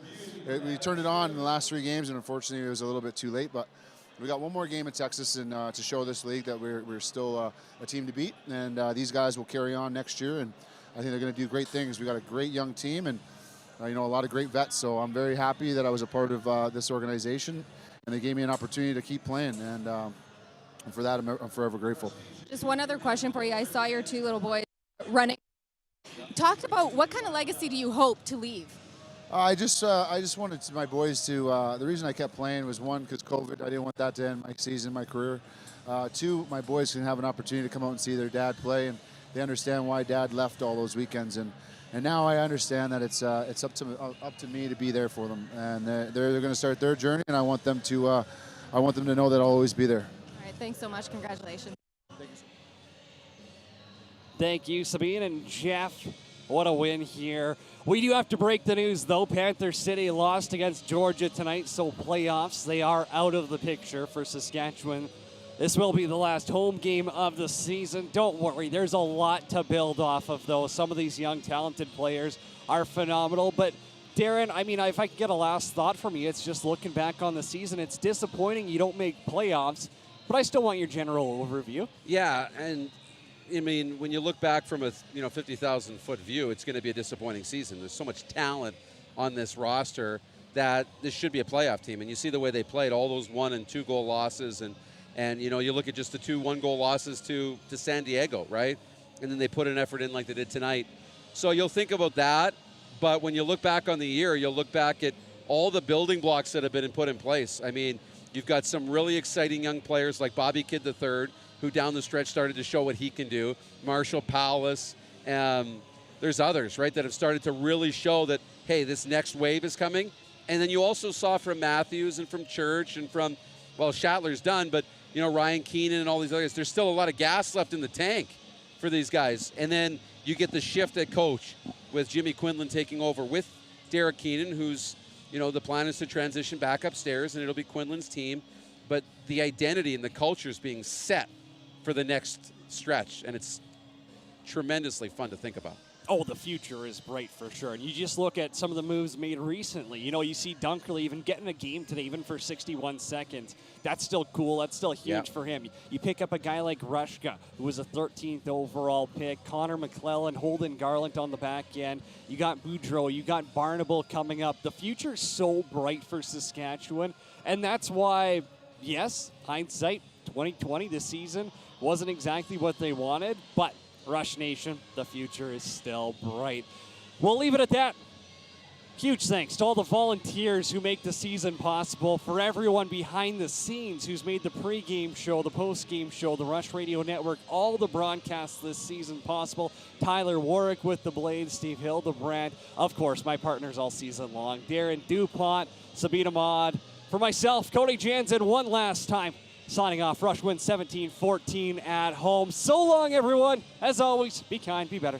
we turned it on in the last 3 games, and unfortunately it was a little bit too late. But we got one more game in Texas, and to show this league that we're still a team to beat, and these guys will carry on next year, and I think they're going to do great things. We got a great young team, and a lot of great vets. So I'm very happy that I was a part of this organization, and they gave me an opportunity to keep playing, and for that I'm forever grateful. Just one other question for you. I saw your 2 little boys running. Talk about what kind of legacy do you hope to leave? I just wanted my boys to. The reason I kept playing was 1, because COVID. I didn't want that to end my season, my career. 2, my boys can have an opportunity to come out and see their dad play, and they understand why Dad left all those weekends. And now I understand that it's up to me to be there for them, and they're going to start their journey, and I want them to know that I'll always be there. All right, thanks so much. Congratulations. Thank you, Sabine and Jeff. What a win here. We do have to break the news, though. Panther City lost against Georgia tonight, so playoffs, they are out of the picture for Saskatchewan. This will be the last home game of the season. Don't worry, there's a lot to build off of, though. Some of these young, talented players are phenomenal. But, Darren, I mean, if I could get a last thought from you, it's just looking back on the season. It's disappointing you don't make playoffs, but I still want your general overview. Yeah, and I mean, when you look back from a 50,000-foot view, it's going to be a disappointing season. There's so much talent on this roster that this should be a playoff team. And you see the way they played, all those 1- and 2-goal losses, and you look at just the 2 1-goal losses to San Diego, right? And then they put an effort in like they did tonight. So you'll think about that, but when you look back on the year, you'll look back at all the building blocks that have been put in place. I mean, you've got some really exciting young players like Bobby Kidd III, who down the stretch started to show what he can do. Marshall Palace, there's others, right, that have started to really show that, hey, this next wave is coming. And then you also saw from Matthews and from Church and from, well, Shattler's done, but, Ryan Keenan and all these others, there's still a lot of gas left in the tank for these guys. And then you get the shift at coach with Jimmy Quinlan taking over with Derek Keenan, who's, the plan is to transition back upstairs, and it'll be Quinlan's team. But the identity and the culture is being set for the next stretch, and it's tremendously fun to think about. Oh, the future is bright for sure. And you just look at some of the moves made recently. You see Dunkerley even getting a game today, even for 61 seconds. That's still cool. That's still huge for him. You pick up a guy like Rushka, who was a 13th overall pick, Connor McClellan, Holden Garland on the back end. You got Boudreau. You got Barnable coming up. The future's so bright for Saskatchewan, and that's why, yes, hindsight, 2020, this season wasn't exactly what they wanted, but Rush Nation, the future is still bright. We'll leave it at that. Huge thanks to all the volunteers who make the season possible, for everyone behind the scenes who's made the pregame show, the postgame show, the Rush Radio Network, all the broadcasts this season possible. Tyler Warwick with the Blades, Steve Hildebrand, of course, my partners all season long, Darren DuPont, Sabina Maud. For myself, Cody Jansen, one last time. Signing off, Rush wins 17-14 at home. So long, everyone. As always, be kind, be better.